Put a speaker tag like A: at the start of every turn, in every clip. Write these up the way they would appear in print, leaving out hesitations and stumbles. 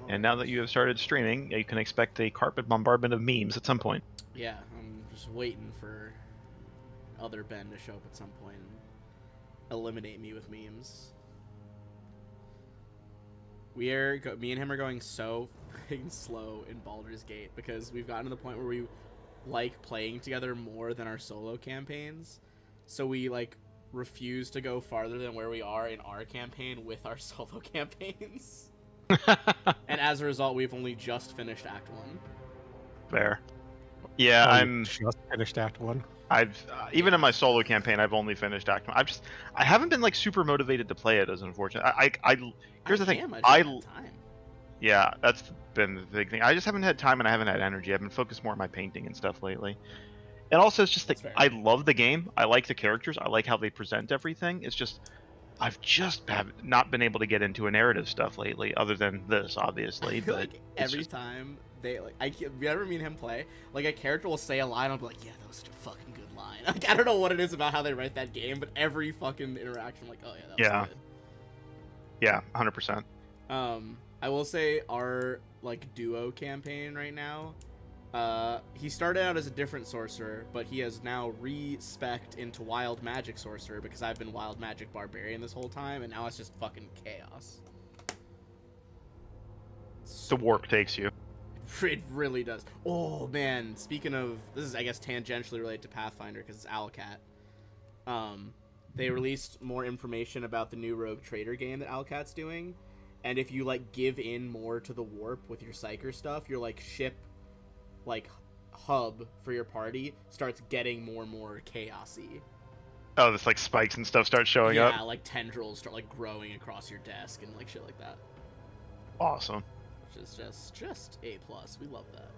A: And now that you have started streaming, you can expect a carpet bombardment of memes at some point.
B: Yeah, I'm just waiting for other Ben to show up at some point and eliminate me with memes. Me and him are going so freaking slow in Baldur's Gate because we've gotten to the point where we like playing together more than our solo campaigns. So we like refuse to go farther than where we are in our campaign with our solo campaigns. And as a result, we've only just finished Act 1.
A: Fair. Yeah,
C: Oh, you just finished Act 1.
A: I've even in my solo campaign, I've only finished Act 1. I haven't been like super motivated to play it, as unfortunate. Here's the thing.
B: Time.
A: Yeah, that's been the big thing. I just haven't had time and I haven't had energy. I've been focused more on my painting and stuff lately. And also, it's just like I love the game. I like the characters. I like how they present everything. It's just I've just not been able to get into a narrative stuff lately, other than this, obviously. But
B: like every time they whenever me and him play, like a character will say a line, I'll be like, yeah, that was such a fucking good line. Like I don't know what it is about how they write that game, but every fucking interaction, I'm like, oh yeah, that was good.
A: Yeah, 100%.
B: I will say our like duo campaign right now. He started out as a different sorcerer, but he has now re-spec'd into wild magic sorcerer because I've been wild magic barbarian this whole time, and now it's just fucking chaos.
A: The warp takes you.
B: It really does. Oh man, speaking of, this is I guess tangentially related to Pathfinder because it's Owlcat. They released more information about the new Rogue Trader game that Owlcat's doing, and if you like give in more to the warp with your psyker stuff, your like ship like hub for your party starts getting more and more chaosy.
A: Oh, this like spikes and stuff start showing up.
B: Yeah, like tendrils start like growing across your desk and like shit like that.
A: Awesome.
B: Which is just A+. We love that.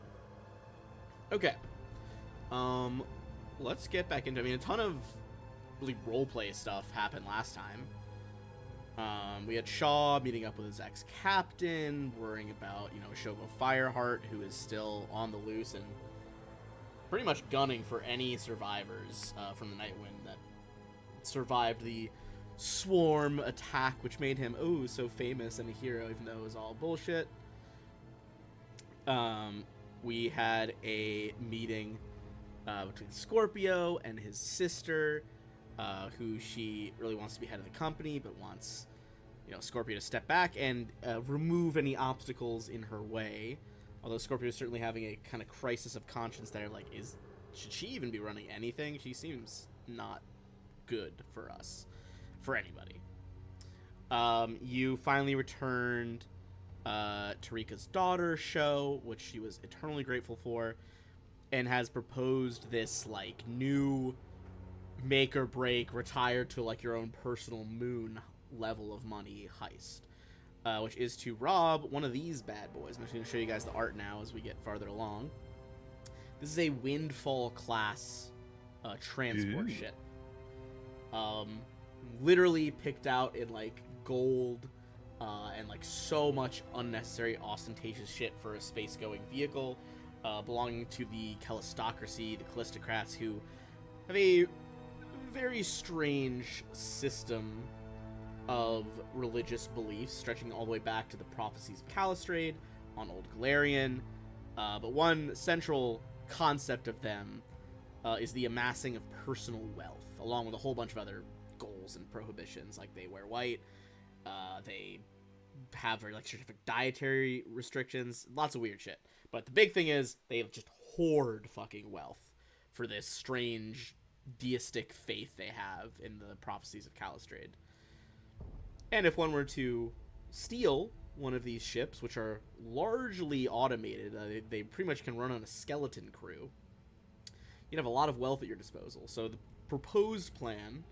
B: Okay. Let's get back into. I mean, a ton of really roleplay stuff happened last time. We had Shaw meeting up with his ex-captain, worrying about, Shogo Fireheart, who is still on the loose and pretty much gunning for any survivors from the Nightwind that survived the swarm attack, which made him, so famous and a hero, even though it was all bullshit. We had a meeting between Scorpio and his sister, who she really wants to be head of the company, but wants, Scorpio to step back and remove any obstacles in her way. Although Scorpio is certainly having a kind of crisis of conscience there, like, should she even be running anything? She seems not good for us, for anybody. You finally returned Tarika's daughter show, which she was eternally grateful for, and has proposed this, like, new make or break, retire to like your own personal moon level of money heist, which is to rob one of these bad boys. I'm just going to show you guys the art now as we get farther along. This is a Windfall class transport ship. Literally picked out in like gold and like so much unnecessary ostentatious shit for a space going vehicle, belonging to the Callistocracy, the Callistocrats, who have a very strange system of religious beliefs stretching all the way back to the prophecies of Calistrade on Old Galarian. But one central concept of them is the amassing of personal wealth, along with a whole bunch of other goals and prohibitions, like they wear white, they have very like specific dietary restrictions, lots of weird shit. But the big thing is they just hoard fucking wealth for this strange deistic faith they have in the prophecies of Calistrade. And if one were to steal one of these ships, which are largely automated, they pretty much can run on a skeleton crew, you'd have a lot of wealth at your disposal. So the proposed plan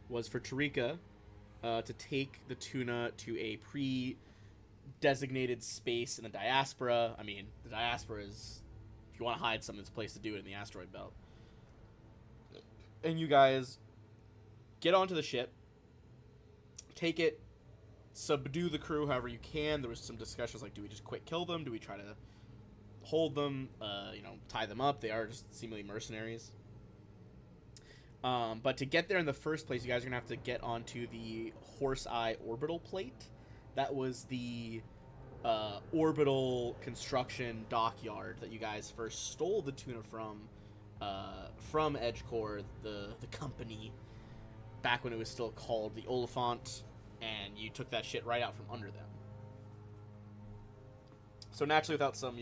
B: was for Tarika to take the Tuna to a pre-designated space in the diaspora. I mean, the diaspora is, if you want to hide something, it's a place to do it in the asteroid belt. And you guys get onto the ship, take it, subdue the crew however you can. There was some discussions like, do we just quick kill them? Do we try to hold them, tie them up? They are just seemingly mercenaries. But to get there in the first place, you guys are going to have to get onto the Horse Eye orbital plate. That was the orbital construction dockyard that you guys first stole the tuna from EdgeCore, the company, back when it was still called the Oliphant, and you took that shit right out from under them. So naturally, without some,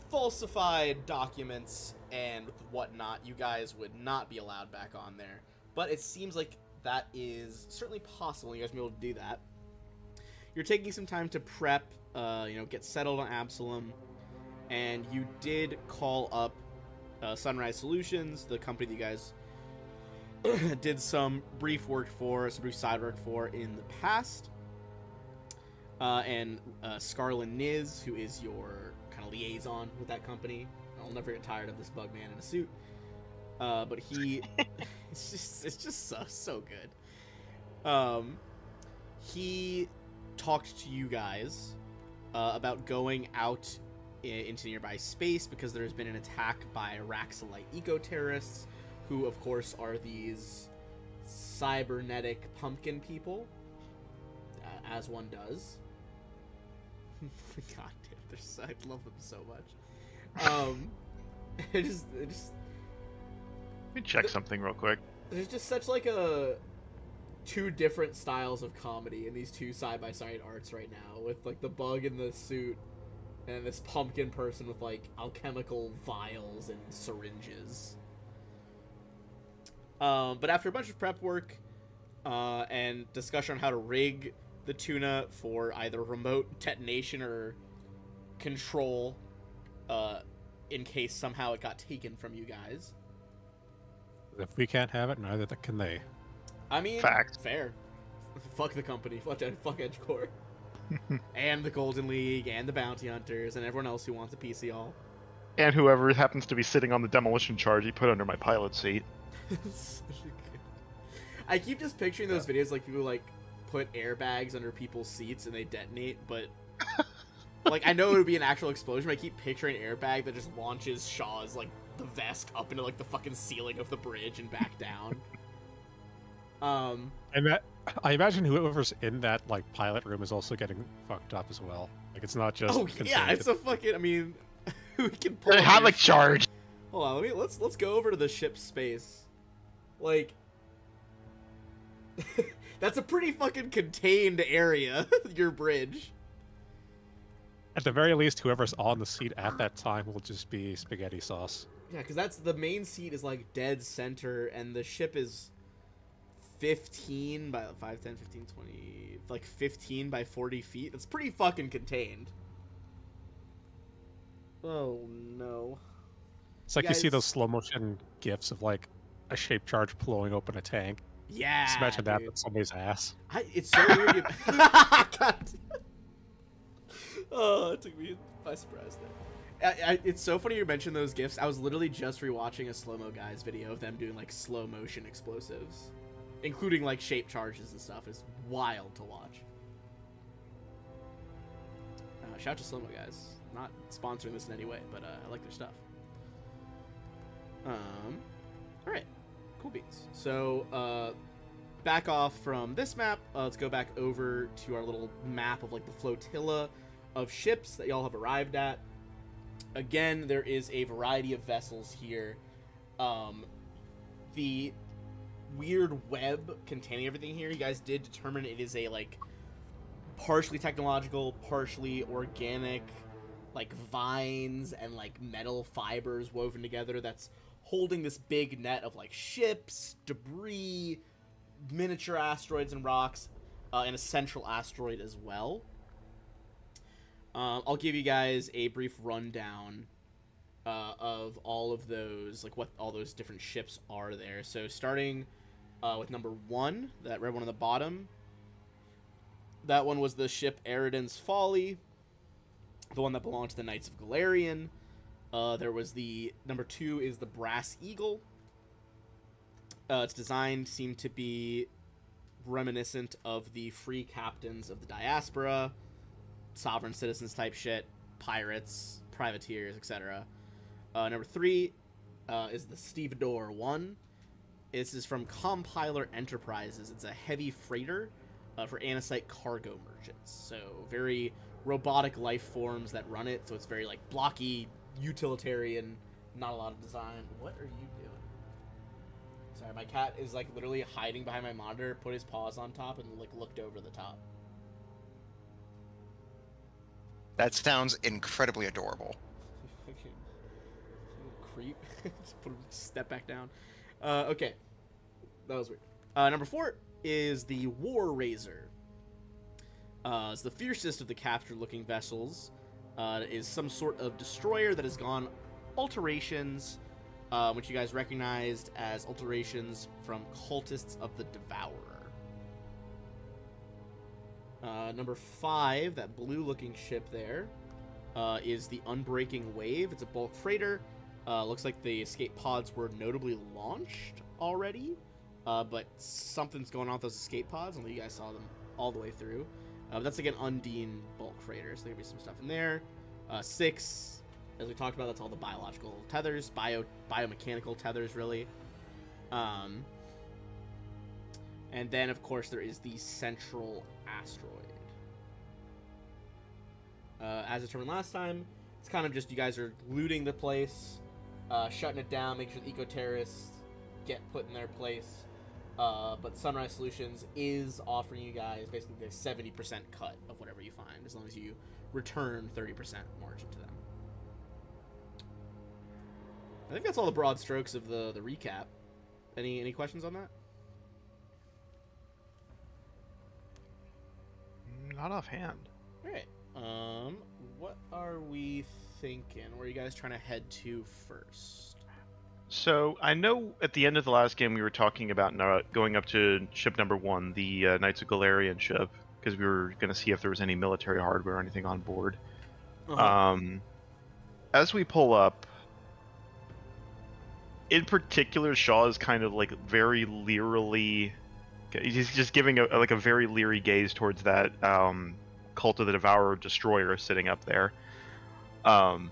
B: falsified documents and whatnot, you guys would not be allowed back on there. But it seems like that is certainly possible. You guys will be able to do that. You're taking some time to prep, get settled on Absalom, and you did call up Sunrise Solutions, the company that you guys did some brief side work for in the past. And Scarlin Niz, who is your kind of liaison with that company. I'll never get tired of this bug man in a suit. But he, it's just so good. He talked to you guys about going out into nearby space because there's been an attack by Raxolite eco-terrorists, who of course are these cybernetic pumpkin people, as one does. God damn, I love them so much. It just
A: Let me check something real quick.
B: There's just such two different styles of comedy in these two side-by-side arts right now, with the bug in the suit and this pumpkin person with alchemical vials and syringes. But after a bunch of prep work and discussion on how to rig the tuna for either remote detonation or control in case somehow it got taken from you guys.
C: If we can't have it, neither can they.
B: I mean,
A: fact.
B: Fair. Fuck the company. Fuck EdgeCore. And the Golden League, and the Bounty Hunters, and everyone else who wants a piece of y'all.
A: And whoever happens to be sitting on the demolition charge he put under my pilot seat.
B: I keep just picturing those videos people put airbags under people's seats and they detonate, but I know it would be an actual explosion, but I keep picturing an airbag that just launches Shaw's the vest up into the fucking ceiling of the bridge and back down.
C: I imagine whoever's in that pilot room is also getting fucked up as well. It's not just.
B: Oh yeah, it's a fucking. I mean, we can pull.
A: They have charge.
B: Hold on, let's go over to the ship's space. That's a pretty fucking contained area. Your bridge.
C: At the very least, whoever's on the seat at that time will just be spaghetti sauce.
B: Yeah, because that's the main seat is dead center, and the ship is 15 by 5, 10, 15, 20, 15 by 40 feet. That's pretty fucking contained. Oh no.
C: It's you see those slow motion gifs of a shape charge blowing open a tank.
B: Yeah.
C: Just imagine that with somebody's ass.
B: It's so weird. God. Oh, it took me by surprise there. It's so funny you mentioned those gifs. I was literally just rewatching a Slow Mo Guys video of them doing slow motion explosives, including shape charges and stuff. It's wild to watch. Shout out to Slow Mo Guys. Not sponsoring this in any way, but I like their stuff. All right, cool beans. So back off from this map. Let's go back over to our little map of the flotilla of ships that y'all have arrived at. Again, there is a variety of vessels here. The weird web containing everything here, you guys did determine it is a partially technological, partially organic, vines and metal fibers woven together that's holding this big net of ships, debris, miniature asteroids and rocks, and a central asteroid as well. I'll give you guys a brief rundown of all of those, what all those different ships are there. So starting with number 1, that red one on the bottom. That one was the ship Eridan's Folly, the one that belonged to the Knights of Galarian. There was the number 2 is the Brass Eagle. Its design seemed to be reminiscent of the free captains of the diaspora, sovereign citizens type shit, pirates, privateers, etc. Number 3 is the Stevedore 1. This is from Compiler Enterprises. It's a heavy freighter for Anacite cargo merchants. So very robotic life forms that run it, so it's very like blocky, utilitarian, not a lot of design. What are you doing? Sorry, my cat is like literally hiding behind my monitor, put his paws on top, and like looked over the top.
D: That sounds incredibly adorable.
B: Creep. Just put him, step back down. Okay. That was weird. Number 4 is the War Razor. It's the fiercest of the captured-looking vessels. It is some sort of destroyer that has gone alterations, which you guys recognized as alterations from cultists of the Devourer. Number 5, that blue-looking ship there, is the Unbreaking Wave. It's a bulk freighter. Looks like the escape pods were notably launched already, but something's going on with those escape pods. I don't know if you guys saw them all the way through. But that's again Undine bulk freighter, so there'll be some stuff in there. 6, as we talked about, that's all the biological tethers, biomechanical tethers, really. And then, of course, there is the central asteroid. As determined last time, it's kind of just you guys are looting the place, shutting it down, making sure the eco-terrorists get put in their place. But Sunrise Solutions is offering you guys basically a 70% cut of whatever you find, as long as you return 30% margin to them. I think that's all the broad strokes of the recap. Any questions on that?
A: Not offhand.
B: All right. What are we thinking? Where are you guys trying to head to first?
A: So I know at the end of the last game we were talking about going up to ship number 1, the Knights of Galarian ship, because we were going to see if there was any military hardware or anything on board. As we pull up, in particular, Shaw is kind of like very leerily. He's just giving a very leery gaze towards that Cult of the Devourer destroyer sitting up there. Mr.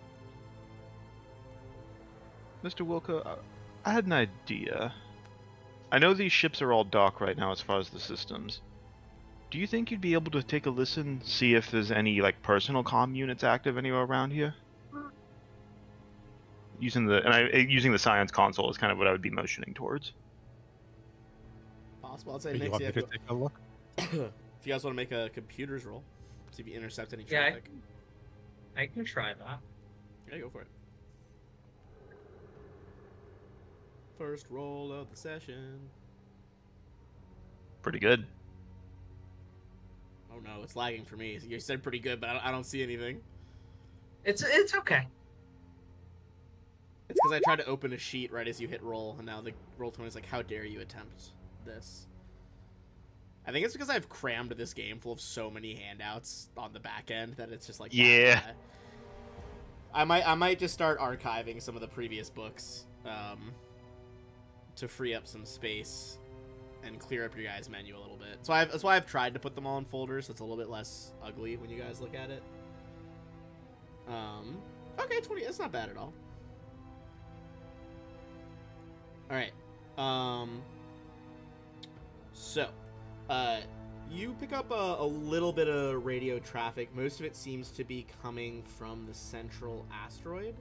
A: Wilco, I had an idea. I know these ships are all docked right now as far as the systems. Do you think you'd be able to take a listen, see if there's any like personal comm units active anywhere around here? Using the science console is kind of what I would be motioning towards.
B: Possible. I'd say
C: You
B: next
C: want me to take a look?
B: if you guys want to make a computers roll, see if you intercept any traffic.
E: I can try that.
B: Yeah, go for it. First roll of the session.
A: Pretty good.
B: Oh no, it's lagging for me. You said pretty good, but I don't see anything.
E: It's okay.
B: It's because I tried to open a sheet right as you hit roll, and now the roll 20 is like, how dare you attempt this? I think it's because I've crammed this game full of so many handouts on the back end that it's just like,
A: yeah.
B: I might just start archiving some of the previous books to free up some space and clear up your guys' menu a little bit. So that's why I've tried to put them all in folders, so it's a little bit less ugly when you guys look at it. Okay, 20. That's not bad at all. All right. So, you pick up a little bit of radio traffic. Most of it seems to be coming from the central asteroid.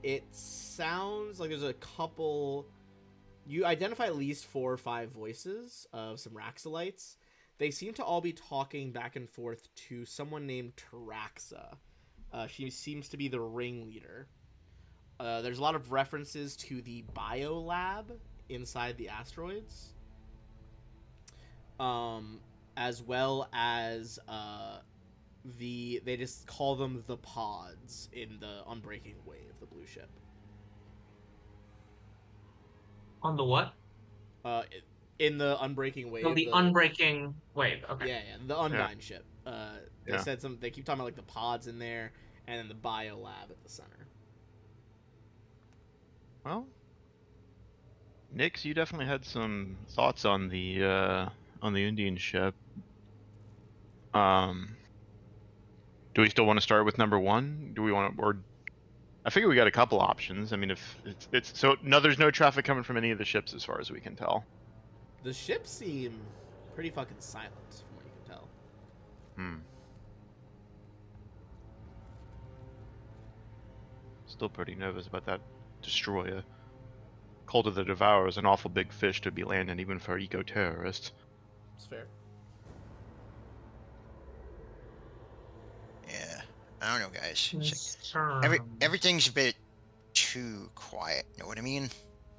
B: It sounds like there's a couple. You identify at least 4 or 5 voices of some Raxalites. They seem to all be talking back and forth to someone named Taraxa. She seems to be the ringleader. There's a lot of references to the biolab inside the asteroids, as well as they just call them the pods in the Unbreaking Wave, the blue ship.
E: On the what?
B: In the Unbreaking Wave.
E: Oh, the Unbreaking Wave. Okay.
B: Yeah, the Undine ship. They said some. They keep talking about like the pods in there, and then the biolab at the center.
A: Well, Nix, you definitely had some thoughts on the Indian ship. Do we still want to start with number 1? Do we want to, or I figure we got a couple options. I mean, if it's so, no, there's no traffic coming from any of the ships as far as we can tell.
B: The ships seem pretty fucking silent, from what you can tell.
A: Hmm. Still pretty nervous about that destroyer. Cult of the Devourer is an awful big fish to be landing even for eco-terrorists.
B: It's fair.
D: Yeah, I don't know, guys. It's like
E: Concern.
D: everything's a bit too quiet. You know what I mean?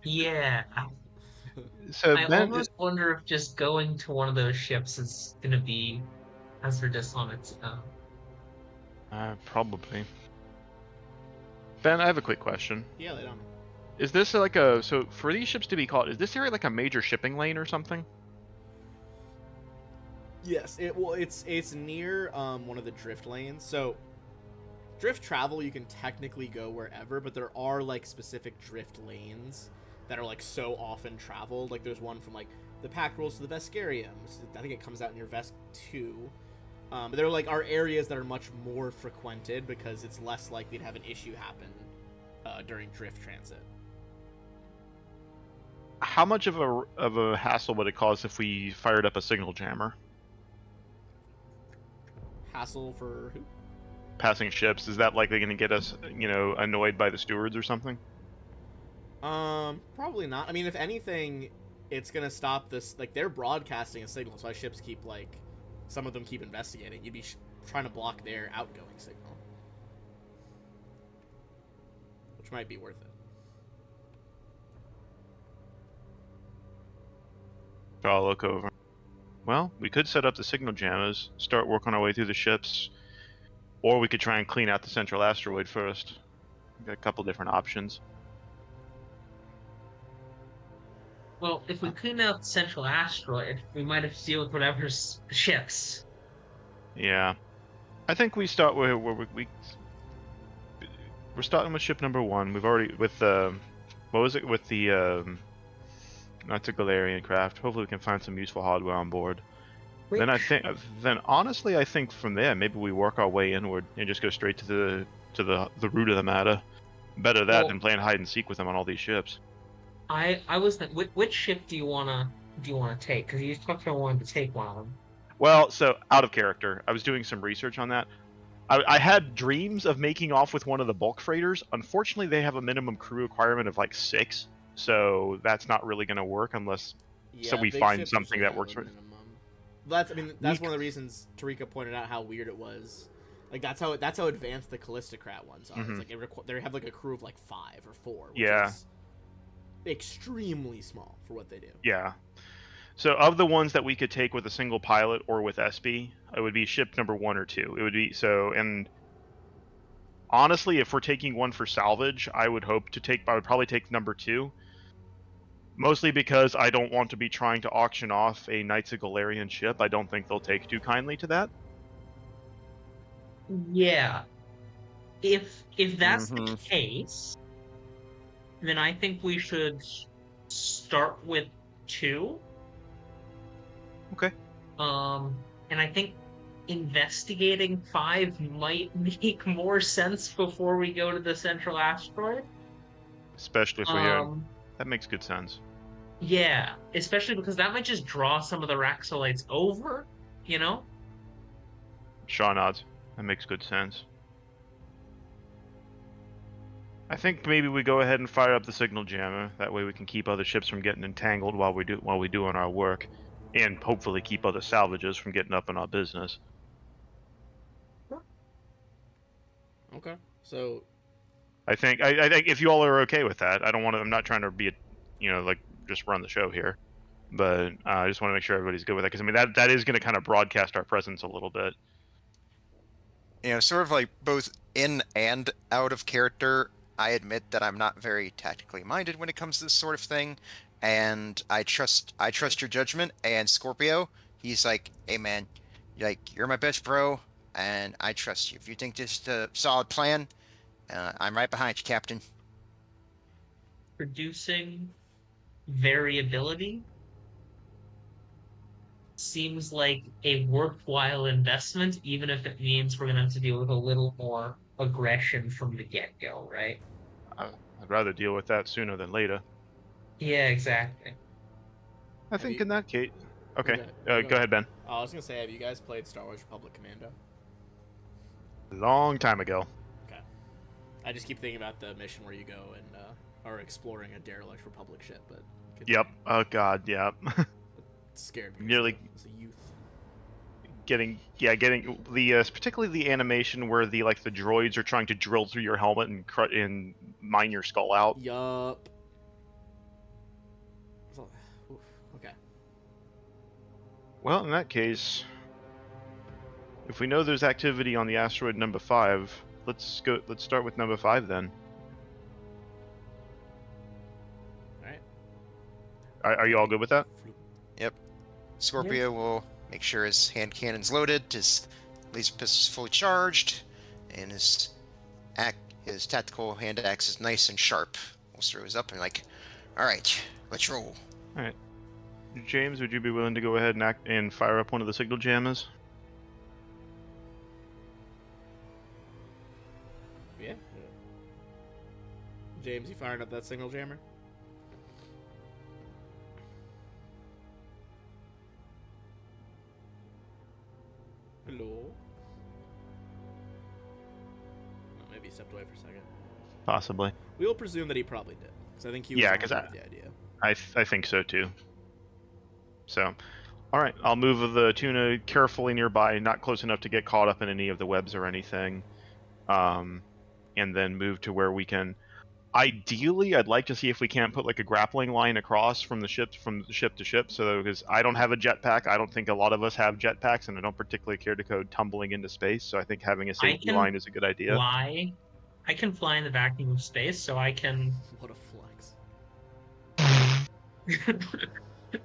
E: Yeah.
A: So
E: I
A: Ben,
E: almost wonder if just going to one of those ships is gonna be hazardous on its own.
A: probably. Ben, I have a quick question.
B: Yeah, they don't.
A: Is this like a so for these ships to be caught? Is this area like a major shipping lane or something?
B: Yes, it's near one of the drift lanes. So drift travel, you can technically go wherever, but there are like specific drift lanes that are like so often traveled. Like there's one from like the Pact Rolls to the Vescarium. I think it comes out near Vest 2. But there are areas that are much more frequented because it's less likely to have an issue happen during drift transit.
A: How much of a hassle would it cause if we fired up a signal jammer?
B: Hassle for who?
A: Passing ships, is that likely going to get us, annoyed by the stewards or something?
B: Probably not. I mean, if anything, it's gonna stop this. Like, they're broadcasting a signal, so why ships keep, like, some of them keep investigating. You'd be trying to block their outgoing signal, which might be worth it.
A: I'll look over. Well, we could set up the signal jammers, start working our way through the ships, or we could try and clean out the central asteroid first. We've got a couple different options.
E: Well, if we clean out the central asteroid, we might have to deal with whatever's ships.
A: Yeah, I think we start where we're starting with ship number 1. We've already with what was it with the not the Galarian craft. Hopefully, we can find some useful hardware on board.
E: Wait.
A: Then honestly, I think from there maybe we work our way inward and just go straight to the root of the matter. Better that than playing hide and seek with them on all these ships.
E: I was which ship do you wanna take? Because you talked about wanting to take one of them.
A: Well, so out of character, I was doing some research on that. I had dreams of making off with one of the bulk freighters. Unfortunately, they have a minimum crew requirement of like 6, so that's not really going to work unless we
B: big
A: find
B: ships
A: something
B: usually
A: that
B: have
A: works
B: a
A: for it.
B: minimum. That's one of the reasons Tarika pointed out how weird it was. Like that's how advanced the Callistocrat ones are.
A: Mhm.
B: It's like they have like a crew of like 5 or 4. Which
A: Yeah.
B: is extremely small for what they do.
A: Yeah. So of the ones that we could take with a single pilot or with SB, it would be ship number 1 or 2. It would be and honestly, if we're taking one for salvage, I would probably take number 2. Mostly because I don't want to be trying to auction off a Knights of Galarian ship. I don't think they'll take too kindly to that.
E: Yeah. If that's the
D: Mhm.
E: case, then I think we should start with 2.
A: Okay.
E: And I think investigating 5 might make more sense before we go to the central asteroid.
A: Especially if we're that makes good sense.
E: Yeah, especially because that might just draw some of the Raxolites over, you know?
A: Shaw nods. That makes good sense. I think maybe we go ahead and fire up the signal jammer. That way we can keep other ships from getting entangled while we do on our work, and hopefully keep other salvages from getting up in our business.
B: Okay. So
A: I think if you all are okay with that, I'm not trying to be just run the show here, but I just want to make sure everybody's good with that because I mean that is going to kind of broadcast our presence a little bit.
D: Sort of like both in and out of character, I admit that I'm not very tactically minded when it comes to this sort of thing, and I trust your judgment. And Scorpio, he's like, hey man, you're my best bro, and I trust you. If you think this is a solid plan, I'm right behind you, Captain.
E: Producing variability seems like a worthwhile investment, even if it means we're going to have to deal with a little more aggression from the get-go, right?
A: I'd rather deal with that sooner than later.
E: Yeah, exactly.
A: I think in that case. Okay.
B: Okay,
A: Go ahead, Ben.
B: I was gonna say, have you guys played Star Wars Republic Commando?
A: Long time ago.
B: Okay. I just keep thinking about the mission where you go and are exploring a derelict Republic ship, but
A: Yep. Oh God. Yep.
B: it scared me
A: Nearly
B: as a youth.
A: getting the particularly the animation where the droids are trying to drill through your helmet and mine your skull out.
B: Yup. Okay.
A: Well, in that case, if we know there's activity on the asteroid number 5, let's start with number 5 then. Are you all good with that?
D: Yep. Scorpio will make sure his hand cannon's loaded, his laser pistol's fully charged, and his tactical hand axe is nice and sharp. Holster is up and all right, let's roll.
A: All right. James, would you be willing to go ahead and fire up one of the signal jammers?
B: Yeah. James, you firing up that signal jammer? Hello? Oh, maybe he stepped away for a second.
A: Possibly.
B: We will presume that he probably did, because I think he was
A: Yeah, 'cause
B: on with the idea.
A: I think so too. So, all right, I'll move the tuna carefully nearby, not close enough to get caught up in any of the webs or anything, and then move to where we can. Ideally, I'd like to see if we can't put a grappling line across from the ship to ship. So, because I don't have a jetpack, I don't think a lot of us have jetpacks, and I don't particularly care to go tumbling into space. So, I think having a safety line is a good idea.
E: I can fly in the vacuum of space, so I can.
B: What a flex.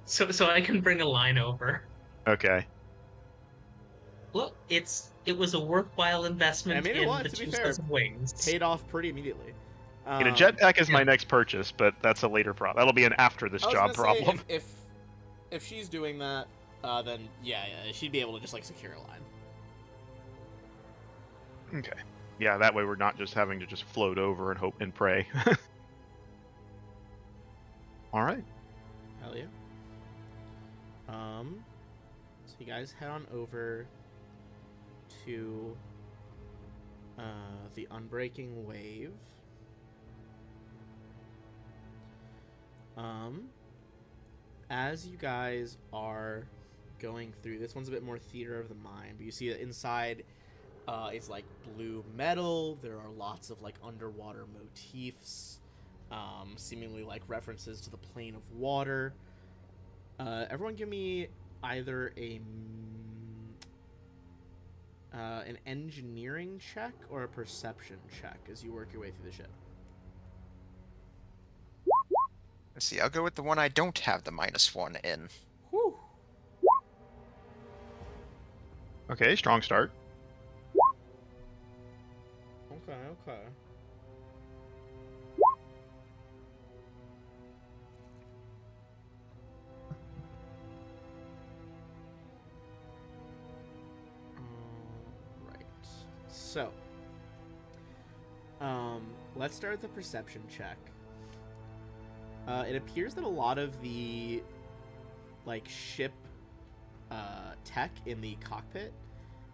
E: so I can bring a line over.
A: Okay.
E: Look, it was a worthwhile investment
B: I mean, it
E: in
B: was,
E: the
B: to be
E: 2
B: fair.
E: sets of wings.
B: Paid off pretty immediately.
A: A jetpack is my next purchase, but that's a later problem. That'll be an after this job problem.
B: If she's doing that, then yeah, she'd be able to just secure a line.
A: Okay. Yeah, that way we're not just having to just float over and hope and pray. All right.
B: Hell yeah. So you guys head on over to the Unbreaking Wave. As you guys are going through, this one's a bit more theater of the mind, but you see that inside it's blue metal. There are lots of underwater motifs, seemingly references to the plane of water. Everyone give me either an engineering check or a perception check as you work your way through the ship.
D: Let's see, I'll go with the one I don't have the -1 in.
B: Whew.
A: Okay, strong start.
B: Okay. Right. So, let's start with the perception check. It appears that a lot of the ship tech in the cockpit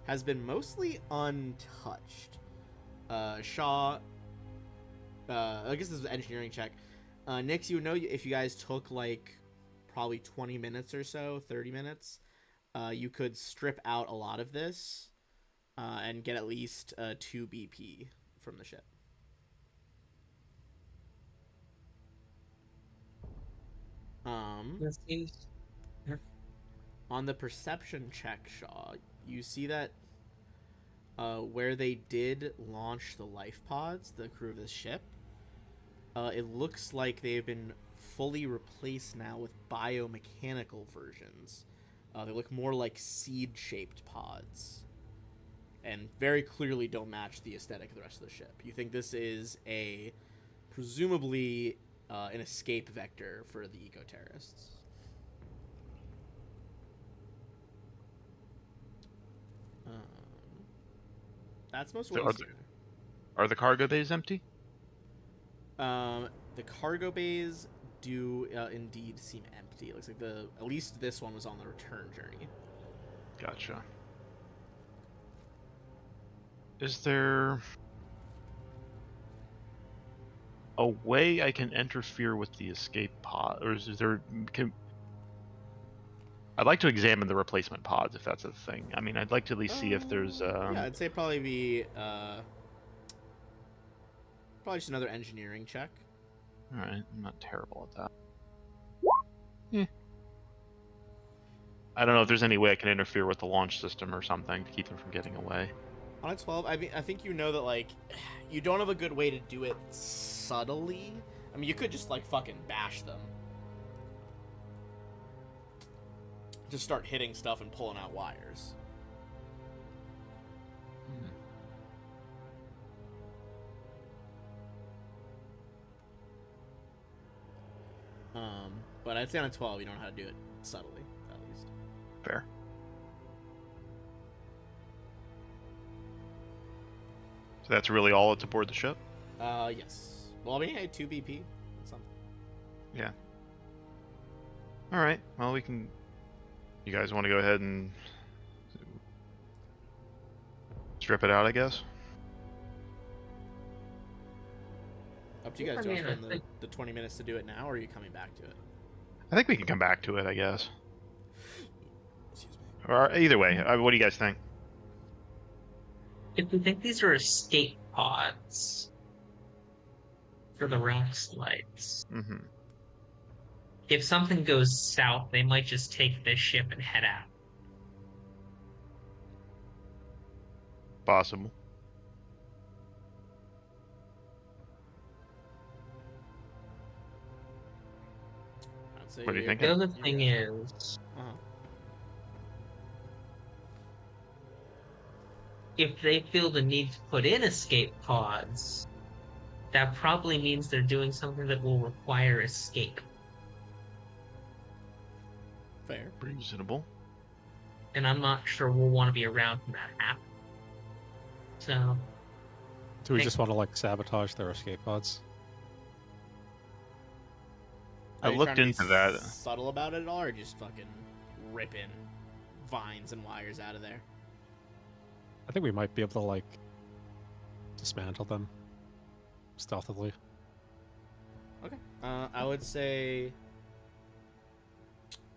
B: has been mostly untouched. Shaw, I guess this is an engineering check. Nix, you would know if you guys took probably 20 minutes or so, 30 minutes, you could strip out a lot of this and get at least 2 BP from the ship.
E: That seems...
B: On the perception check, Shaw, you see that where they did launch the life pods, the crew of this ship, it looks like they've been fully replaced now with biomechanical versions. They look more like seed-shaped pods, and very clearly don't match the aesthetic of the rest of the ship. You think this is presumably an escape vector for the eco-terrorists. That's most of what
A: Are the cargo bays empty?
B: The cargo bays do indeed seem empty. It looks like at least this one was on the return journey.
A: Gotcha. Is there a way I can interfere with the escape pod, or is there? I'd like to examine the replacement pods if that's a thing. I mean, I'd like to at least see if there's.
B: Yeah, I'd say probably be probably just another engineering check.
A: All right, I'm not terrible at that. I don't know if there's any way I can interfere with the launch system or something to keep them from getting away.
B: On a 12, I mean, I think you know that, like, you don't have a good way to do it subtly. I mean, you could just, like, fucking bash them. Just start hitting stuff and pulling out wires. But I'd say on a 12, you don't know how to do it subtly, at least.
A: Fair. So that's really all that's aboard the ship?
B: Yes. Well, I mean, I had 2 BP. That's something.
A: Yeah. Alright, well, we can... You guys want to go ahead and... strip it out, I guess?
B: Up to you guys. Do you want to spend the 20 minutes to do it now, or are you coming back to it?
A: I think we can come back to it, I guess.
B: Excuse me.
A: Or either way, what do you guys think?
E: If we think these are escape pods for the rock slides,
A: Mm-hmm.
E: if something goes south, they might just take this ship and head out.
A: Possible.
B: I'd say
A: What do you think?
E: The other thing is, if they feel the need to put in escape pods, that probably means they're doing something that will require escape.
B: Fair.
A: Reasonable.
E: And I'm not sure we'll want to be around when that happens. So,
C: Do we just want to like sabotage their escape pods?
A: I
B: Are you
A: looked
B: trying to
A: into
B: be
A: that.
B: subtle about it at all, or just fucking ripping vines and wires out of there?
C: I think we might be able to like dismantle them stealthily.
B: Okay. I would say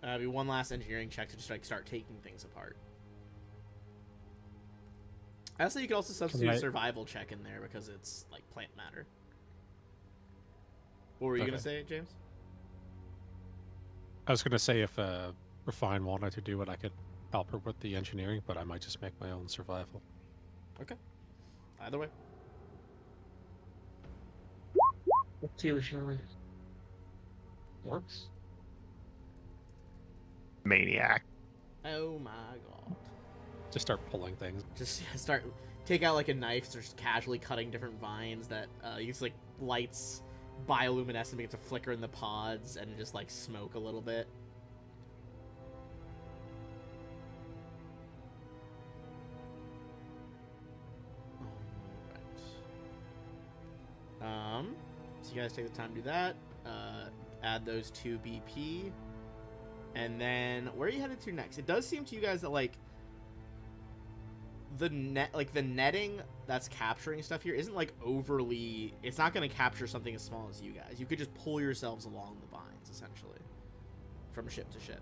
B: be one last engineering check to just like start taking things apart. I'd say you could also substitute a survival check in there because it's like plant matter. What were you gonna say, James?
C: I was gonna say if Refine wanted to do it, I could help her with the engineering, but I might just make my own survival.
B: Okay. Either way.
E: let's see which one works.
A: Maniac.
B: Oh my god.
C: Just start pulling things.
B: Just take out like a knife, start just casually cutting different vines that use like lights, bioluminescent, begin to flicker in the pods and just like smoke a little bit. So you guys take the time to do that. Add those 2 BP. And then where are you headed to next? It does seem to you guys that like the netting that's capturing stuff here isn't like overly, it's not going to capture something as small as you guys. You could just pull yourselves along the vines essentially from ship to ship.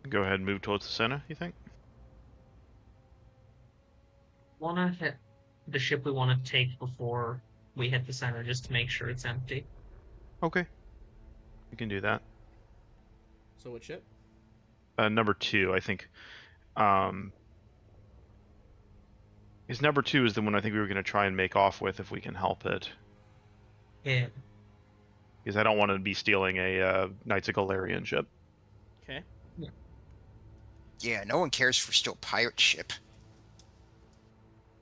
A: Go ahead and move towards the center, you think?
E: Wanna hit the ship we want to take before we hit the center just to make sure it's empty.
A: Okay. We can do that.
B: So what ship?
A: Number 2, I think. Is number 2 is the one I think we were going to try and make off with if we can help it.
E: Yeah.
A: Because I don't want to be stealing a Knights of Galarian ship.
B: Okay.
D: Yeah, no one cares for still pirate ship.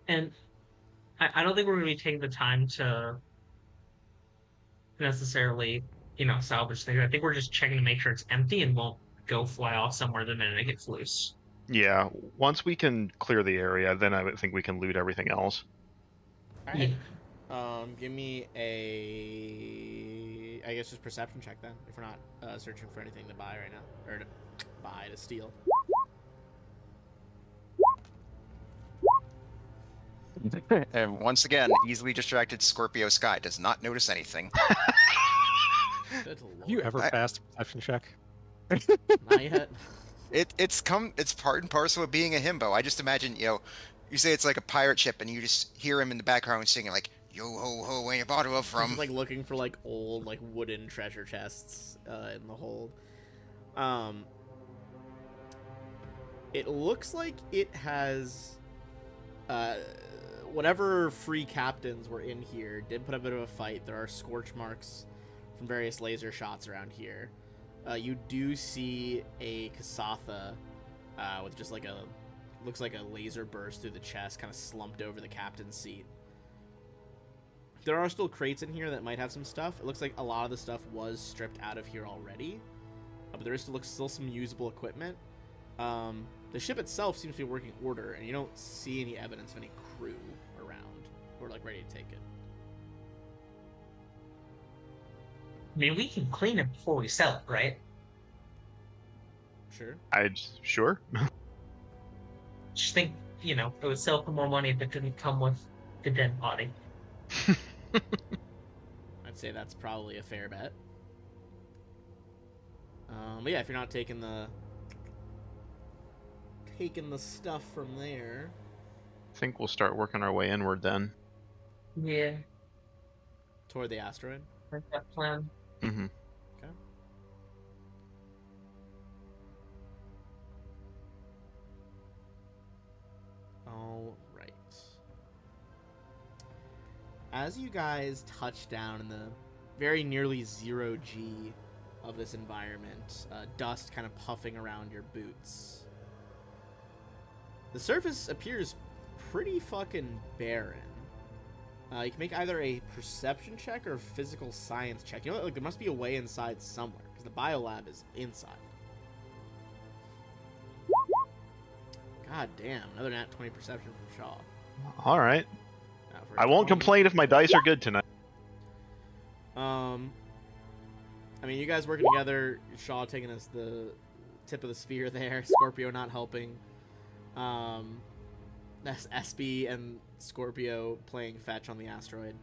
E: And I don't think we're going to be taking the time to necessarily, salvage things. I think we're just checking to make sure it's empty and won't go fly off somewhere the minute it gets loose.
A: Yeah, once we can clear the area, then I would think we can loot everything else.
B: All right. Give me a, I guess just perception check then, if we're not searching for anything to buy right now, or to buy, to steal.
D: And once again, easily distracted Scorpio Sky does not notice anything.
B: Good
C: Have you ever
D: I-
C: passed a perception check?
B: Not yet.
D: It's part and parcel of being a himbo. I just imagine, you say it's like a pirate ship and you just hear him in the background singing like, yo ho ho, where you bought it from?
B: Just, like looking for like old like wooden treasure chests in the hold. It looks like it has whatever free captains were in here did put a bit of a fight. There are scorch marks from various laser shots around here. You do see a Kasatha with just like looks like a laser burst through the chest, kind of slumped over the captain's seat. There are still crates in here that might have some stuff. It looks like a lot of the stuff was stripped out of here already, but there is still some usable equipment. The ship itself seems to be working order, and you don't see any evidence of any crew around who are like ready to take it.
E: I mean, we can clean it before we sell it, right?
B: Sure.
A: Sure.
E: Just think, it would sell for more money if it didn't come with the dead body.
B: I'd say that's probably a fair bet. But yeah, if you're not taking the stuff from there.
A: I think we'll start working our way inward then.
E: Yeah,
B: Toward the asteroid.
E: like that plan.
A: Mm-hmm.
B: Okay. All right. As you guys touch down in the very nearly 0G of this environment, dust kind of puffing around your boots, the surface appears pretty fucking barren. You can make either a perception check or a physical science check. You know what? Like, there must be a way inside somewhere, because the biolab is inside. God damn, another nat 20 perception from Shaw.
A: All right.
B: Now for
A: I won't
B: 20.
A: complain if my dice are good tonight.
B: I mean, you guys working together, Shaw taking us the tip of the spear there, Scorpio not helping. That's SB and Scorpio playing fetch on the asteroid.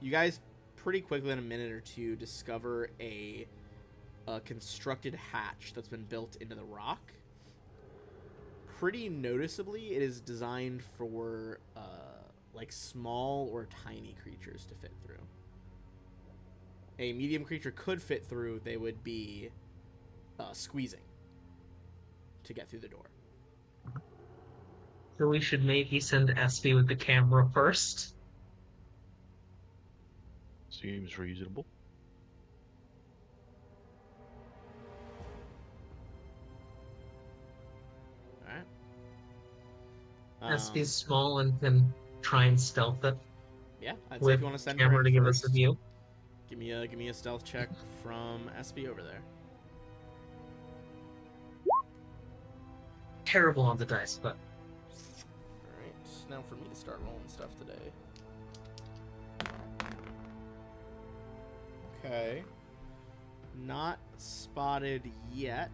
B: You guys pretty quickly in a minute or two discover a constructed hatch that's been built into the rock. Pretty noticeably, it is designed for like small or tiny creatures to fit through. A medium creature could fit through. They would be squeezing to get through the door.
E: So we should maybe send SB with the camera first.
A: Seems reasonable.
B: Alright.
E: SB's small and can try and stealth it
B: Yeah, I'd say
E: with
B: if you want to send
E: camera
B: her
E: to
B: in
E: give us a
B: first,
E: view.
B: give me a stealth check from SB over there.
E: Terrible on the dice, but
B: Alright, now for me to start rolling stuff today. Okay. Not spotted yet.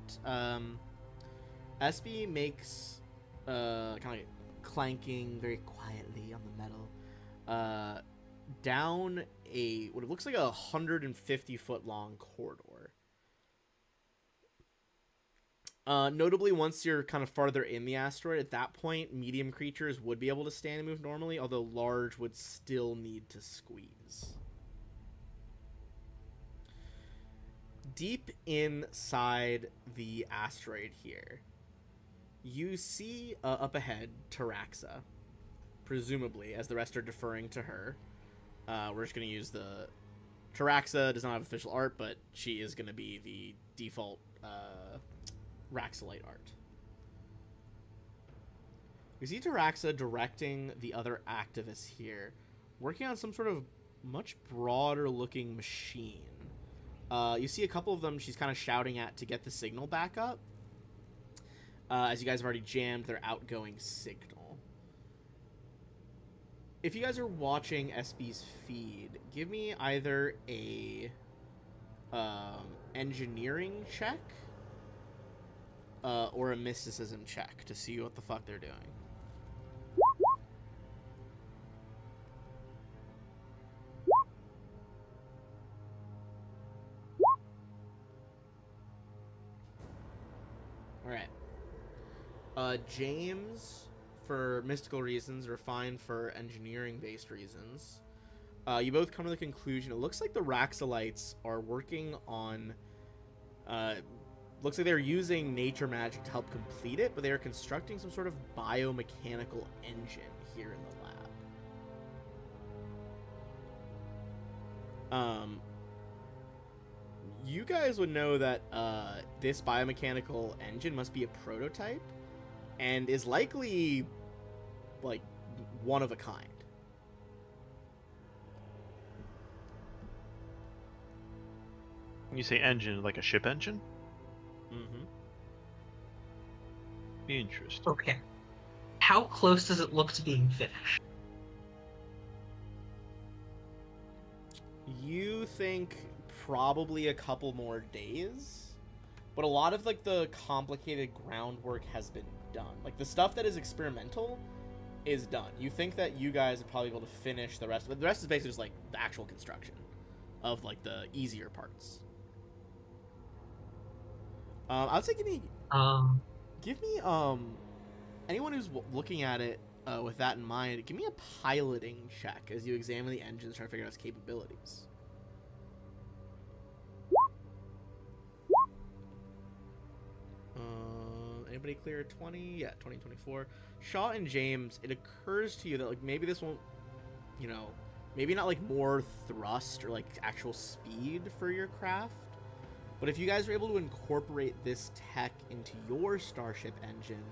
B: SB makes kind of like clanking very quietly on the metal down a what it looks like a 150-foot long corridor. Notably, once you're kind of farther in the asteroid, at that point, medium creatures would be able to stand and move normally, although large would still need to squeeze. Deep inside the asteroid here, you see up ahead Taraxa, presumably, as the rest are deferring to her. We're just going to use the... Taraxa does not have official art, but she is going to be the default Raxolite art. You see Taraxa directing the other activists here, working on some sort of much broader looking machine. You see a couple of them she's kind of shouting at to get the signal back up. As you guys have already jammed their outgoing signal. if you guys are watching SB's feed, give me either a engineering check or a mysticism check to see what the fuck they're doing. Alright. James, for mystical reasons, or fine for engineering-based reasons. You both come to the conclusion, it looks like the Raxalites are working on... looks like they're using nature magic to help complete it, but they are constructing some sort of biomechanical engine here in the lab. You guys would know that this biomechanical engine must be a prototype and is likely, like, one of a kind.
A: When you say engine, like a ship engine?
B: Mm-hmm.
A: Interesting.
E: Okay. How close does it look to being finished?
B: You think probably a couple more days, but a lot of, like, the complicated groundwork has been done. Like, the stuff that is experimental is done. You think that you guys would probably be able to finish the rest, but the rest is basically just, like, the actual construction of, like, the easier parts. I would say give me anyone who's looking at it with that in mind, give me a piloting check as you examine the engine and try to figure out its capabilities. Anybody clear 20? Yeah, 20, 24. Shaw and James, it occurs to you that, like, maybe this won't, you know, maybe not, like, more thrust or, like, actual speed for your craft, but if you guys are able to incorporate this tech into your starship engine,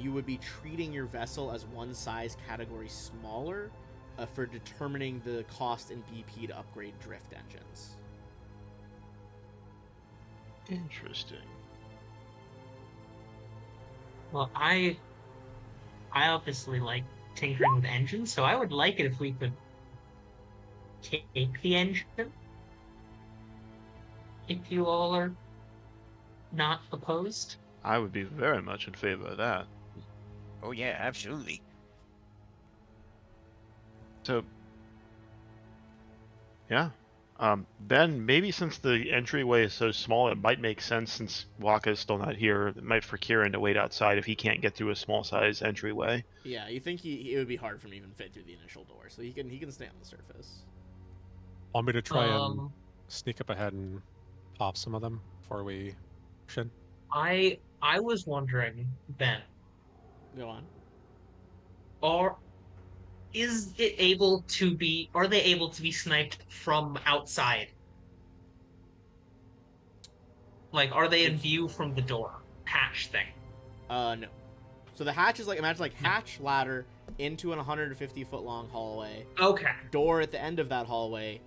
B: you would be treating your vessel as one size category smaller for determining the cost and BP to upgrade drift engines.
A: Interesting.
E: Well, I obviously like tinkering with engines, so I would like it if we could take the engine. If you all are not opposed.
A: I would be very much in favor of that.
D: Oh yeah, absolutely.
A: So, yeah. Ben, maybe since the entryway is so small, it might make sense, since Waka is still not here, it might for Kieran to wait outside if he can't get through a small size entryway.
B: Yeah, you think it would be hard for him to even fit through the initial door, so he can stay on the surface.
C: Want me to try and sneak up ahead and pop some of them before we should?
E: I was wondering, Ben,
B: Go on.
E: are they able to be sniped from outside? Like, are they in view from the door hatch thing?
B: No. So the hatch is like, imagine like hatch, ladder, into an 150-foot long hallway.
E: Okay.
B: Door at the end of that hallway,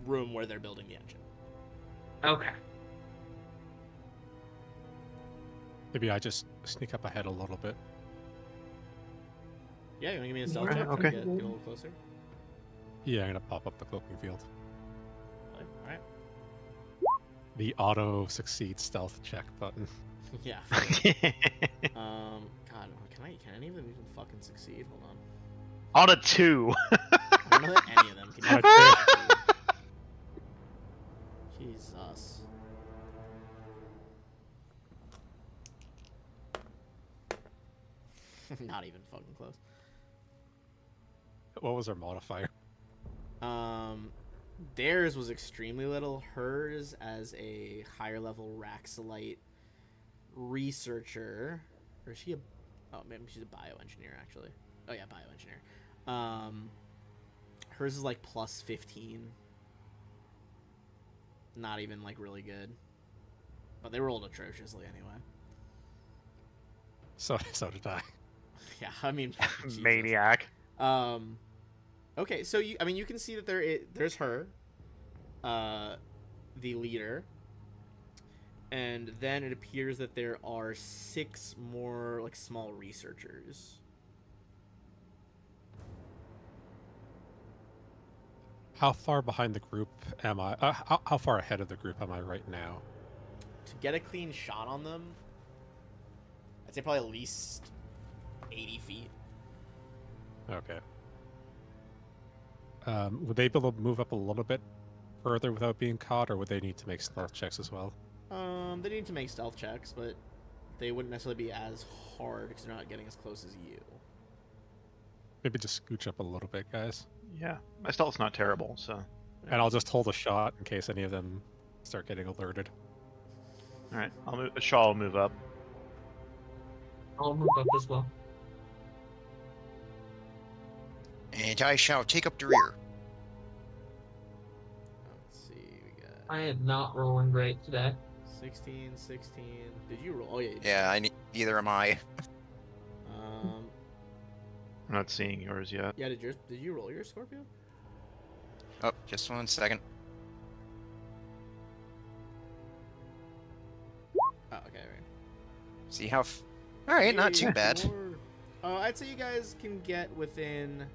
B: room where they're building the engine.
E: Okay.
C: Maybe I just sneak up ahead a little bit.
B: Yeah, you want to give me a stealth
A: Right,
B: check?
A: okay.
B: Get a little closer.
C: Yeah, I'm gonna pop up the cloaking field.
B: Alright.
C: The auto succeed stealth check button.
B: Yeah. God, can any of them even fucking succeed? Hold on.
A: On a 2.
B: I don't know that any of them can even
C: Alright,
B: succeed. Jesus. Not even fucking close.
C: What was our modifier?
B: Theirs was extremely little. Hers, as a higher level Raxalite researcher, or is she a? Oh, maybe she's a bioengineer actually. Oh yeah, bioengineer. Hers is like plus 15. Not even like really good, but they rolled atrociously anyway.
C: So did I.
B: Yeah, I mean, Jesus.
A: Maniac.
B: Okay, so you can see that there's her, the leader, and then it appears that there are 6 more like small researchers.
C: How far behind the group am I? How far ahead of the group am I right now?
B: To get a clean shot on them, I'd say probably at least 80 feet.
C: Okay. Would they be able to move up a little bit further without being caught, or would they need to make stealth checks as well?
B: They need to make stealth checks, but they wouldn't necessarily be as hard because they're not getting as close as you.
C: Maybe just scooch up a little bit, guys.
A: Yeah, my stealth's not terrible, so.
C: And I'll just hold a shot in case any of them start getting alerted.
A: All right, Shaw will move up.
E: I'll move up as well.
D: And I shall take up the rear.
B: Let's see, we got
E: I am not rolling great today.
B: 16, 16. Did you roll? Oh yeah. You did.
D: Yeah, neither am I.
A: I'm not seeing yours yet.
B: Yeah. Did you roll your Scorpio?
D: Oh, just 1 second.
B: Oh, okay. Right.
D: See how. All right, not too
B: Yeah,
D: bad.
B: I'd say you guys can get within.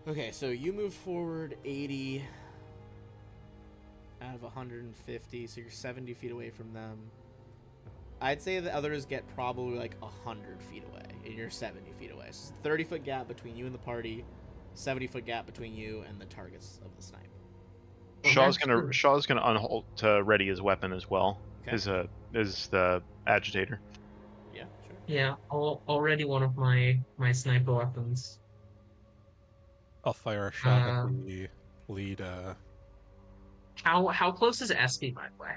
B: Okay, so you move forward 80 out of 150, so you're 70 feet away from them. I'd say the others get probably like 100 feet away, and you're 70 feet away. So it's a 30-foot gap between you and the party, 70-foot gap between you and the targets of the snipe.
A: Shaw's gonna unhold to ready his weapon as well.
B: Okay.
A: Is the agitator.
B: Yeah, sure.
E: Yeah, already one of my sniper weapons.
C: I'll fire a shot at the lead.
E: How close is Espy, by the way?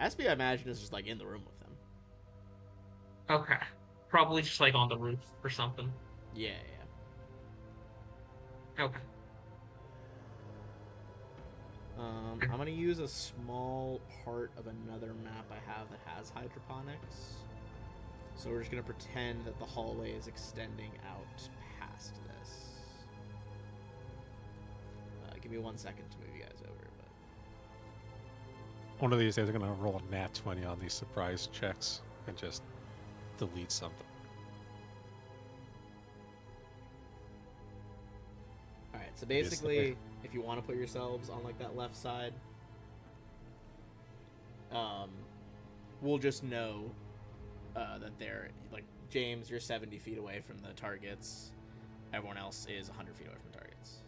B: Aspie, I imagine, is just like in the room with them.
E: Okay, probably just like on the roof or something.
B: Yeah.
E: Okay.
B: I'm gonna use a small part of another map I have that has hydroponics. So we're just gonna pretend that the hallway is extending out past this. Give me 1 second to move you guys over. But
C: One of these days, I'm gonna roll a nat 20 on these surprise checks and just delete something.
B: all right. So basically, if you want to put yourselves on like that left side, we'll just know that they're like James. You're 70 feet away from the targets. Everyone else is 100 feet away from the targets.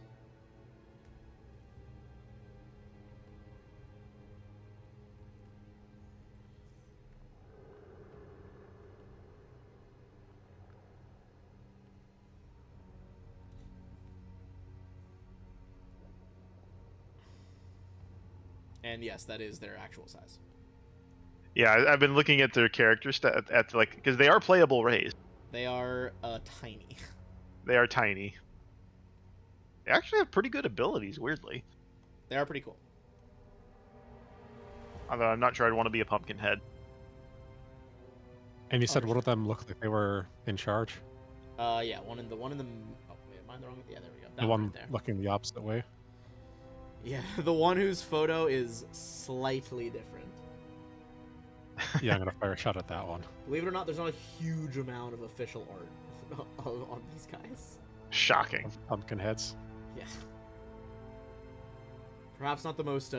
B: And yes, that is their actual size.
A: Yeah, I've been looking at their character stat at like because they are playable raised.
B: They are tiny.
A: They are tiny. They actually have pretty good abilities, weirdly.
B: They are pretty cool.
A: Although I'm not sure I'd want to be a pumpkin head.
C: And you said one of them looked like they were in charge?
B: Yeah, one in the. Oh, wait, am I in the wrong? Yeah, there we go. That
C: The one
B: right there.
C: looking the opposite way?
B: Yeah, the one whose photo is slightly different.
C: Yeah, I'm gonna fire a shot at that one.
B: Believe it or not, there's not a huge amount of official art on these guys.
A: Shocking.
C: Of pumpkin heads.
B: Yeah. Perhaps not the most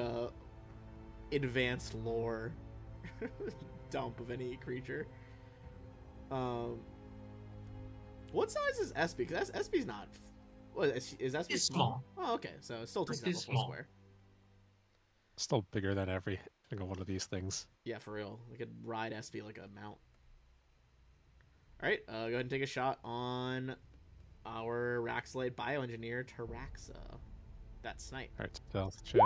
B: advanced lore dump of any creature. What size is Espy? Because Espy's not. What is Espy?
E: It's small.
B: Oh, okay. So it still takes up a
E: Espy's
B: full
E: small.
B: square.
C: Still bigger than every single one of these things.
B: Yeah, for real. We could ride Espy like a mount. Alright, go ahead and take a shot on our Raxolite bioengineer, Taraxa. That snipe.
C: Alright, stealth check.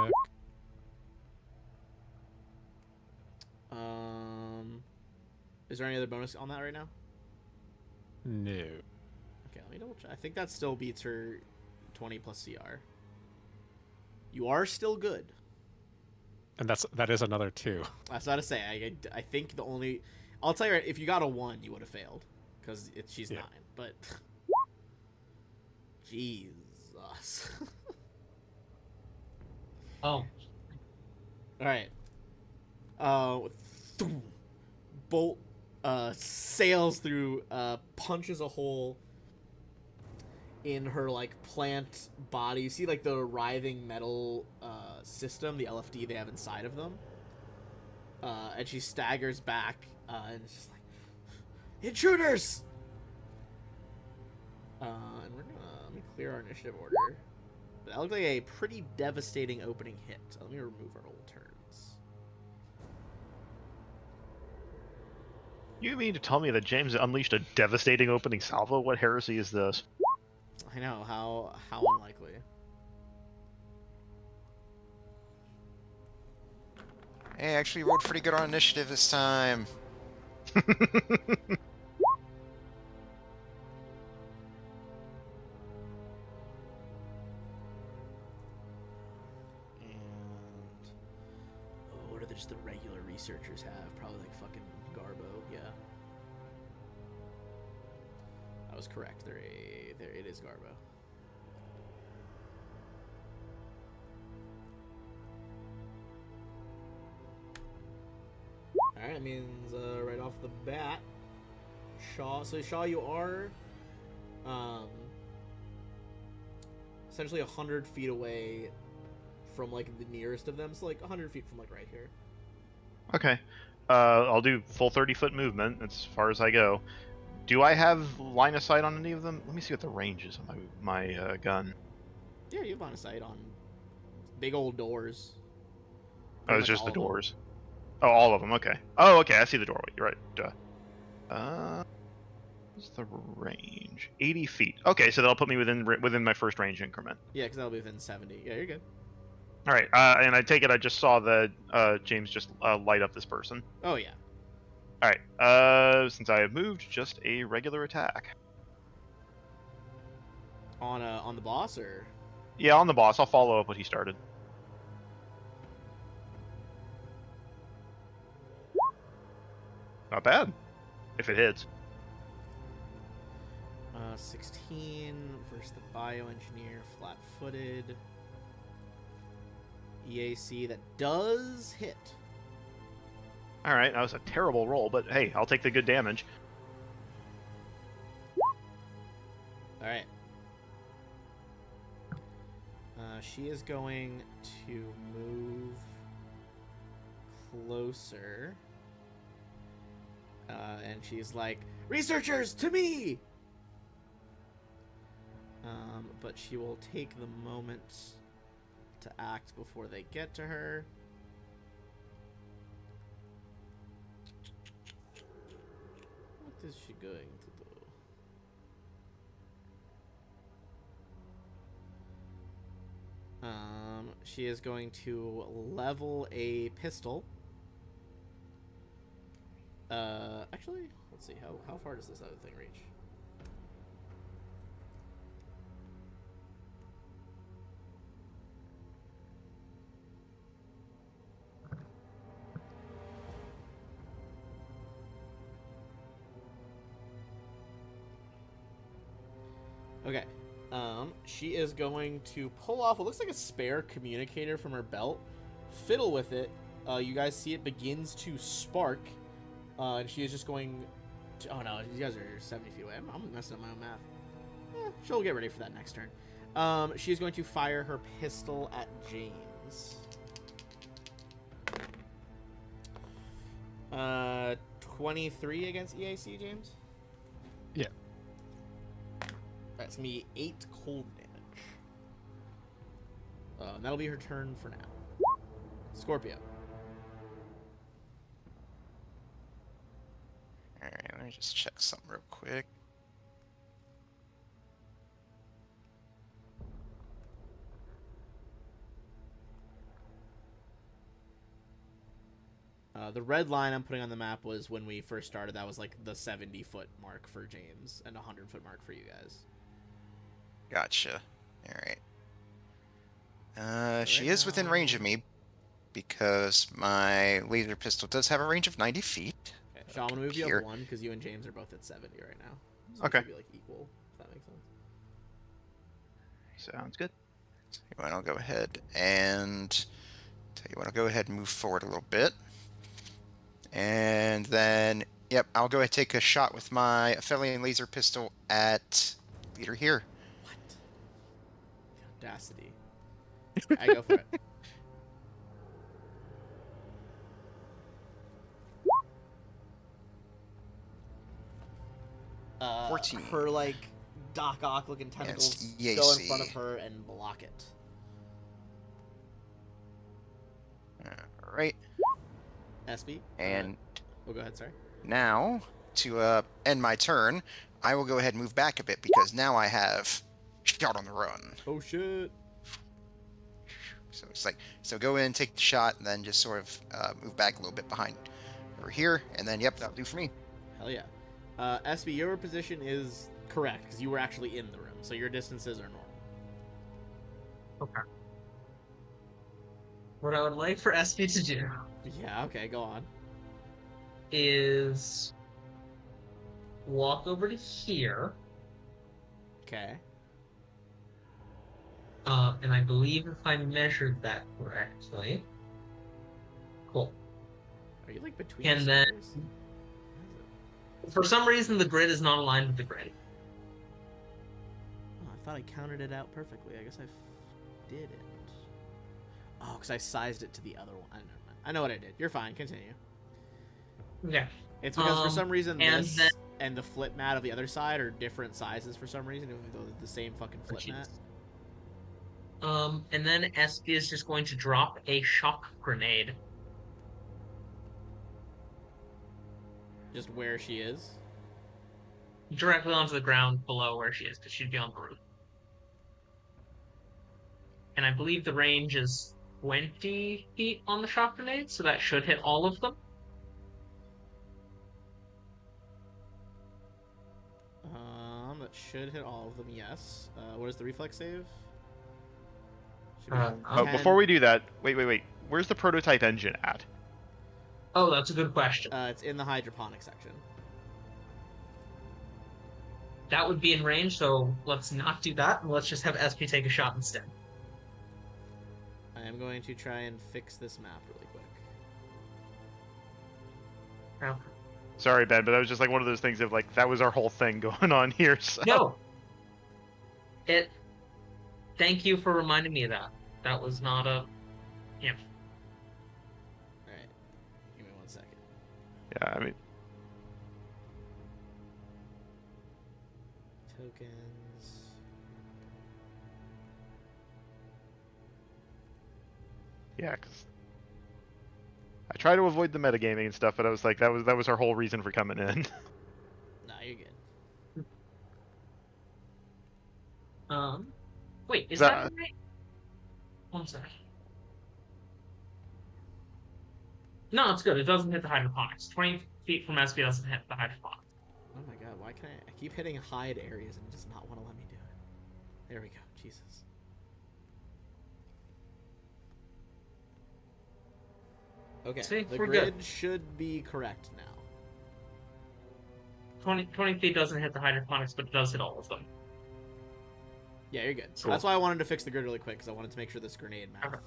B: Is there any other bonus on that right now?
C: No.
B: Okay, let me double check. I think that still beats her 20 plus CR. You are still good.
C: And that is another 2.
B: That's what I say. I think the only... I'll tell you, if you got a 1, you would have failed. Because she's 9. But... Jesus.
E: Oh.
B: Alright. Bolt sails through, punches a hole in her like plant body. You see like the writhing metal system, the LFD they have inside of them. And she staggers back and it's just like, intruders! And we're gonna let me clear our initiative order. But that looked like a pretty devastating opening hit. Let me remove our old turns.
A: You mean to tell me that James unleashed a devastating opening salvo? What heresy is this?
B: I know, how unlikely.
D: Hey, I actually rolled pretty good on initiative this time.
B: What do just the regular researchers have? Probably like fucking Garbo, yeah. I was correct. It is Garbo. Alright, that means right off the bat, Shaw. So Shaw, you are essentially 100 feet away from like the nearest of them. So like 100 feet from like right here.
A: Okay. I'll do full 30-foot movement as far as I go. Do I have line of sight on any of them? Let me see what the range is on my gun.
B: Yeah, you have line of sight on big old doors.
A: Oh, it's just the doors. Oh, all of them. Okay. Oh, okay. I see the doorway. You're right. Duh. What's the range? 80 feet. Okay, so that'll put me within my first range increment.
B: Yeah, because that'll be within 70. Yeah, you're good.
A: All right. And I take it I just saw that James just light up this person.
B: Oh yeah.
A: All right. Since I have moved, just a regular attack.
B: On the boss, or?
A: Yeah, on the boss. I'll follow up what he started. Not bad, if it hits.
B: 16 versus the bioengineer, flat-footed. EAC that does hit.
A: All right, that was a terrible roll, but hey, I'll take the good damage.
B: All right. She is going to move closer. And she's like, researchers, to me! But she will take the moment to act before they get to her. What is she going to do? She is going to level a pistol. Actually, let's see, how far does this other thing reach? Okay, she is going to pull off what looks like a spare communicator from her belt, fiddle with it. You guys see it begins to spark. And she is just going to... Oh, no, you guys are 70 feet away. I'm messing up my own math. She'll get ready for that next turn. She is going to fire her pistol at James. 23 against EAC, James?
C: Yeah.
B: That's going to be 8 cold damage. And that'll be her turn for now. Scorpio.
D: Alright, let me just check something real quick.
B: The red line I'm putting on the map was when we first started. That was like the 70-foot mark for James and a 100-foot mark for you guys.
D: Gotcha. Alright. She is within range of me because my laser pistol does have a range of 90 feet.
B: Okay, so I'm going to move you
D: Here.
B: up 1 because you and James are both at 70 right now. So
A: Okay.
B: It should be like equal, if that makes sense.
A: Sounds good.
D: So you want to go ahead and move forward a little bit. And then, yep, I'll go ahead and take a shot with my Aphelion laser pistol at leader here.
B: What? audacity. I go for it. Uh,
D: 14.
B: Her like Doc Ock looking tentacles
D: Against
B: go in front
D: EAC.
B: of her and block it.
D: Alright.
B: SB.
D: And
B: Oh, go ahead. Sorry.
D: now, to end my turn, I will go ahead and move back a bit because now I have shot on the run.
B: Oh shit.
D: So it's like, so go in, take the shot, and then just sort of move back a little bit behind over here, and then, yep, that'll do for me.
B: Hell yeah. SB, your position is correct because you were actually in the room, so your distances are normal.
E: Okay. What I would like for SB to do
B: Yeah. Okay. Go on.
E: is walk over to here,
B: Okay.
E: and I believe if I measured that correctly, cool.
B: Are you like between?
E: And
B: the
E: then-
B: stairs?
E: For some reason, the grid is not aligned with the grid.
B: Oh, I thought I counted it out perfectly. I guess I didn't. Oh, because I sized it to the other one. I know what I did. You're fine. Continue.
E: Okay.
B: It's because for
E: Um,
B: some reason
E: and
B: this
E: then-
B: and the flip mat of the other side are different sizes for some reason, even though they're the same fucking
E: Oh,
B: flip
E: jeez.
B: mat.
E: And then SB is just going to drop a shock grenade.
B: Just where she is.
E: Directly onto the ground below where she is, because she'd be on the roof. And I believe the range is 20 feet on the shock grenade, so that should hit all of them.
B: That should hit all of them, yes. What is the reflex save? Should be
E: Uh,
B: 10.
A: Before we do that, wait. Where's the prototype engine at?
E: Oh, that's a good question.
B: It's in the hydroponic section.
E: That would be in range, so let's not do that, and let's just have SP take a shot instead.
B: I am going to try and fix this map really quick.
E: Oh.
A: Sorry, Ben, but that was just like one of those things of like that was our whole thing going on here. So.
E: No! Thank you for reminding me of that. That was not a... Yeah.
B: Alright. Give me 1 second.
A: Yeah, I mean,
B: Tokens.
A: yeah, because I try to avoid the metagaming and stuff, but I was like, that was our whole reason for coming in.
B: Nah, you're good.
E: Wait, is
A: That-
E: that right? 1 second. No, it's good. It doesn't hit the hydroponics. 20 feet from SP doesn't hit the hydroponics.
B: Oh my god, why can I keep hitting hide areas and it does not want to let me do it. There we go, Jesus. Okay,
E: See,
B: the
E: we're
B: grid
E: good.
B: should be correct now.
E: 20 feet doesn't hit the hydroponics, but it does hit all of them.
B: Yeah, you're good.
A: Cool.
B: That's why I wanted to fix the grid really quick, because I wanted to make sure this grenade math
E: Okay.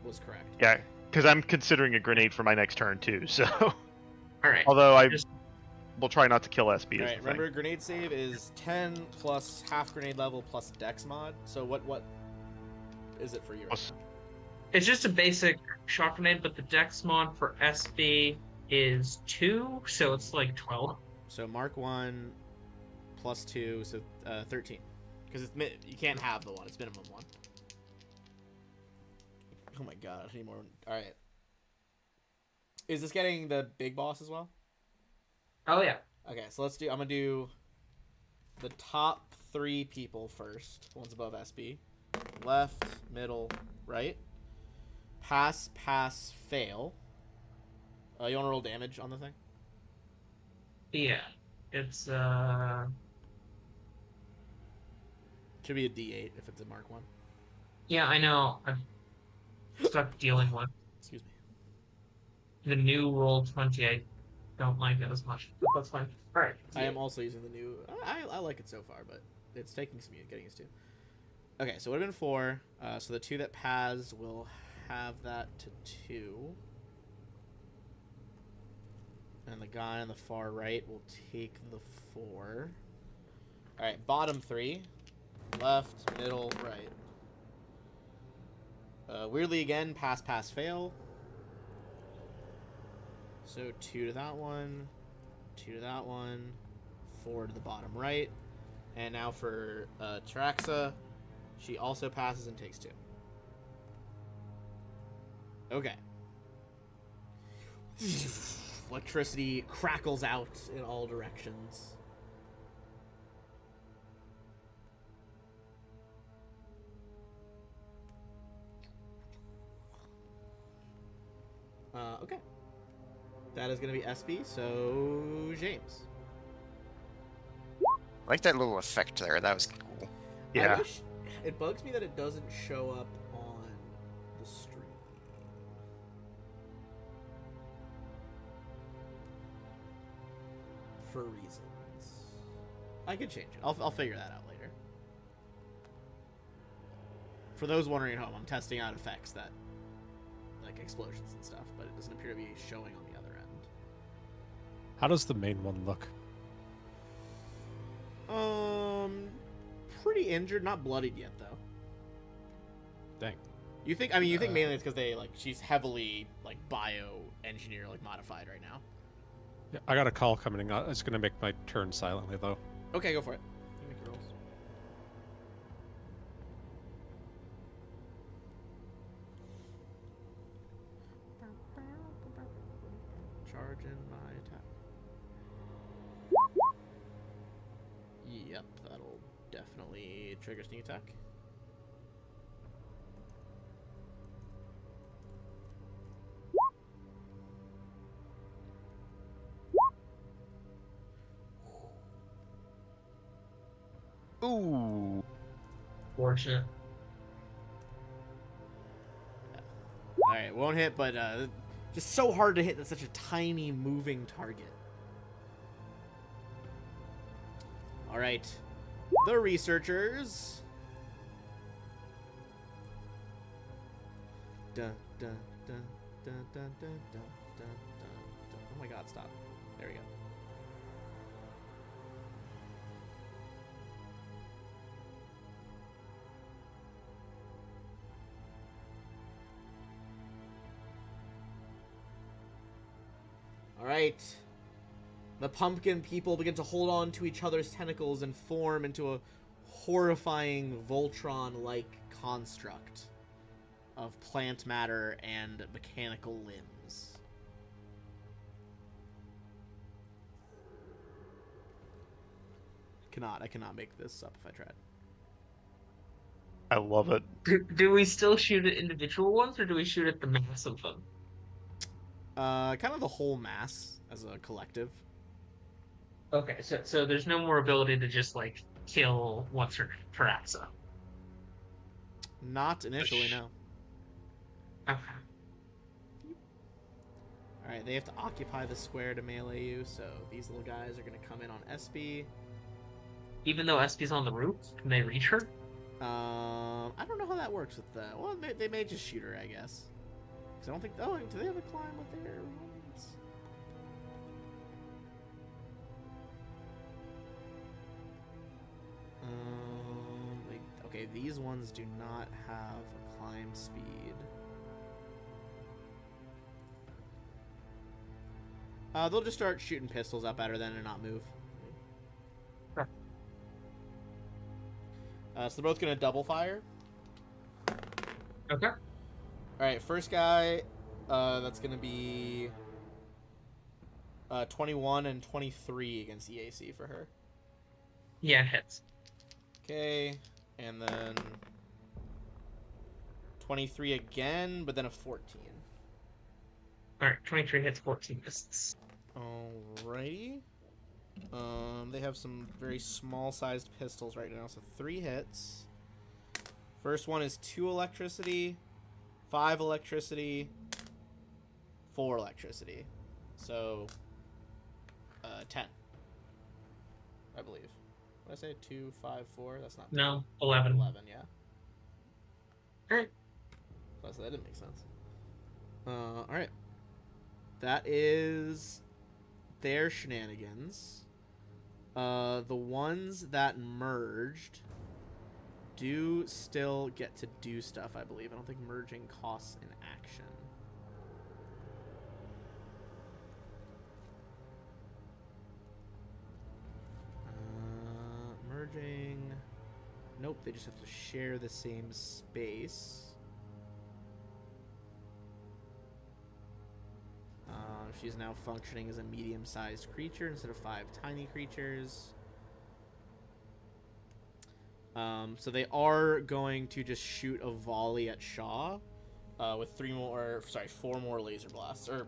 B: was correct.
A: Yeah, because I'm considering a grenade for my next turn too. So,
E: Alright.
A: although I
E: Just-
A: will try not to kill SB. is
B: Alright,
A: the
B: remember
A: thing.
B: grenade save is 10 plus half grenade level plus dex mod. So what is it for you? Right
A: Plus-
B: now?
E: It's just a basic shock grenade, but the dex mod for SB is 2, so it's like 12.
B: So Mark 1 plus 2, so 13. Because you can't have the 1, it's minimum 1. Oh my god, I need more. Alright. Is this getting the big boss as well?
E: Oh yeah.
B: Okay, so I'm gonna do the top 3 people first. The ones above SB. Left, middle, right. Pass, pass, fail. You wanna roll damage on the thing?
E: Yeah. It's
B: Should be a D8 if it's a Mark 1.
E: yeah, I know. I'm stuck dealing with
B: Excuse me.
E: the new roll 20. I don't like it as much. But that's fine. Alright.
B: I am also using the new. I like it so far, but it's taking some getting used to. Okay, so it would have been 4. So the 2 that pass will have that to 2. And the guy on the far right will take the 4. Alright, bottom 3. Left, middle, right. Weirdly, again, pass, pass, fail. So 2 to that one, 2 to that one, 4 to the bottom right. And now for Taraxa, she also passes and takes 2. Okay. Electricity crackles out in all directions. Okay. That is going to be SB, so James.
D: I like that little effect there. That was cool.
A: Yeah.
B: I wish, it bugs me that it doesn't show up on the stream. For reasons. I could change it. I'll figure that out later. For those wondering at home, I'm testing out effects that, like explosions and stuff, but it doesn't appear to be showing on the other end.
C: How does the main one look?
B: Pretty injured, not bloodied yet though.
C: Dang.
B: You think? I mean, you think mainly it's because they like she's heavily like bio-engineer like modified right now.
C: Yeah, I got a call coming in. It's gonna make my turn silently though.
B: Okay, go for it. You make your rolls. Charge in my attack. Yep, that'll definitely trigger sneak attack.
A: Ooh.
E: Fortunate.
B: Alright, won't hit, but just so hard to hit. That's such a tiny moving target. Alright. The researchers. Dun, dun, dun, dun, dun, dun, dun, dun, dun. Oh my god, stop. There we go. Alright. The pumpkin people begin to hold on to each other's tentacles and form into a horrifying Voltron-like construct of plant matter and mechanical limbs. I cannot make this up if I tried.
A: I love it.
E: Do we still shoot at individual ones, or do we shoot at the mass of them?
B: Kind of the whole mass as a collective.
E: Okay, so there's no more ability to just like kill what's her Taraxa.
B: Not initially, no.
E: Okay.
B: Alright, they have to occupy the square to melee you, so these little guys are going to come in on SB.
E: Even though SP's on the roof, can they reach her?
B: I don't know how that works with the... Well, they may just shoot her, I guess. Because I don't think... Oh, do they have a climb with their ones? Okay, these ones do not have a climb speed. They'll just start shooting pistols up at her then and not move.
E: Sure.
B: So they're both going to double fire.
E: Okay.
B: Alright, first guy, that's going to be 21 and 23 against EAC for her.
E: Yeah, it hits.
B: Okay, and then 23 again, but then a 14.
E: Alright, 23 hits, 14 misses.
B: Alrighty. They have some very small-sized pistols right now, so 3 hits. First one is 2 electricity, 5 electricity, 4 electricity. So, 10. I believe. What did I say? 2, 5, 4? That's not 10.
E: No, 11.
B: 11, yeah.
E: Alright.
B: So that didn't make sense. Alright. That is their shenanigans. The ones that merged do still get to do stuff, I believe. I don't think merging costs an action. Merging. Nope, they just have to share the same space. She's now functioning as a medium-sized creature instead of 5 tiny creatures. So they are going to just shoot a volley at Shaw with 4 more laser blasts. Or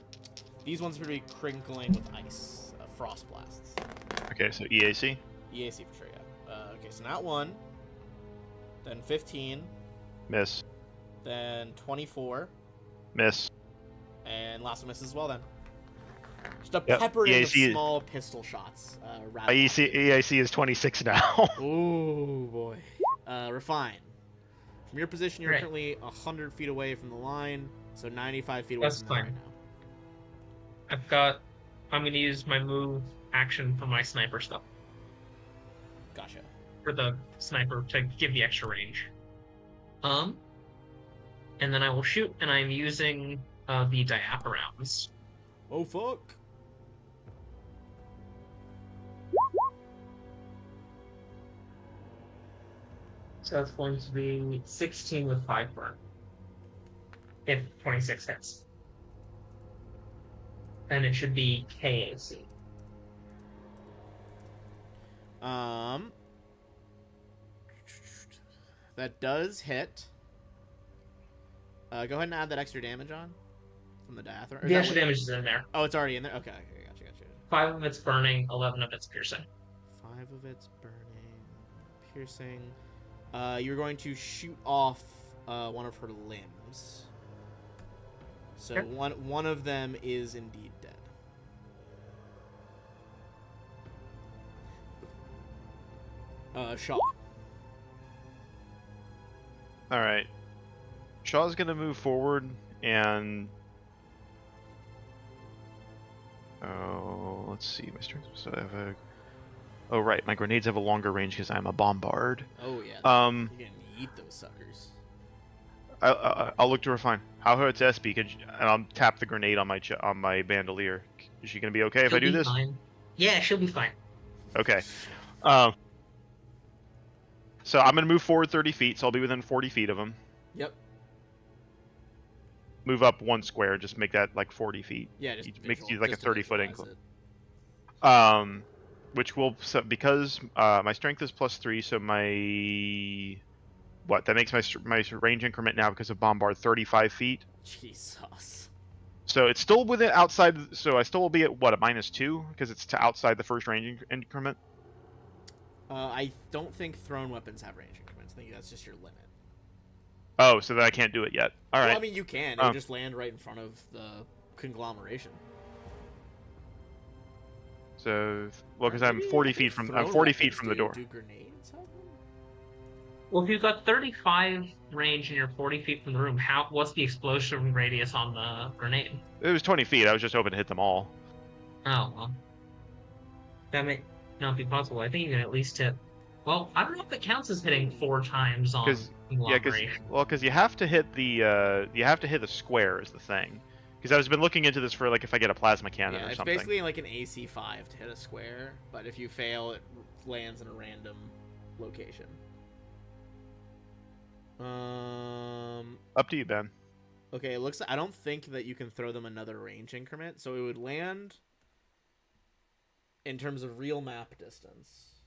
B: these ones are going to be crinkling with ice, frost blasts.
A: Okay, so EAC?
B: EAC for sure, yeah. Okay, so not 1, then 15,
A: Miss.
B: then 24,
A: Miss.
B: and last one misses as well then. Just a
A: Yep.
B: peppered in
A: EAC
B: of small pistol shots.
A: EAC is 26 now.
B: Oh boy. Refine. From your position, you're
E: Right.
B: currently 100 feet away from the line, so 95 feet away
E: That's
B: from them
E: fine.
B: right now.
E: I'm gonna use my move action for my sniper stuff.
B: Gotcha.
E: For the sniper to give the extra range. And then I will shoot, and I'm using the diaporams.
B: Oh fuck.
E: So that's going to be 16 with 5 burn. If 26 hits. And it should be KAC.
B: That does hit. Go ahead and add that extra damage on from the diatherm.
E: The extra damage is in there.
B: Oh, it's already in there. Okay, gotcha.
E: 5 of it's burning, 11 of it's piercing.
B: 5 of it's burning, piercing. You're going to shoot off one of her limbs. So
E: Okay.
B: one of them is indeed dead. Shaw.
A: All right. Shaw's gonna move forward and. Oh, let's see. My strength. So I have a. Oh right, my grenades have a longer range because I'm a bombard.
B: Oh yeah.
A: Um,
B: You're gonna eat those suckers.
A: I'll look to refine. How hurts SB? And I'll tap the grenade on my bandolier. Is she gonna be okay if I do
E: She'll be
A: this?
E: fine. Yeah, she'll be fine.
A: Okay. So I'm gonna move forward 30 feet, so I'll be within 40 feet of him.
B: Yep.
A: Move up 1 square, just make that like 40 feet.
B: Yeah, just
A: Makes
B: visual-
A: you like a
B: just to
A: 30-foot
B: visualize
A: incline.
B: it.
A: Which will because my strength is +3, so my that makes my range increment now because of bombard 35 feet.
B: Jesus.
A: So it's still within outside. So I still will be at what, a -2 because it's to outside the first range increment.
B: I don't think thrown weapons have range increments. I think that's just your limit.
A: Oh, so that I can't do it yet. All right.
B: Well, I mean, you can. It would just land right in front of the conglomeration.
A: So well, because I'm
B: Maybe
A: 40
B: I think
A: feet from
B: thrown
A: 40 feet
B: weapons
A: from the door.
B: Do grenades help them?
E: Well, if you've got 35 range and you're 40 feet from the room, what's the explosion radius on the grenade?
A: It was 20 feet. I was just hoping to hit them all.
E: Oh, well. That may not be possible. I think you can at least hit... Well, I don't know if it counts as hitting 4 times on conglomeration.
A: Because you have to hit the square is the thing. Because I've been looking into this for like if I get a plasma cannon
B: Yeah,
A: or
B: it's
A: something.
B: basically like an AC 5 to hit a square, but if you fail, it lands in a random location.
A: Up to you, Ben.
B: Okay, it looks like I don't think that you can throw them another range increment, so it would land in terms of real map distance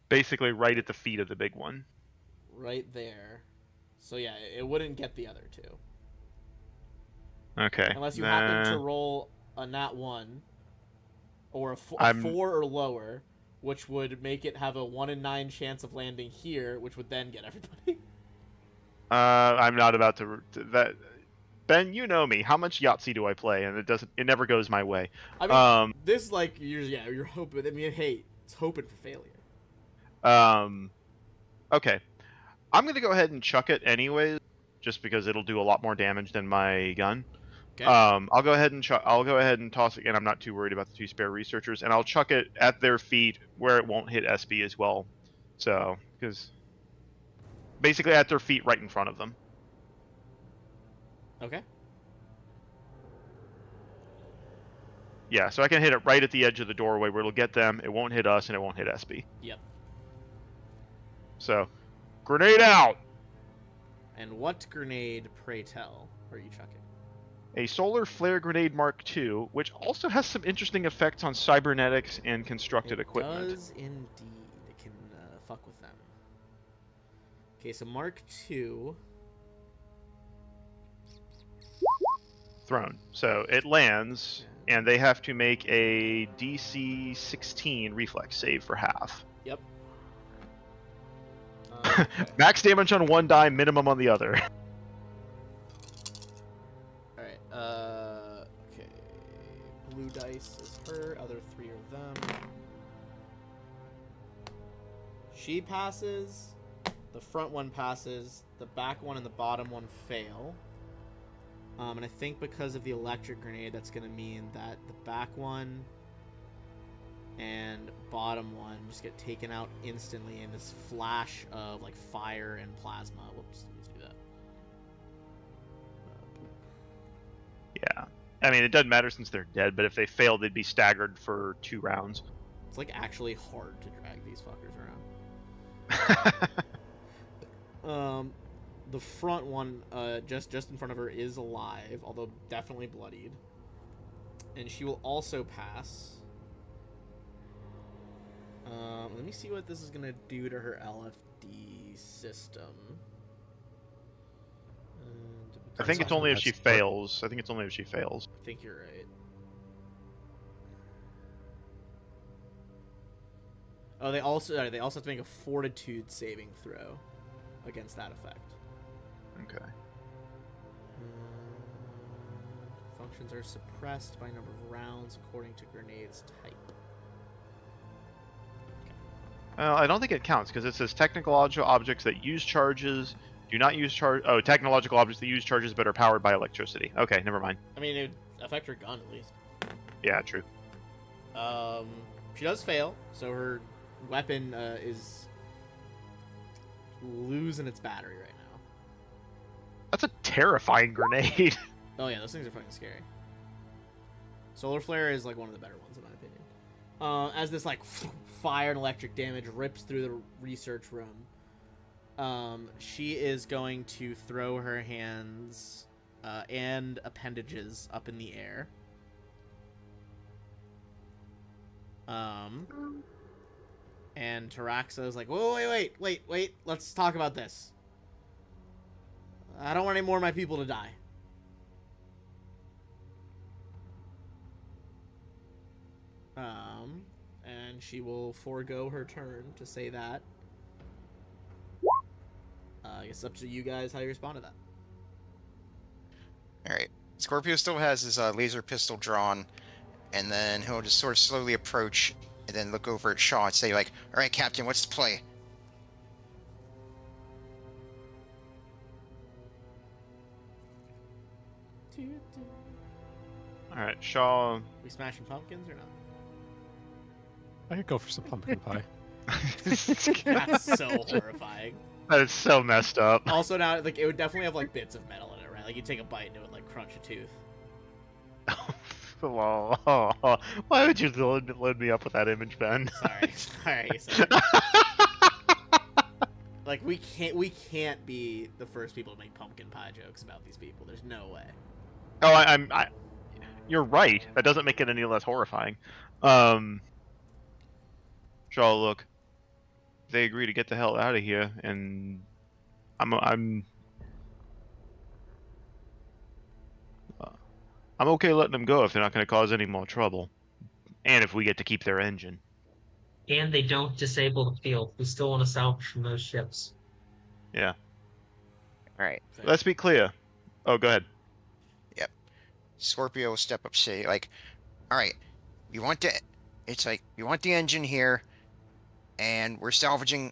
A: Basically, right at the feet of the big one.
B: right there. So yeah, it wouldn't get the other 2.
A: Okay.
B: Unless you happen to roll a nat 1 or a 4 or lower, which would make it have a 1 in 9 chance of landing here, which would then get everybody.
A: I'm not about to that. Ben, you know me. How much Yahtzee do I play? And it never goes my way.
B: I mean, this like you're hoping. I mean, hey, it's hoping for failure.
A: Okay. I'm gonna go ahead and chuck it anyways, just because it'll do a lot more damage than my gun.
B: Okay.
A: I'll go ahead and toss it, and I'm not too worried about the 2 spare researchers, and I'll chuck it at their feet where it won't hit SB as well. So, because basically at their feet, right in front of them.
B: Okay.
A: Yeah, so I can hit it right at the edge of the doorway where it'll get them. It won't hit us, and it won't hit SB.
B: Yep.
A: So, grenade out!
B: And what grenade, pray tell, are you chucking?
A: A Solar Flare Grenade Mark II, which also has some interesting effects on cybernetics and constructed equipment.
B: It does indeed. It can fuck with them. Okay, so Mark II.
A: Thrown. So it lands, and they have to make a DC 16 reflex save for half.
B: Yep.
A: Okay. Max damage on one die, minimum on the other.
B: Alright, okay. Blue dice is her, other 3 are them. She passes, the front one passes, the back one and the bottom one fail. And I think because of the electric grenade, that's going to mean that the back one and bottom one just get taken out instantly in this flash of like fire and plasma. Whoops, let's do that.
A: Yeah. I mean, it doesn't matter since they're dead, but if they fail, they'd be staggered for 2 rounds.
B: It's like actually hard to drag these fuckers around. The front one, just in front of her, is alive, although definitely bloodied. And she will also pass. Let me see what this is going to do to her LFD system.
A: I think it's only if she fails. I think it's only if she fails.
B: I think you're right. Oh, they also have to make a fortitude saving throw against that effect.
A: Okay.
B: Functions are suppressed by number of rounds according to grenade's type.
A: I don't think it counts because it says technological objects that use charges do not use charge. Oh, technological objects that use charges but are powered by electricity. Okay, never mind.
B: I mean, it would affect her gun at least.
A: Yeah, true.
B: She does fail, so her weapon is losing its battery right now.
A: That's a terrifying grenade.
B: Oh yeah, those things are fucking scary. Solar Flare is like one of the better ones in my opinion. As this like fire and electric damage rips through the research room, she is going to throw her hands and appendages up in the air. And Taraxa is like, wait, let's talk about this. I don't want any more of my people to die. And she will forego her turn to say that. I guess it's up to you guys how you respond to that.
D: Alright. Scorpio still has his laser pistol drawn, and then he'll just sort of slowly approach and then look over at Shaw and say, like, alright, Captain, what's the play?
A: Alright, Shaw.
B: We smashing pumpkins or not?
C: I could go for some pumpkin pie.
B: That's so horrifying.
A: That is so messed up.
B: Also, now, like, it would definitely have, like, bits of metal in it, right? Like, you take a bite and it would, like, crunch a tooth.
A: Why would you load me up with that image, Ben?
B: Sorry. Like, we can't be the first people to make pumpkin pie jokes about these people. There's no way.
A: Oh, you're right. That doesn't make it any less horrifying. Shaw, look. They agree to get the hell out of here, and I'm okay letting them go if they're not going to cause any more trouble, and if we get to keep their engine.
E: And they don't disable the field. We still want to salvage from those ships.
A: Yeah.
D: Alright.
A: Let's be clear. Oh, go ahead.
D: Yep. Scorpio will step up, say, like, alright, we want the engine here, and we're salvaging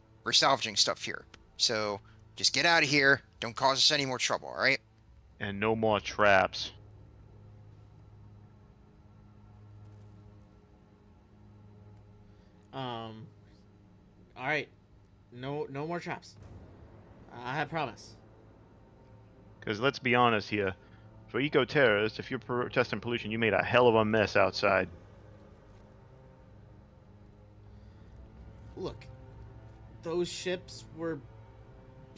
D: stuff here. So just get out of here. Don't cause us any more trouble, alright?
A: And no more traps.
B: Alright. No more traps. I promise.
A: Because let's be honest here, for eco-terrorists, if you're protesting pollution, you made a hell of a mess outside.
B: Look, those ships were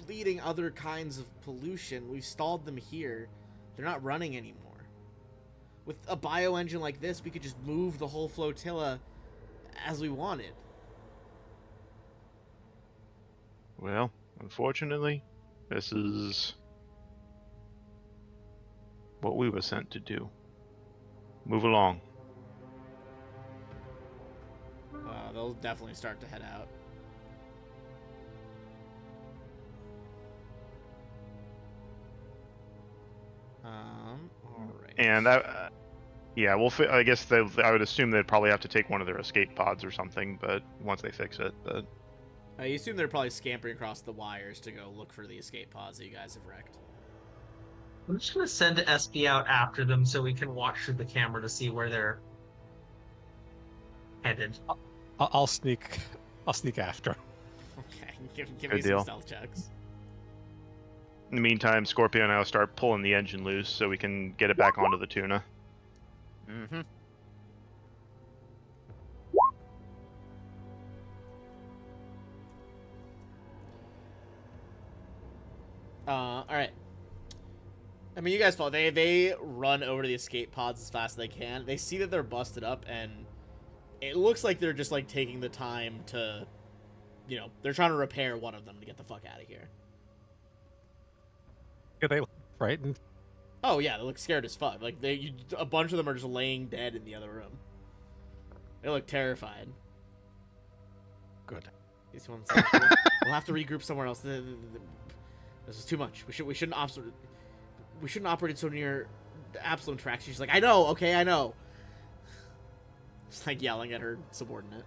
B: bleeding other kinds of pollution. We've stalled them here. They're not running anymore. With a bioengine like this, we could just move the whole flotilla as we wanted.
A: Well, unfortunately, this is what we were sent to do. Move along.
B: They'll definitely start to head out. Alright.
A: And yeah, I guess I would assume they'd probably have to take one of their escape pods or something, but once they fix it, but...
B: You assume they're probably scampering across the wires to go look for the escape pods that you guys have wrecked.
E: I'm just gonna send SB out after them so we can watch through the camera to see where they're headed.
C: I'll sneak after.
B: Okay, give me some stealth checks.
A: In the meantime, Scorpio and I will start pulling the engine loose so we can get it back onto the tuna.
D: Mm-hmm.
B: Alright. I mean, you guys follow. They run over to the escape pods as fast as they can. They see that they're busted up, and it looks like they're just, like, taking the time to, you know, they're trying to repair one of them to get the fuck out of here.
C: Are they frightened?
B: Oh, yeah, they look scared as fuck. Like, a bunch of them are just laying dead in the other room. They look terrified.
C: Good.
B: These ones, we'll have to regroup somewhere else. This is too much. We shouldn't operate so near the Absalom tracks. She's like, I know, okay, I know. Just like yelling at her subordinate.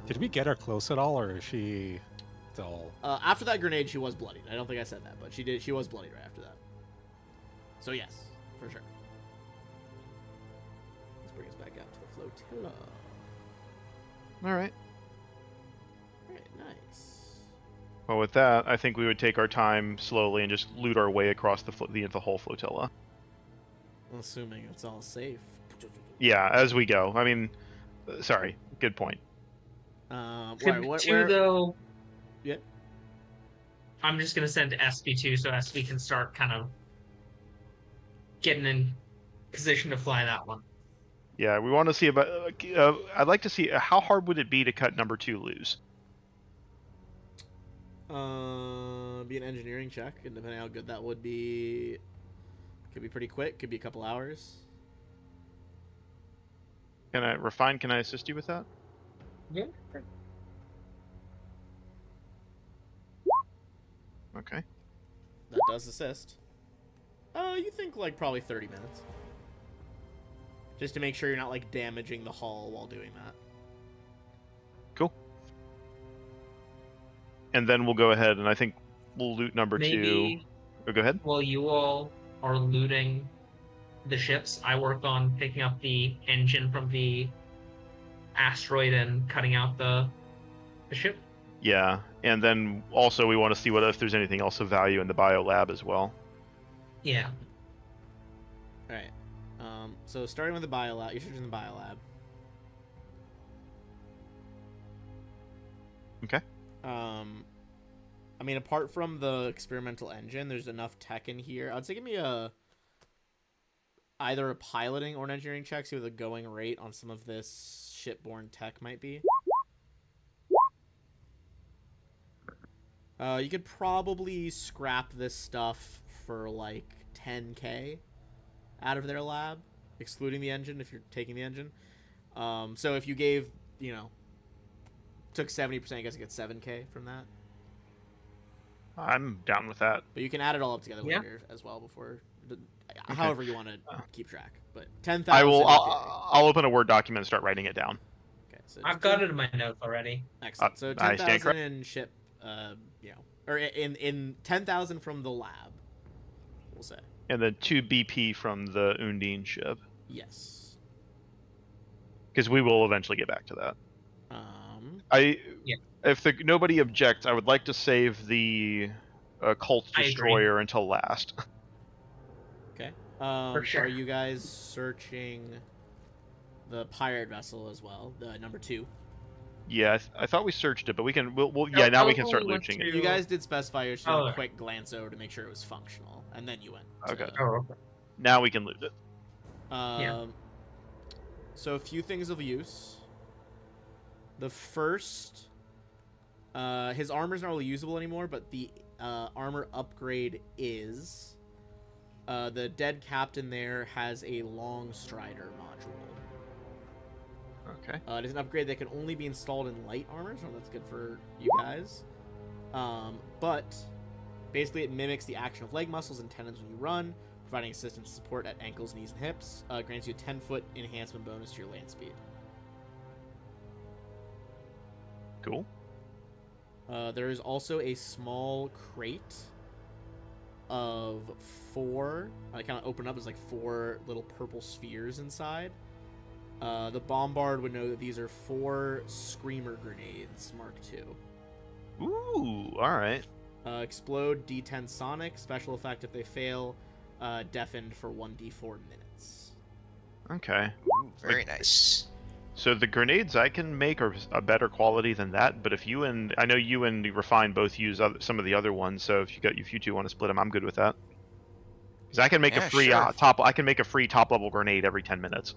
C: Did we get her close at all, or is she still?
B: After that grenade, she was bloodied. I don't think I said that, but she was bloodied right after that. So yes, for sure. Let's bring us back out to the flotilla.
A: All right.
B: Nice.
A: Well, with that, I think we would take our time slowly and just loot our way across the whole flotilla.
B: Assuming it's all safe.
A: Yeah, as we go. I mean, sorry, good point.
B: Where
E: though.
B: Yeah.
E: I'm just gonna send SB2 so SB can start kind of getting in position to fly that one.
A: Yeah, we want to see about. I'd like to see how hard would it be to cut number 2 loose.
B: Be an engineering check, and depending on how good that would be, could be pretty quick. Could be a couple hours.
A: Can I assist you with that?
E: Yeah.
A: Okay.
B: That does assist. You think like probably 30 minutes. Just to make sure you're not like damaging the hull while doing that.
A: Cool. And then we'll go ahead and I think we'll loot number 2. Oh, go ahead.
E: While you all are looting the ships, I work on picking up the engine from the asteroid and cutting out the ship.
A: Yeah, and then also we want to see if there's anything else of value in the bio lab as well.
E: Yeah.
B: All right. So starting with the bio lab, you're searching the bio lab.
A: Okay.
B: I mean, apart from the experimental engine, there's enough tech in here. I'd say give me either a piloting or an engineering check, see what the going rate on some of this shipborne tech might be. You could probably scrap this stuff for like 10k out of their lab, excluding the engine if you're taking the engine. So if you gave, took 70%, I guess you get 7k from that.
A: I'm down with that.
B: But you can add it all up together later as well before, however you want to keep track. But 10,000.
A: I'll open a Word document and start writing it down.
B: Okay, so
E: I've got it in my notes already.
B: Excellent. So 10,000 in ship, or in 10,000 from the lab, we'll say.
A: And then 2 BP from the Undine ship.
B: Yes.
A: Because we will eventually get back to that.
E: Yeah.
A: If nobody objects, I would like to save the Cult
E: I agree.
A: Destroyer until last.
B: Okay.
E: For sure.
B: Are you guys searching the pirate vessel as well, the number 2?
A: Yeah, I thought we searched it, but we can. Yeah, now we can start looting it.
B: You guys did specify you should do a
E: Oh.
B: quick glance over to make sure it was functional, and then you went.
A: Okay.
E: Oh, okay.
A: Now we can loot it.
E: Yeah.
B: So a few things of use. The first, his armor's not really usable anymore, but the armor upgrade is. The dead captain there has a long strider module.
A: Okay.
B: It is an upgrade that can only be installed in light armor, so that's good for you guys. But basically, it mimics the action of leg muscles and tendons when you run, providing assistance and support at ankles, knees, and hips. Grants you a 10-foot enhancement bonus to your land speed.
A: Cool.
B: There is also a small crate of 4. I kind of open up as like 4 little purple spheres inside. The Bombard would know that these are 4 Screamer grenades, Mark II.
A: Ooh, alright.
B: Explode, D10 Sonic, special effect if they fail, deafened for 1d4 minutes.
A: Okay.
D: Ooh, very nice.
A: So the grenades I can make are a better quality than that, but if you and I know you and Refine both use some of the other ones, so if you two want to split them, I'm good with that. Because I can make a free
D: sure.
A: I can make a free top level grenade every 10 minutes.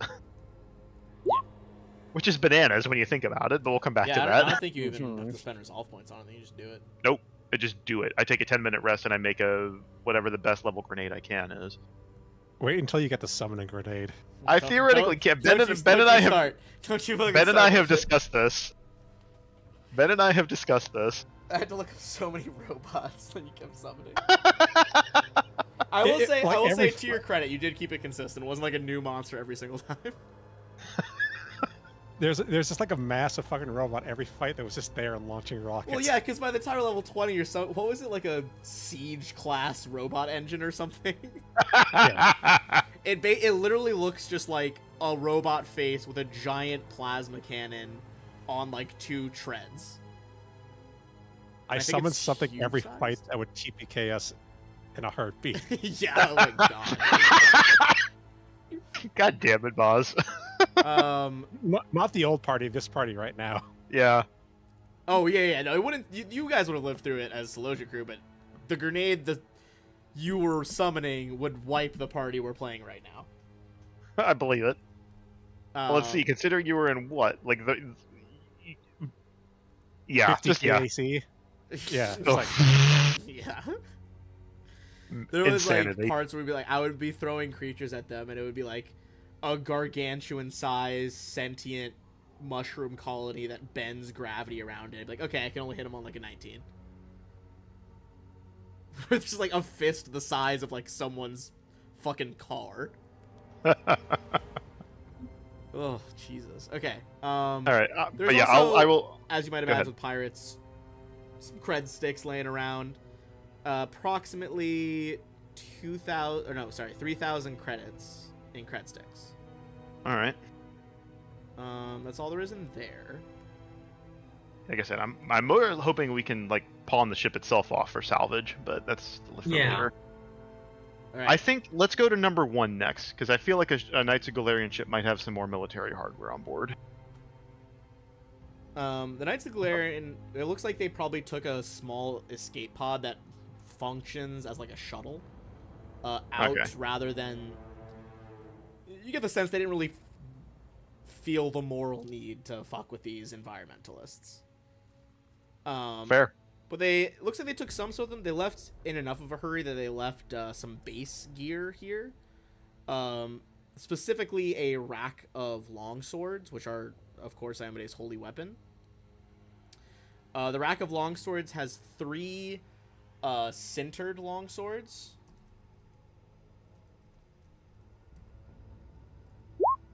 A: Which is bananas when you think about it, but we'll come back to
B: I
A: that.
B: don't think you even have to spend resolve points on it. You just do it.
A: Nope. I just do it. I take a 10-minute rest and I make whatever the best level grenade I can is.
C: Wait until you get the summoning grenade.
A: I theoretically can. Ben and I have discussed this. Ben and I have discussed this.
B: I had to look up so many robots that you kept summoning. I will say to your credit, you did keep it consistent. It wasn't like a new monster every single time.
C: There's just like a massive fucking robot every fight that was just there and launching rockets.
B: Well, yeah, because by the time you're level 20 you're so... What was it, like a Siege class robot engine or something?
C: Yeah.
B: It literally looks just like a robot face with a giant plasma cannon on, like, 2 treads.
C: I
B: think
C: summoned
B: it's
C: something
B: huge
C: every
B: size.
C: fight that would TPK us in a heartbeat.
B: Yeah, oh my god.
A: God damn it, Boz.
C: Not the old party, this party right now.
A: Yeah.
B: Oh, yeah, no, it wouldn't... You guys would have lived through it as Celosia crew, but the grenade that you were summoning would wipe the party we're playing right now.
A: I believe it. Well, let's see. Considering you were in what? Like the... Yeah,
C: 50
A: just yeah.
C: AC. Yeah. It's
A: Oh.
C: like,
B: Yeah. There was
A: Insanity.
B: like parts where we'd be like, I would be throwing creatures at them, and it would be like a gargantuan-sized sentient mushroom colony that bends gravity around it. I'd be like, okay, I can only hit them on like a 19. With just like a fist the size of like someone's fucking car. Oh Jesus. Okay.
A: All right,
B: There's
A: but yeah,
B: also,
A: I will.
B: as you might
A: Go
B: imagine
A: ahead.
B: with pirates, some cred sticks laying around. Approximately 3,000 credits in cred sticks.
A: All right.
B: That's all there is in there.
A: Like I said, I'm more hoping we can like pawn the ship itself off for salvage, but that's for later.
B: All right.
A: I think let's go to number 1 next, because I feel like a Knights of Galarian ship might have some more military hardware on board.
B: The Knights of Galarian, it looks like they probably took a small escape pod that functions as like a shuttle out
A: Okay.
B: rather than... You get the sense they didn't really feel the moral need to fuck with these environmentalists.
A: Fair.
B: But it looks like they took some of them. They left in enough of a hurry that they left some base gear here. Specifically a rack of longswords, which are, of course, Amade's holy weapon. The rack of longswords has 3 sintered longswords.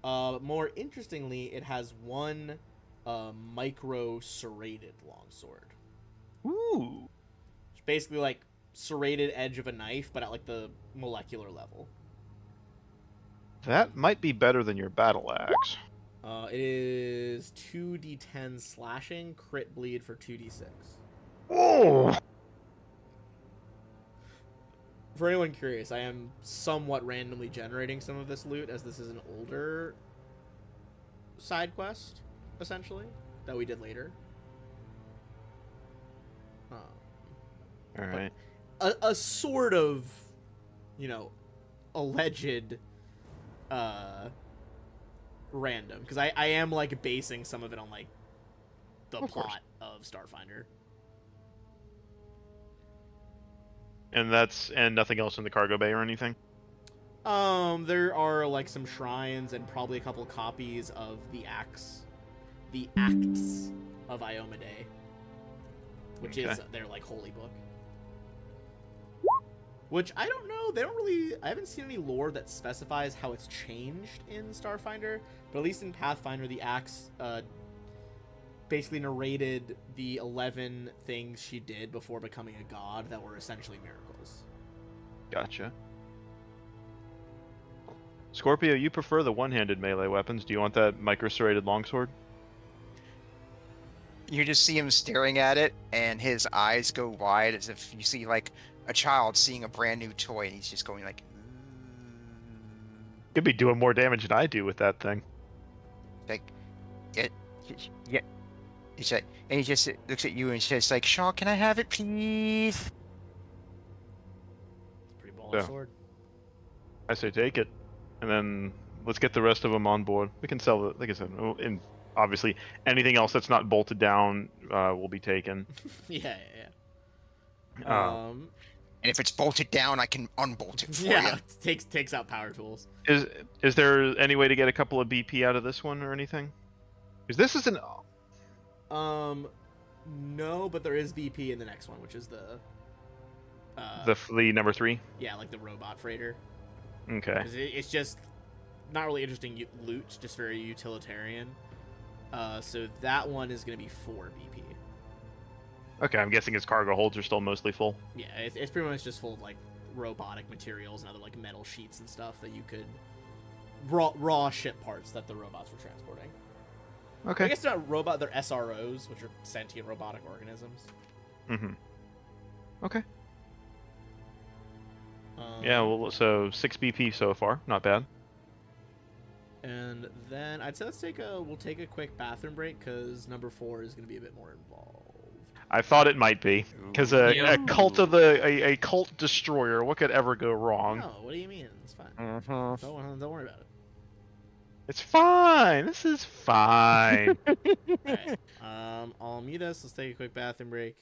B: More interestingly, it has 1 micro serrated longsword.
A: Ooh.
B: It's basically like serrated edge of a knife, but at like the molecular level.
A: That might be better than your battle axe.
B: It is 2d10 slashing, crit bleed for 2d6.
A: Oh!
B: For anyone curious, I am somewhat randomly generating some of this loot, as this is an older side quest, essentially, that we did later.
A: Alright.
B: A sort of, alleged random, because I am like basing some of it on like the plot of Starfinder.
A: And nothing else in the cargo bay or anything?
B: There are like some shrines and probably a couple copies of the Acts of Iomedae, which is their like holy book. Which I don't know. I haven't seen any lore that specifies how it's changed in Starfinder, but at least in Pathfinder, the Axe basically narrated the 11 things she did before becoming a god that were essentially miracles.
A: Gotcha. Scorpio, you prefer the one-handed melee weapons. Do you want that micro-serrated longsword?
D: You just see him staring at it, and his eyes go wide as if you see like a child seeing a brand new toy, and he's just going like.
A: You'd be doing more damage than I do with that thing.
D: Like, yeah. He's like, and he just looks at you and says like, "Shaw, can I have it, please?"
B: It's a pretty baller sword.
A: I say take it, and then let's get the rest of them on board. We can sell it, like I said, and obviously anything else that's not bolted down will be taken.
B: Yeah.
D: And if it's bolted down, I can unbolt it for you.
B: Yeah, takes out power tools.
A: Is there any way to get a couple of BP out of this one or anything? Because this is an...
B: No, but there is BP in the next one, which is the
A: number 3?
B: Yeah, like the robot freighter.
A: Okay.
B: It's just not really interesting loot, just very utilitarian. So that one is going to be 4 BP.
A: Okay, I'm guessing its cargo holds are still mostly full.
B: Yeah, it's pretty much just full of like robotic materials and other like metal sheets and stuff that you could raw ship parts that the robots were transporting.
A: Okay.
B: I guess they're not robot, they're SROs, which are sentient robotic organisms.
A: Mm-hmm. Okay. Yeah, well, so 6 BP so far, not bad.
B: And then I'd say we'll take a quick bathroom break because number 4 is going to be a bit more involved.
A: I thought it might be, because a cult of a cult destroyer, what could ever go wrong?
B: No, what do you mean? It's fine. Don't worry about it.
A: It's fine. This is fine.
B: Alright. I'll mute us. Let's take a quick bathroom break.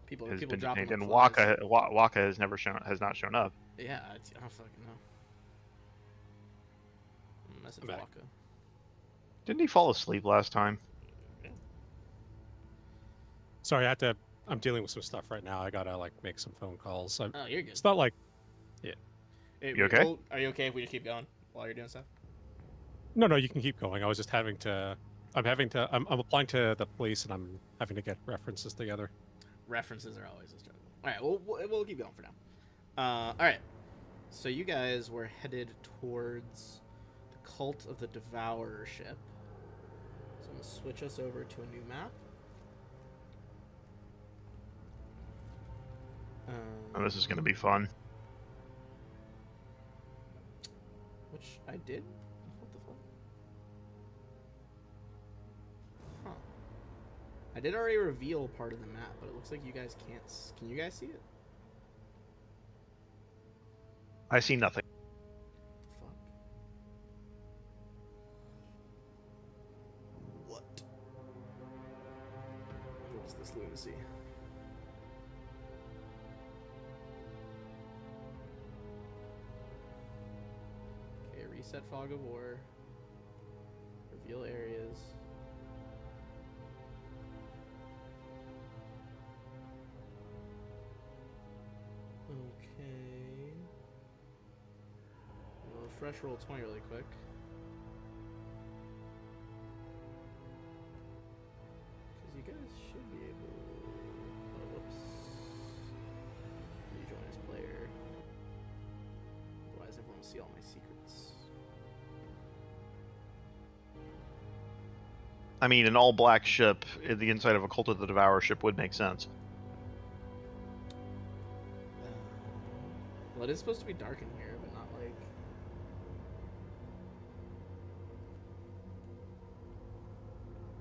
B: People
A: has
B: people
A: been
B: dropping
A: detained, and
B: like flies.
A: Waka has not shown up.
B: Yeah, I don't fucking know. Message
C: I'm back.
B: Waka.
A: Didn't he fall asleep last time?
C: Sorry, I'm dealing with some stuff right now. I gotta like make some phone calls.
B: Oh, you're good.
C: It's not like
B: Hey,
A: You okay?
B: Are you okay if we just keep going while you're doing stuff?
C: no, you can keep going. I was just having to. I'm applying to the police and I'm having to get references together.
B: References are always a struggle. All right, we'll keep going for now. All right. So you guys were headed towards the Cult of the Devourer ship. So I'm gonna switch us over to a new map.
A: Oh, this is gonna be fun.
B: Which I did. What the fuck? Huh. I did already reveal part of the map, but it looks like you guys can't. Can you guys see it?
A: I see nothing.
B: Fuck. What? What is this lunacy? Okay, reset fog of war. Reveal areas. Okay. We'll refresh roll 20 really quick. Because you guys should be able. Oh, whoops. Rejoin as player. Otherwise, everyone will see all my secrets.
A: I mean, an all-black ship in the inside of a Cult of the Devourer ship would make sense.
B: Well, it is supposed to be dark in here, but not like.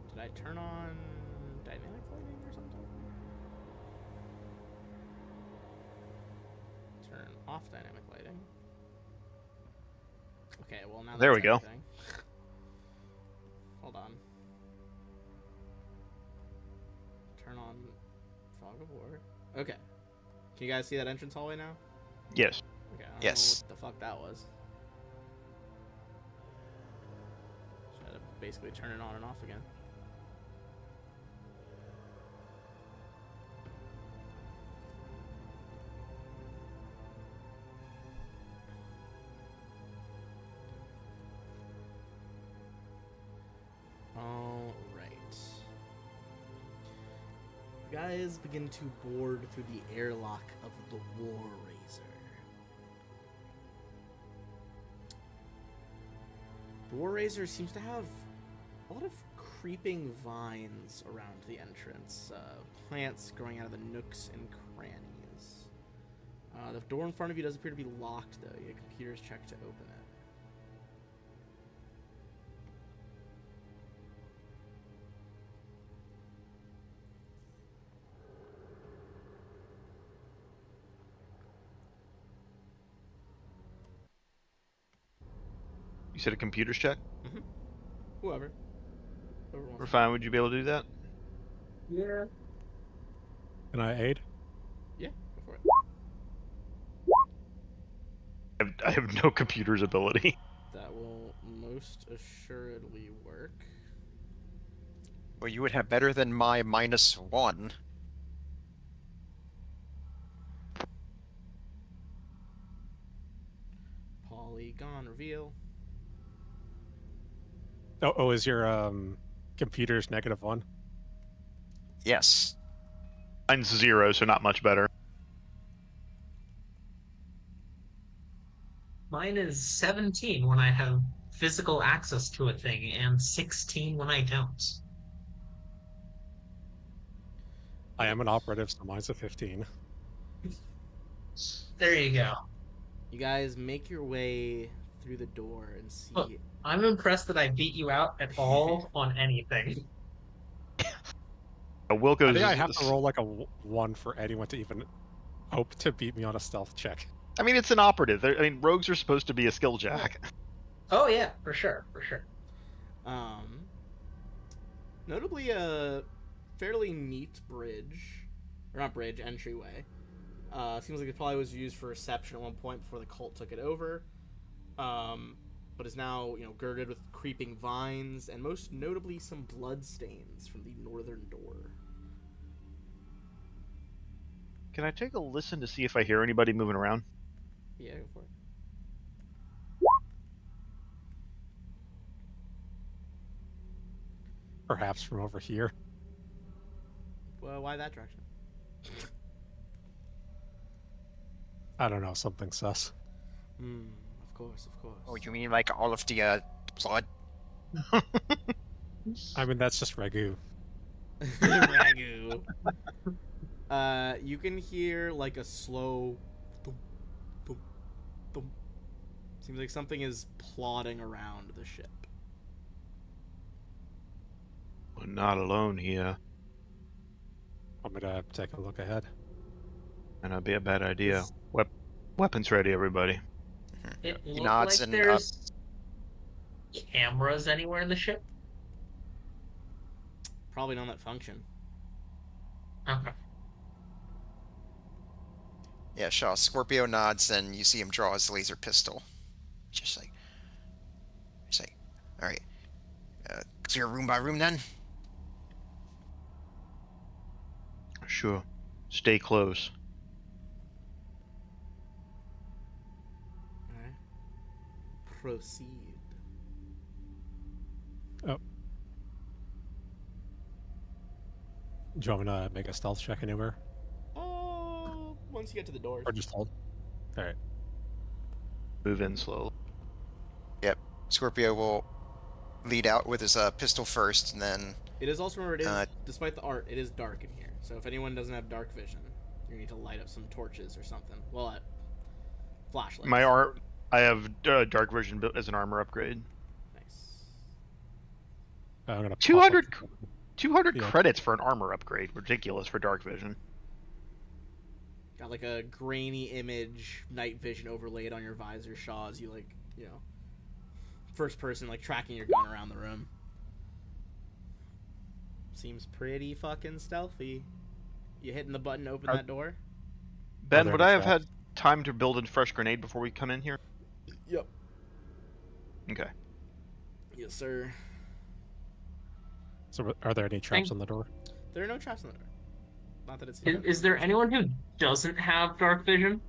B: Did I turn on dynamic lighting or something? Turn off dynamic lighting. Okay, well now
A: There
B: that's
A: we go.
B: everything. Hold on. Turn on fog of war. Okay. Can you guys see that entrance hallway now?
A: Yes.
B: Okay, I don't
D: Yes.
B: know what the fuck that was. Try to basically turn it on and off again. All right. You guys begin to board through the airlock of the War Razor. The War Razor seems to have a lot of creeping vines around the entrance, plants growing out of the nooks and crannies. The door in front of you does appear to be locked, though. Your computer's checked to open it.
A: You said a computer's check?
B: Whoever. Whoever wants
A: We're
B: to.
A: fine. Would you be able to do that?
E: Yeah.
C: Can I aid?
B: Yeah, go for it.
A: I have no computer's ability.
B: That will most assuredly work.
D: Well, you would have better than my -1.
B: Polygon reveal.
C: Oh, is your computer's -1?
D: Yes.
A: Mine's 0, so not much better.
E: Mine is 17 when I have physical access to a thing, and 16 when I don't.
C: I am an operative, so mine's a 15.
E: There you go.
B: You guys make your way through the door and see.
E: Look. I'm impressed that I beat you out at all on anything.
C: I
A: Wilco's.
C: think I have to roll like a 1 for anyone to even hope to beat me on a stealth check.
A: I mean, it's an operative. I mean, rogues are supposed to be a skill jack.
E: Oh yeah, for sure, for sure.
B: Notably, fairly neat bridge, or not bridge, entryway. Seems like it probably was used for reception at one point before the cult took it over. But is now, girded with creeping vines, and most notably some blood stains from the northern door.
A: Can I take a listen to see if I hear anybody moving around?
B: Yeah, go for it.
C: Perhaps from over here.
B: Well, why that direction?
C: I don't know, something sus.
B: Of course.
D: Oh, you mean like all of the blood?
C: I mean, that's just ragu.
B: Ragu. You can hear like a slow thump, thump, thump. Seems like something is plodding around the ship.
A: We're not alone here.
C: I'm gonna take a look ahead.
A: And that'd be a bad idea. Weapons ready, everybody.
E: It
D: He
E: looks
D: nods
E: like
D: and
E: there's cameras anywhere in the ship.
B: Probably none that function.
E: Okay.
D: Yeah, Shaw. Scorpio nods, and you see him draw his laser pistol. Just like, all right, clear room by room then.
A: Sure. Stay close.
B: Alright. Proceed.
C: Oh. Do you want me to make a stealth check anywhere?
B: Once you get to the doors.
C: Or just hold? Alright.
A: Move in slowly.
D: Scorpio will lead out with his pistol first, and then
B: It is also, remember, despite the art, it is dark in here. So if anyone doesn't have dark vision, you need to light up some torches or something. Well, flashlights.
A: I have dark vision built as an armor upgrade.
B: Nice.
C: I'm gonna
A: 200
C: pop up-
A: 200
C: Yeah.
A: credits for an armor upgrade. Ridiculous for dark vision.
B: Got like a grainy image, night vision overlaid on your visor, Shaw, as you first person tracking your gun around the room. Seems pretty fucking stealthy. You hitting the button to open that door?
A: Ben,
C: there
A: would
C: any
A: I have
C: traps?
A: had time to build a fresh grenade before we come in here?
B: Yep.
A: Okay.
B: Yes, sir.
C: So are there any traps on the door?
B: There are no traps on the door. Not that it's...
E: Is there anyone who doesn't have dark vision?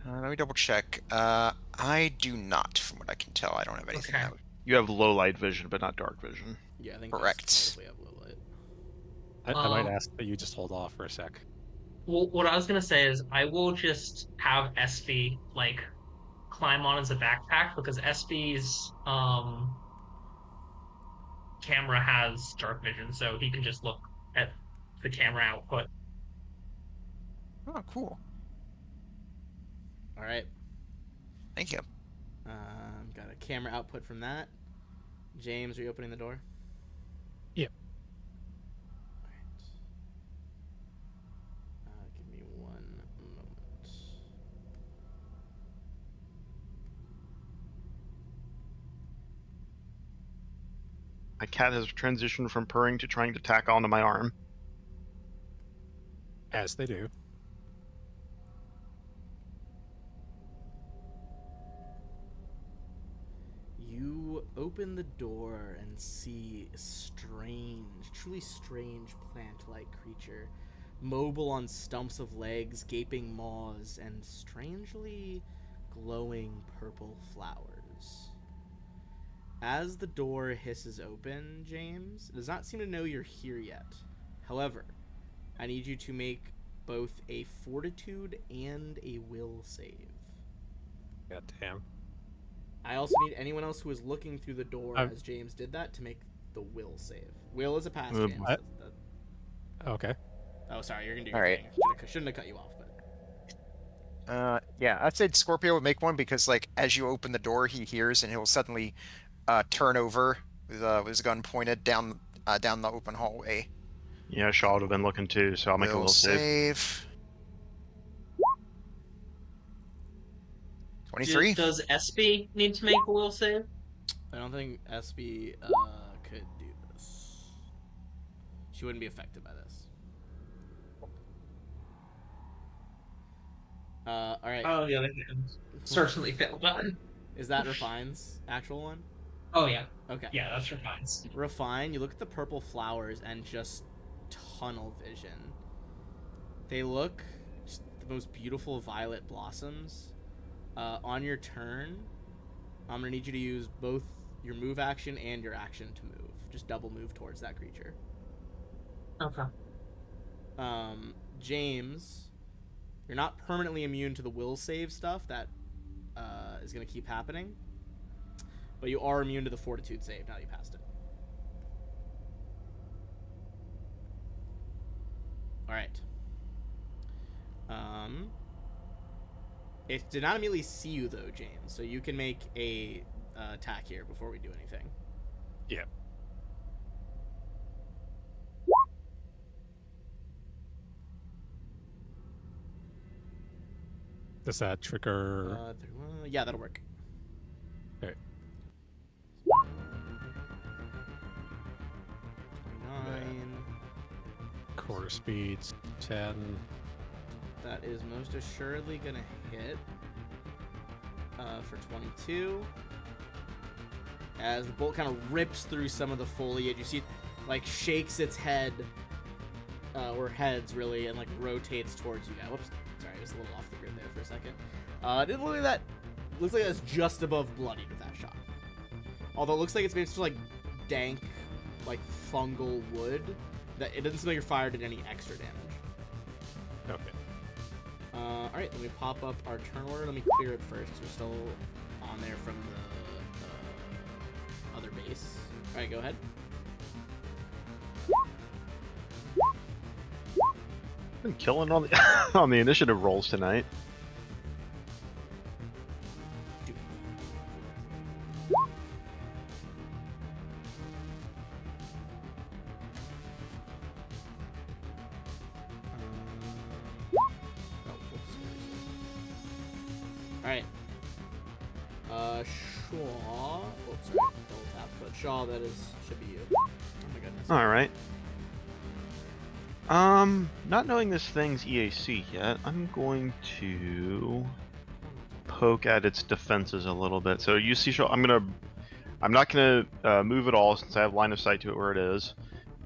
D: let me double check. I do not, from what I can tell. I don't have anything
E: Okay.
D: out.
A: You have low light vision, but not dark vision.
B: Yeah, I think
D: Correct.
B: that's we have low light.
C: I might ask that you just hold off for a sec.
E: Well, what I was gonna say is I will just have SV climb on as a backpack because SV's camera has dark vision, so he can just look at the camera output.
D: Oh, cool.
B: All right.
D: Thank you.
B: Got a camera output from that. James, are you opening the door?
C: Yep.
B: Alright. Give me one moment.
A: My cat has transitioned from purring to trying to tack onto my arm.
C: As they do.
B: You open the door and see a strange, truly strange plant-like creature, mobile on stumps of legs, gaping maws, and strangely glowing purple flowers. As the door hisses open, James, it does not seem to know you're here yet. However, I need you to make both a fortitude and a will save.
C: God damn.
B: I also need anyone else who is looking through the door as James did that to make the will save. Will is a pass, James.
C: What? Okay.
B: Oh, sorry, you're gonna do
D: All
B: your
D: right.
B: thing. Shouldn't have cut you off, but
D: Yeah, I'd say Scorpio would make one because, as you open the door, he hears and he'll suddenly turn over with his gun pointed down the open hallway.
A: Yeah, Shaw would have been looking too, so I'll make a will save.
D: save. 23.
E: Does SB need to make a will save?
B: I don't think SB could do this. She wouldn't be affected by this. All right.
E: Oh, the other hand certainly failed that.
B: Is that Refine's actual one?
E: Oh yeah.
B: Okay.
E: Yeah, that's Refine's.
B: Refine, you look at the purple flowers and just tunnel vision. They look just the most beautiful violet blossoms. On your turn, I'm gonna need you to use both your move action and your action to move. Just double move towards that creature.
E: Okay.
B: James, you're not permanently immune to the will save stuff that is gonna keep happening, but you are immune to the fortitude save now that you passed it. All right. It did not immediately see you though, James. So you can make a attack here before we do anything.
C: Yeah. Does that trigger?
B: Yeah, that'll work.
C: Okay.
B: 29.
C: Quarter speeds 10.
B: That is most assuredly gonna hit for 22. As the bolt kind of rips through some of the foliage, you see it like shakes its head, or heads really, and like rotates towards you guys. Whoops, sorry, it was a little off the grid there for a second. It didn't look like that. Looks like that's just above bloodied with that shot. Although it looks like it's made such like dank, like fungal wood that it doesn't seem like your fire did any extra damage.
C: Okay.
B: Alright, let me pop up our turn order. Let me clear it first, because we're still on there from the other base. Alright, go ahead.
A: Been killing on the on the initiative rolls tonight.
B: Alright. Shaw. Oops, sorry. Double tap. But Shaw, that is, should be you. Oh my goodness.
A: Alright. Not knowing this thing's EAC yet, I'm going to poke at its defenses a little bit. So you see, I'm not gonna move at all since I have line of sight to it where it is,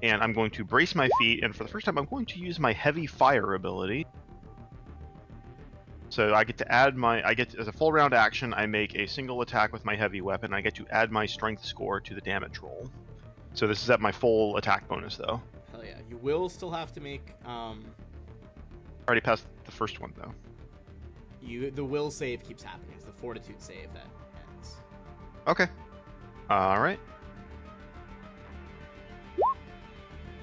A: and I'm going to brace my feet. And for the first time, I'm going to use my heavy fire ability. So I get to add as a full round action, I make a single attack with my heavy weapon. I get to add my strength score to the damage roll. So this is at my full attack bonus though.
B: Hell yeah. You will still have to make,
A: Already passed the first one though.
B: the will save keeps happening. It's the fortitude save that ends.
A: Okay. Alright.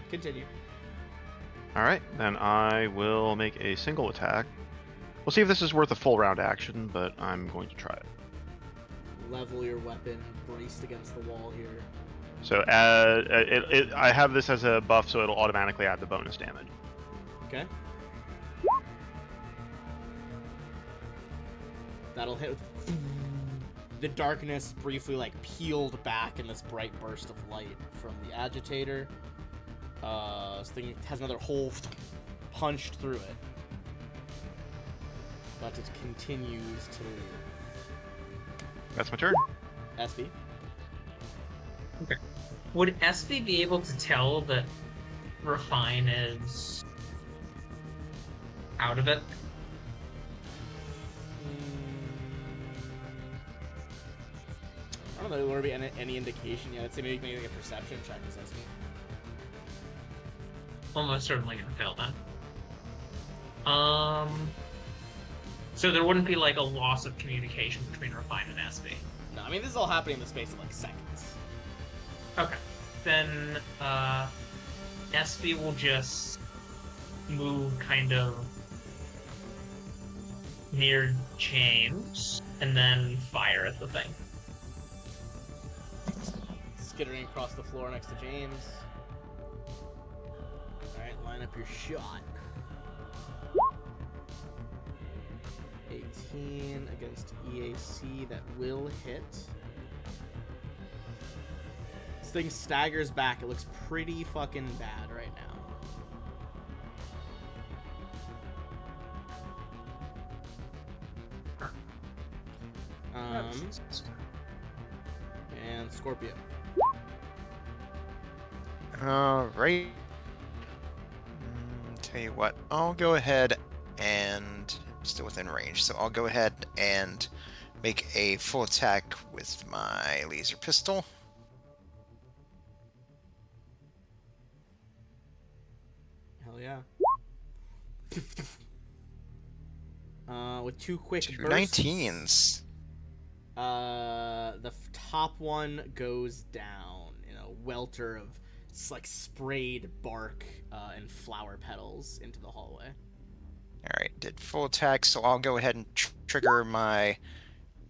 B: Continue.
A: Alright, then I will make a single attack. We'll see if this is worth a full round action, but I'm going to try it.
B: Level your weapon, braced against the wall here.
A: So I have this as a buff, so it'll automatically add the bonus damage.
B: Okay. That'll hit. The darkness briefly like peeled back in this bright burst of light from the agitator. This thing has another hole punched through it. But it continues to leave.
A: That's my turn.
B: SB.
E: Okay. Would SB be able to tell that Refine is out of it?
B: I don't know. Will there be any indication yet? I'd say maybe making a perception check as SB.
E: Almost certainly gonna fail that. So there wouldn't be like a loss of communication between Refine and SB.
B: No, I mean this is all happening in the space of like seconds.
E: Okay. Then SB will just move kind of near James and then fire at the thing.
B: Skittering across the floor next to James. Alright, line up your shot. 18 against EAC, that will hit. This thing staggers back. It looks pretty fucking bad right now. And Scorpio.
D: Alright. Tell you what, I'll go ahead and still within range, so I'll go ahead and make a full attack with my laser pistol.
B: Hell yeah. With two quick
D: Two
B: bursts.
D: 19s.
B: The top one goes down in a welter of like sprayed bark and flower petals into the hallway.
D: Alright, did full attack, so I'll go ahead and trigger my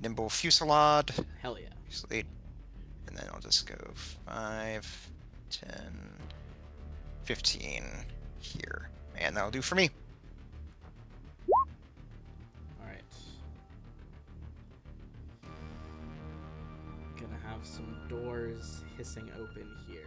D: nimble fusillade.
B: Hell yeah.
D: And then I'll just go 5, 10, 15 here. And that'll do for me.
B: Alright. Gonna have some doors hissing open here.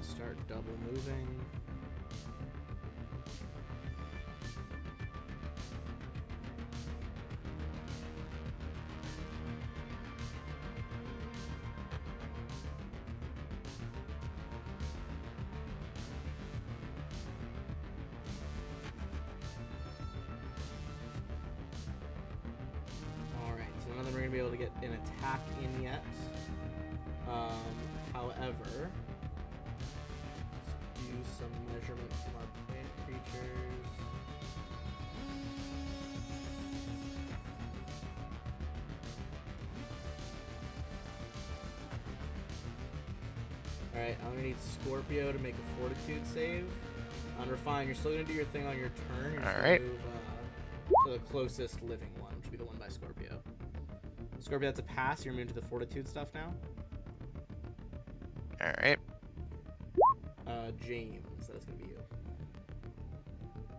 B: Start double moving. Alright, so none of them are going to be able to get an attack in yet. However, let's do some measurement from our plant creatures. Alright, I'm going to need Scorpio to make a fortitude save. Unrefined, you're still going to do your thing on your turn. You're just gonna
D: Alright.
B: move to the closest living one, which would be the one by Scorpio. Scorpio, that's a pass. You're moving to the fortitude stuff now.
D: Alright.
B: James, that's going to be you.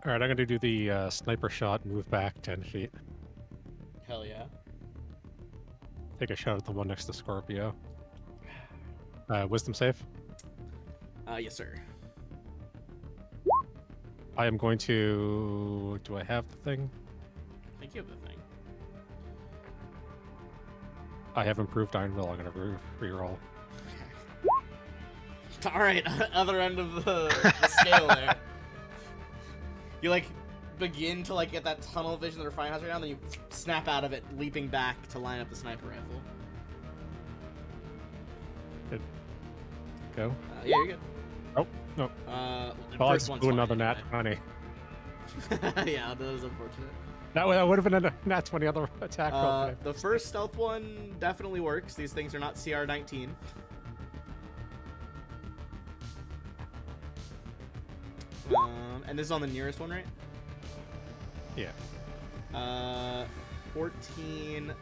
C: Alright, I'm gonna do the sniper shot, move back 10 feet.
B: Hell yeah.
C: Take a shot at the one next to Scorpio. Wisdom save.
B: Yes, sir.
C: I am going to... Do I have the thing?
B: I think you have the thing.
C: I have improved Iron Will. I'm gonna re-roll.
B: Alright, other end of the scale there. You, like, begin to, like, get that tunnel vision that Refine has right now, and then you snap out of it, leaping back to line up the sniper rifle.
C: Go.
B: Yeah, you're good.
C: Oh, no.
B: The
C: Well,
B: first
C: let's
B: one's
C: do
B: fine
C: another nat
B: anyway.
C: 20.
B: Yeah, that was unfortunate.
C: That would have been a nat 20 other attack roll.
B: The first stealth one definitely works. These things are not CR19. And this is on the nearest one, right?
C: Yeah.
B: 14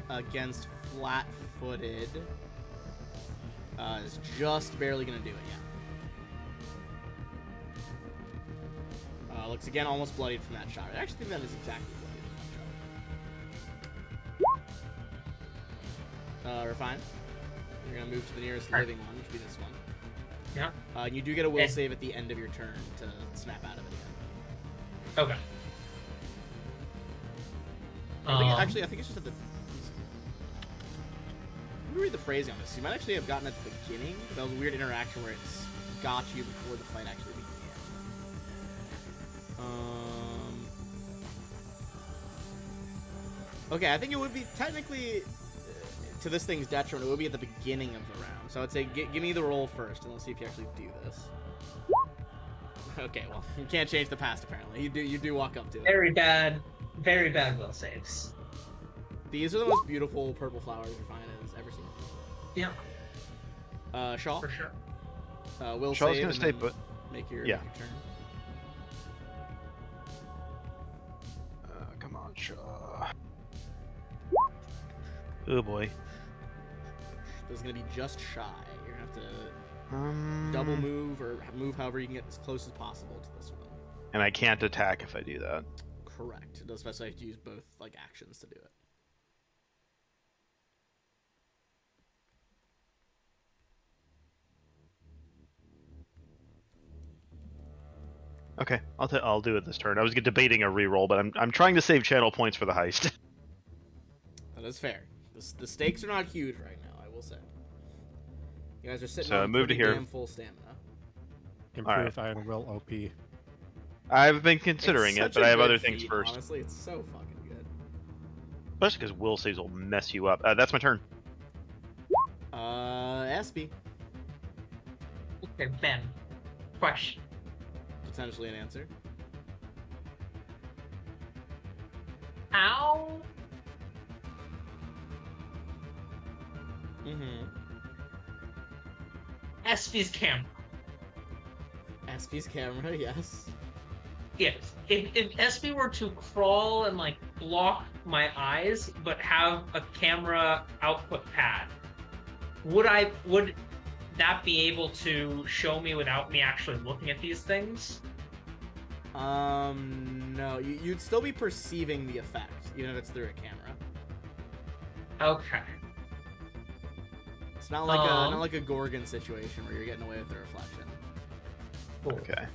B: against flat-footed is just barely gonna do it, yeah. Looks again almost bloodied from that shot. I actually think that is exactly bloodied from that shot. Refine. You're gonna move to the nearest living one, which would be this one.
E: Yeah.
B: You do get a will save at the end of your turn to snap out of it again.
E: Okay.
B: I think it's just at the... Let me read the phrasing on this. You might actually have gotten at the beginning, but that was a weird interaction where it's got you before the fight actually began. Okay, I think it would be technically, to this thing's detriment, it would be at the beginning of the round. So I'd say give me the roll first, and let's see if you actually do this. Okay, well, you can't change the past apparently. You do walk up to it.
E: Very bad will saves.
B: These are the most beautiful purple flowers Refine has ever seen.
E: Yeah.
B: Shaw.
E: For sure.
B: Will
A: Shaw's
B: save
A: gonna
B: and
A: stay
B: then
A: put.
B: make your,
A: Yeah.
B: make your turn.
A: Come on, Shaw. Oh boy.
B: This is gonna be just shy. You're gonna have to
A: Um,
B: double move or move however you can get as close as possible to this one.
A: And I can't attack if I do that.
B: Correct. It does specify you have to use both like actions to do it.
A: Okay, I'll do it this turn. I was debating a reroll, but I'm trying to save channel points for the heist.
B: That is fair. The stakes are not huge right now, I will say. You guys are sitting
A: So
B: on
A: move to
B: pretty
A: here.
B: damn full stamina.
C: Improve Iron Will OP.
A: I've been considering
B: It's
A: it,
B: such
A: but
B: a
A: I have
B: good
A: other things
B: feat,
A: first.
B: Honestly, it's so fucking good.
A: Especially because will saves will mess you up. That's my turn.
B: Espy.
E: Okay, Ben. Question.
B: Potentially an answer.
E: How
B: Mm-hmm.
E: Espy's camera?
B: Espy's camera, yes.
E: Yes. If Espy were to crawl and like block my eyes, but have a camera output pad, would that be able to show me without me actually looking at these things?
B: No. You'd still be perceiving the effect, even if it's through a camera.
E: Okay.
B: It's not like not like a Gorgon situation where you're getting away with the reflection.
E: Cool.
A: Okay.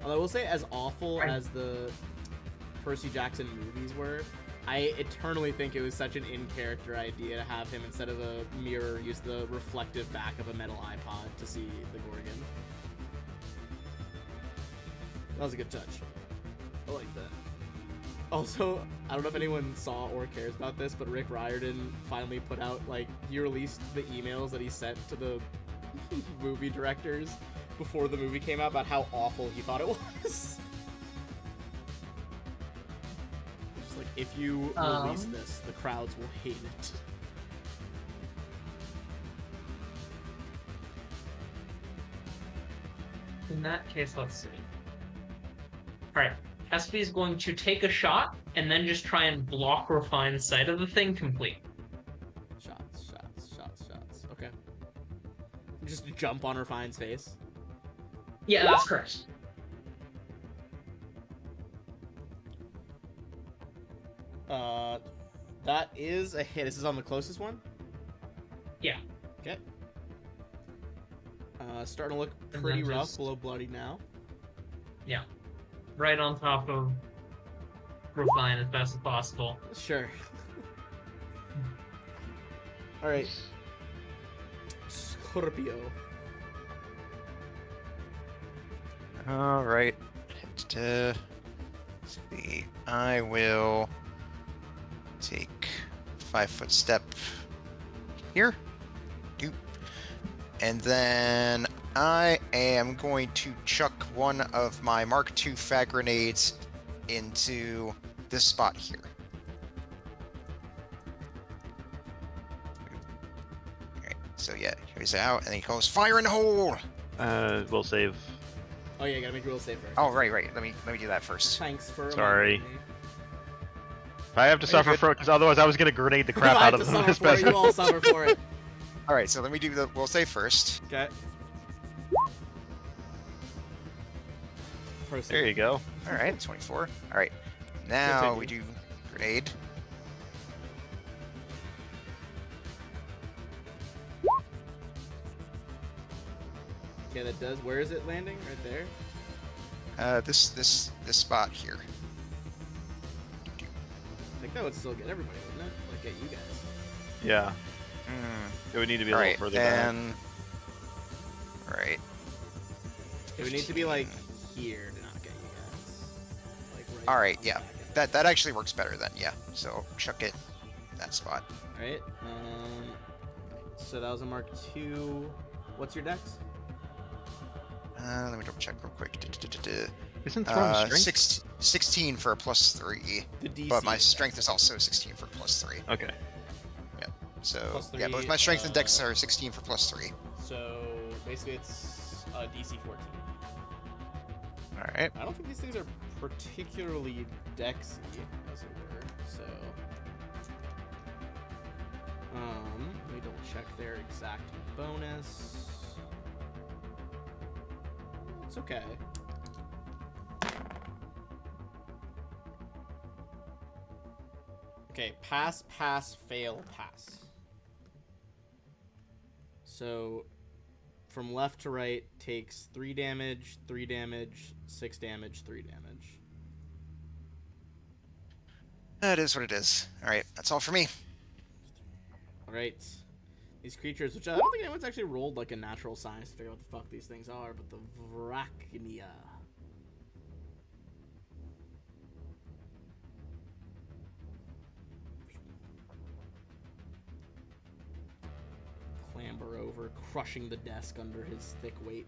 B: Although I will say, as awful
E: Right.
B: as the Percy Jackson movies were, I eternally think it was such an in-character idea to have him, instead of a mirror, use the reflective back of a metal iPod to see the Gorgon. That was a good touch. I like that. Also, I don't know if anyone saw or cares about this, but Rick Riordan finally put out, like, he released the emails that he sent to the movie directors before the movie came out about how awful he thought it was. Just like, if you release this, the crowds will hate it.
E: In that case, let's see. Alright. Espy is going to take a shot and then just try and block Refine's sight of the thing complete.
B: Shots. Okay. Just jump on Refine's face.
E: Yeah, that's correct.
B: That is a hit. This is on the closest one?
E: Yeah.
B: Okay. Starting to look
E: And
B: pretty
E: then
B: rough,
E: just-
B: below bloody now.
E: Yeah. Right on top of Refine as best as possible.
B: Sure. Alright. Scorpio.
D: All right. Let's see. I will take 5-foot step here. Doop. And then I am going to chuck one of my Mark II frag grenades into this spot here. Alright, so yeah, here's out, and then he calls fire in the hole!
A: Will save.
B: Oh yeah, gotta make a real save first.
D: Oh, right. Let me do that first.
B: Thanks for
A: Sorry.
B: reminding me.
A: I have to suffer
D: good.
A: for it, because otherwise I was gonna grenade the crap
B: I
A: out
B: have
A: of
B: to
A: them.
B: suffer for it. You all suffer for it.
D: Alright, so let me do the will save first.
B: Okay. Proceed.
A: There you go.
D: Alright, 24. Alright, now we do grenade.
B: Okay, that does. Where is it landing? Right there.
D: This spot here.
B: I think that would still get everybody, wouldn't it? Like get you guys.
A: Yeah.
D: Hmm.
A: It would need to be a
D: Alright,
A: little further back.
D: then... Alright.
B: It would need to be like here to not get you guys. Like right
D: Alright,
B: on the
D: yeah.
B: back end.
D: That actually works better then, yeah. So chuck it that spot.
B: Alright. So that was a Mark II. What's your dex?
D: Let me double check real quick.
A: Isn't throwing strength?
D: 16 for a +3.
B: The DC.
D: But my
B: dex.
D: strength is also 16 for +3.
A: Okay.
D: Yeah. So
B: +3,
D: yeah, both my strength and dex are 16 for +3.
B: So basically, it's DC 14.
D: All right.
B: I don't think these things are particularly dexy, as it were. So, let me double check their exact bonus. It's okay. Okay, pass, pass, fail, pass. So, from left to right takes 3 damage, 3 damage, 6 damage, 3 damage.
D: That is what it is. All right, that's all for me.
B: Alright. These creatures, which I don't think anyone's actually rolled like a natural science to figure out what the fuck these things are, but the Vrachnia. Clamber over, crushing the desk under his thick weight.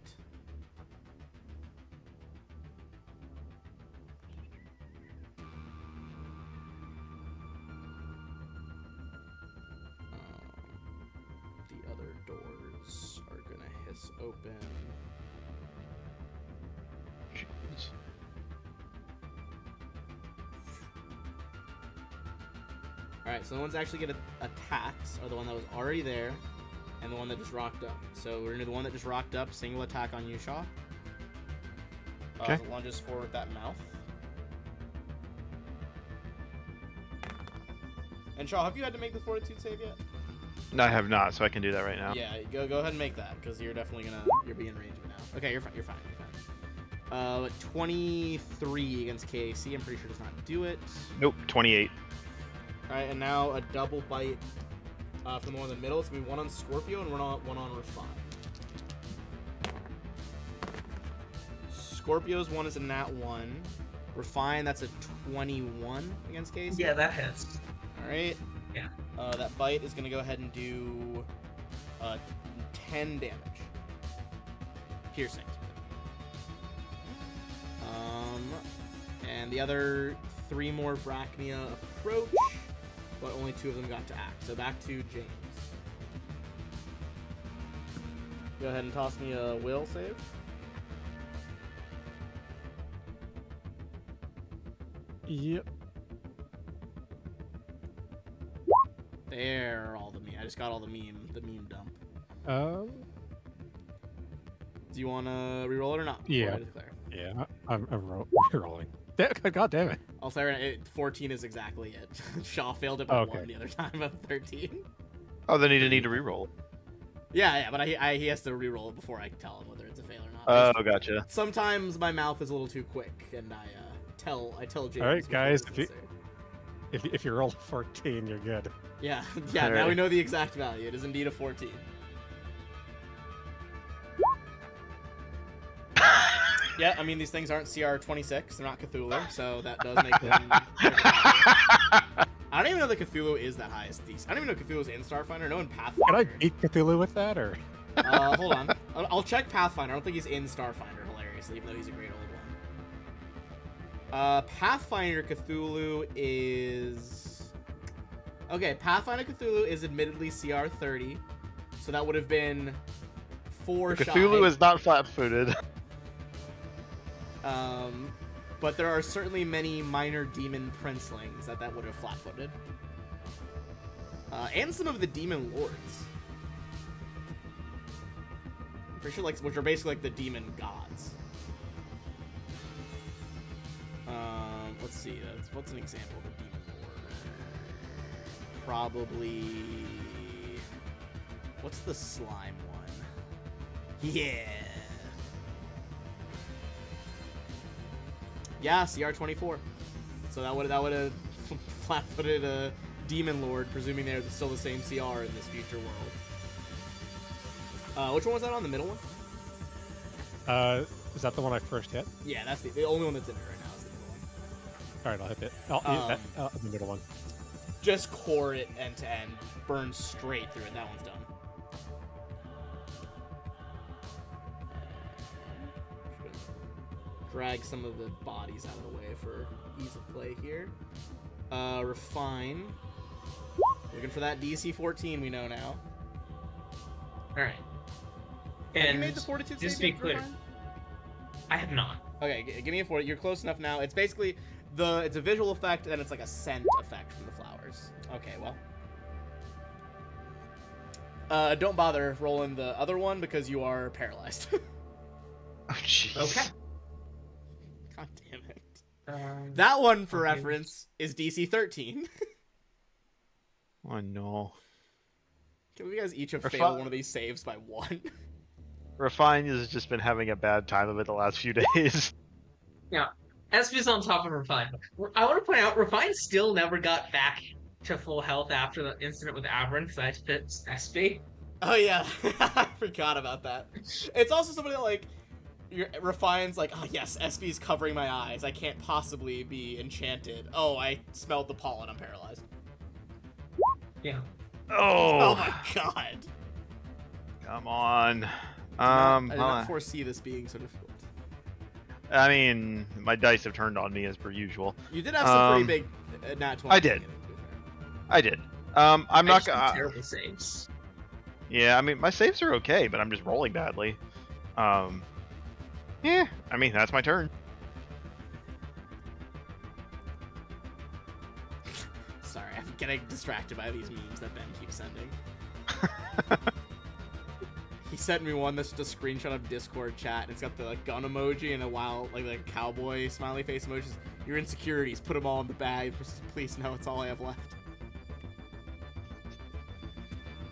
B: The other doors are gonna hiss open.
A: Jeez.
B: Alright, so the ones that actually get attacks are the one that was already there, and the one that just rocked up. So we're gonna do the one that just rocked up, single attack on you, Shaw.
A: Okay.
B: As it lunges forward that mouth. And Shaw, have you had to make the fortitude save yet?
A: No, I have not, so I can do that right now.
B: Yeah, go ahead and make that, because you're definitely you're being range of it now. Okay, you're fine, you're fine. 23 against KAC, I'm pretty sure does not do it.
A: Nope, 28.
B: Alright, and now a double bite from the one in the middle. It's going to be one on Scorpio and one on Refine. Scorpio's one is a nat 1. Refine, that's a 21 against KAC.
E: Yeah, that hits.
B: Alright.
E: Yeah.
B: That bite is going to go ahead and do 10 damage. Piercing. And the other 3 more Vrachnia approach, but only 2 of them got to act. So back to James. Go ahead and toss me a will save.
C: Yep.
B: There are all the meme. I just got all the meme dump. Do you want to reroll it or not?
C: Yeah. Yeah, I'm rolling. God damn it.
B: I'll say 14 is exactly it. Shaw failed it by 1 the other time, but 13.
A: Oh, then you need to reroll it.
B: Yeah, but he has to reroll it before I tell him whether it's a fail or not.
A: Oh, gotcha.
B: Sometimes my mouth is a little too quick, and I tell James.
C: All right, guys,
B: it's
C: if you roll 14, you're good.
B: Yeah.
A: All
B: Now
A: right.
B: we know the exact value. It is indeed a 14. Yeah, I mean, these things aren't CR 26. They're not Cthulhu, so that does make them. I don't even know that Cthulhu is that highest DC. I don't even know Cthulhu's in Starfinder. No, in Pathfinder.
C: Can I beat Cthulhu with that, or?
B: Hold on. I'll check Pathfinder. I don't think he's in Starfinder, hilariously, even though he's a great old one. Pathfinder Cthulhu is... Okay, Pathfinder Cthulhu is admittedly CR 30, so that would have been 4
A: Cthulhu
B: shy.
A: is not flat-footed.
B: But there are certainly many minor demon princelings that would have flat-footed. And some of the demon lords. I'm pretty sure, which are basically like the demon gods. Let's see. What's an example of a demon lord? Probably... What's the slime one? Yeah! Yeah, CR24. So that would have flat-footed a demon lord, presuming they're still the same CR in this future world. Which one was that on? The middle one?
C: Is that the one I first hit?
B: Yeah, that's the only one that's in it right now is the middle one.
C: All right, I'll hit it. The middle one.
B: Just core it end to end, burn straight through it. That one's done. Drag some of the bodies out of the way for ease of play here. Refine. Looking for that DC 14 we know now.
E: All right.
B: Have
E: And
B: you made the fortitude
E: just
B: save
E: to be
B: yet,
E: clear,
B: Ryan?
E: I have not.
B: Okay, give me a 40. You're close enough now. It's basically it's a visual effect, and then it's like a scent effect from the flowers. Okay, well. Don't bother rolling the other one because you are paralyzed.
A: Oh, jeez.
E: Okay.
B: God damn it. That one, for
E: okay.
B: reference, is DC 13.
A: Oh, no.
B: Can we guys each have
A: Refi-
B: failed one of these saves by 1?
A: Refine has just been having a bad time of it the last few days.
E: Yeah. SP's on top of Refine. I want to point out, Refine still never got back to full health after the incident with Aberrant, because I fit SP.
B: Oh, yeah. I forgot about that. It's also somebody that, like, Refine's like, oh, yes, SP's covering my eyes. I can't possibly be enchanted. Oh, I smelled the pollen. I'm paralyzed.
E: Yeah.
B: Oh
A: Oh,
B: my god.
A: come on.
B: I did not
A: huh.
B: foresee this being so difficult.
A: I mean, my dice have turned on me as per usual.
B: You did have some pretty big nat 20.
A: I did. I did. I'm
E: I
A: not
E: just did
A: gonna.
E: terrible saves.
A: Yeah, I mean, my saves are okay, but I'm just rolling badly. Yeah, I mean, that's my turn.
B: Sorry, I'm getting distracted by these memes that Ben keeps sending. He sent me one that's just a screenshot of Discord chat, and it's got the like gun emoji and a wild like cowboy smiley face emojis. Your insecurities, put them all in the bag. Please, no, it's all I have left.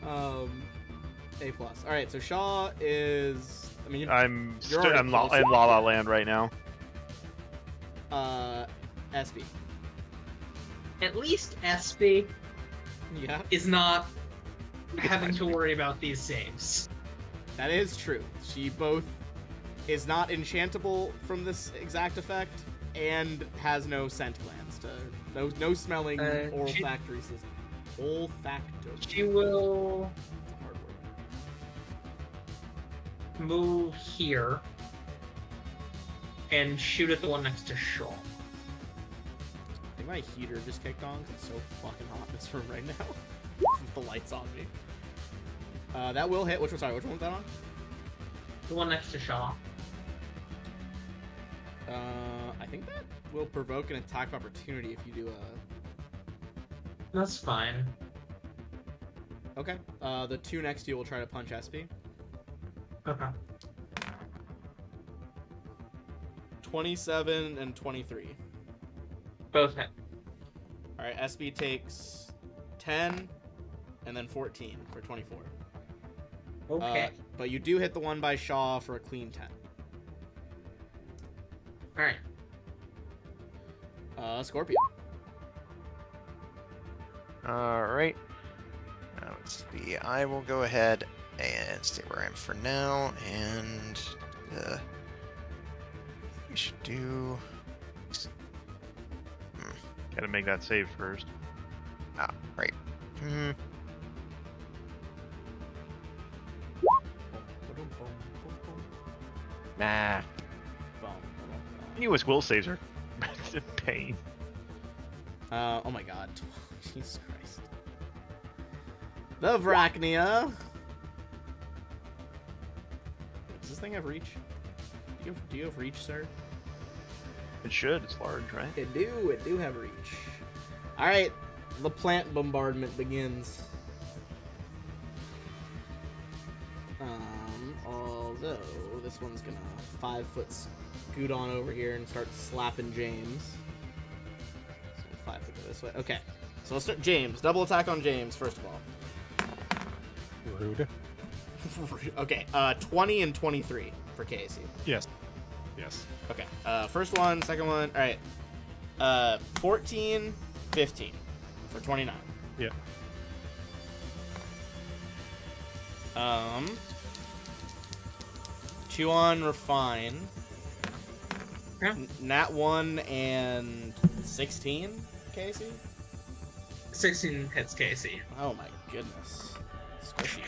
B: A+. All right, so Shaw is. I mean,
A: I'm
B: You're already
A: in
B: close.
A: La La Land right now.
B: SB.
E: At least SP
B: Yeah,
E: is not having to worry about these saves.
B: that is true. She both is not enchantable from this exact effect and has no scent glands to no smelling olfactory system. Olfactory.
E: She will
B: That's a hard word.
E: move here and shoot at the one next to Shaw.
B: I think my heater just kicked on because it's so fucking hot in this room right now. With the lights on me. That will hit. Which one was that on?
E: The one next to Shaw.
B: I think that will provoke an attack of opportunity if you do a.
E: That's fine.
B: Okay. The two next to you will try to punch SP.
E: Okay.
B: 27 and 23.
E: Both hit.
B: Alright, SB takes 10 and then 14 for 24.
E: Okay.
B: But you do hit the one by Shaw for a clean 10.
E: Alright.
B: Scorpio.
D: Alright. Now let's see. I will go ahead and stay where I am for now, and we should do.
A: Gotta make that save first.
D: Right. Nah.
A: US will saves are in pain.
B: Oh my god. Jesus Christ. The Vrachnia. Does this thing have reach? Do you have reach, sir?
A: It should. It's large, right?
B: It do have reach. Alright, the plant bombardment begins. Although, this one's gonna 5-foot scoot on over here and start slapping James. So 5 foot go this way. Okay, so let's start James. Double attack on James, first of all.
C: Rude.
B: Okay, 20 and 23 for Casey.
C: Yes. Yes.
B: Okay, first one, second one. All right, 14, 15 for 29.
C: Yeah.
B: Chew on Refine.
E: Yeah.
B: Nat 1 and 16, Casey?
E: 16 hits Casey.
B: Oh my goodness. Squishy.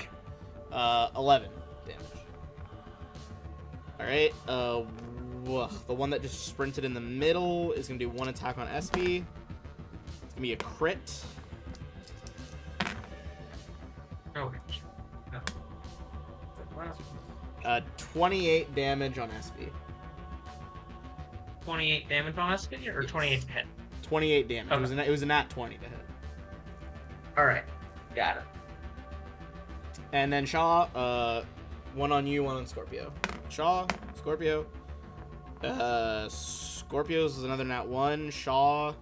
B: 11 damage. Alright, the one that just sprinted in the middle is going to do one attack on SB. It's going to be a crit.
E: Oh, no.
B: 28 damage on SB.
E: 28 damage on SP or 28 to hit?
B: 28 damage.
E: Okay.
B: It was a nat 20 to hit.
E: Alright. Got it.
B: And then Shaw, one on you, one on Scorpio. Shaw, Scorpio. Scorpio's is another nat 1. Shaw,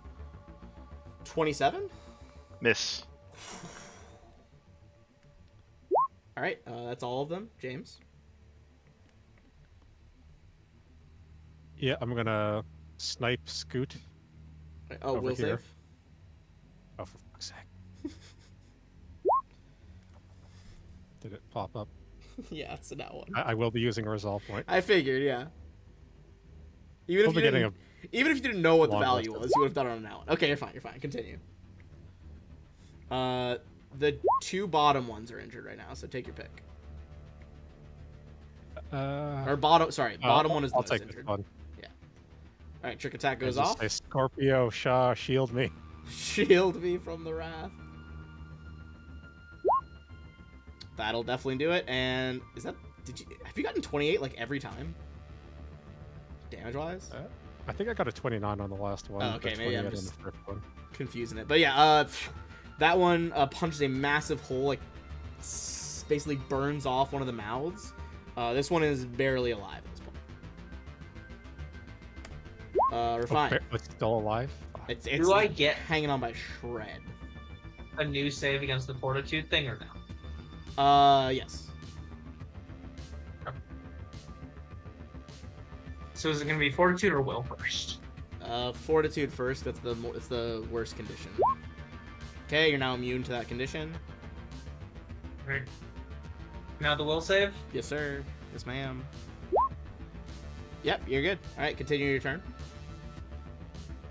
B: 27?
A: Miss.
B: Alright, that's all of them. James?
C: Yeah, I'm gonna snipe Scoot.
B: Oh,
C: Over
B: will
C: here.
B: save?
C: Oh, for fuck's sake. Did it pop up?
B: Yeah, it's a nat 1.
C: I will be using a resolve point.
B: I figured, yeah. Even if,
C: We'll be getting
B: even if you didn't know what the
C: long
B: value
C: list.
B: was, you would have done it on that one. Okay, you're fine. Continue. The 2 bottom ones are injured right now, so take your pick. Or bottom one is the
C: I'll
B: most
C: take
B: injured.
C: this one.
B: All right, trick attack
C: I
B: goes
C: just
B: off.
C: say, Scorpio, Shaw, shield me.
B: Shield me from the wrath. That'll definitely do it. And have you gotten 28 like every time? Damage wise?
C: I think I got a 29 on the last one.
B: Oh, okay,
C: but
B: maybe I'm
C: 28 on
B: just-
C: the first one.
B: Confusing it. But yeah, that one punches a massive hole, like basically burns off one of the mouths. This one is barely alive at this point. Refine.
C: Okay, it's still alive.
B: It's
E: Do I get
B: hanging on by a shred.
E: a new save against the Fortitude thing or no?
B: Yes.
E: So is it going to be Fortitude or Will first?
B: Fortitude first. It's the worst condition. Okay, you're now immune to that condition.
E: Right. Now the Will save?
B: Yes, sir. Yes, ma'am. Yep, you're good. All right, continue your turn.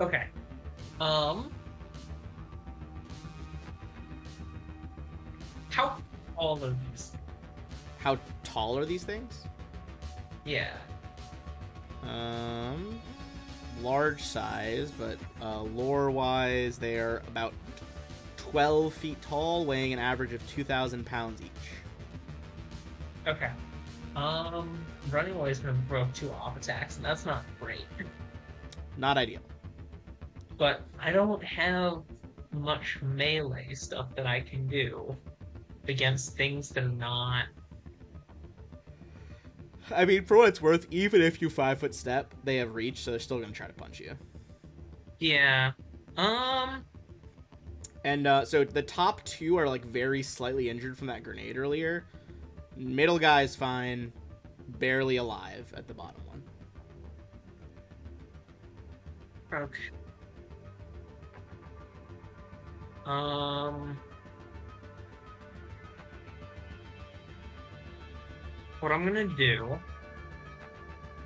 E: Okay. How all of these?
B: How tall are these things?
E: Yeah.
B: Large size, but lore-wise, they are about 12 feet tall, weighing an average of 2,000 pounds each.
E: Okay. Running away is going to provoke 2 off attacks, and that's not great.
B: Not ideal.
E: But I don't have much melee stuff that I can do against things that are not.
B: I mean, for what it's worth, even if you 5-foot step, they have reach, so they're still gonna try to punch you.
E: Yeah.
B: And so the top 2 are like very slightly injured from that grenade earlier. Middle guy's fine, barely alive at the bottom one.
E: Okay. What I'm gonna do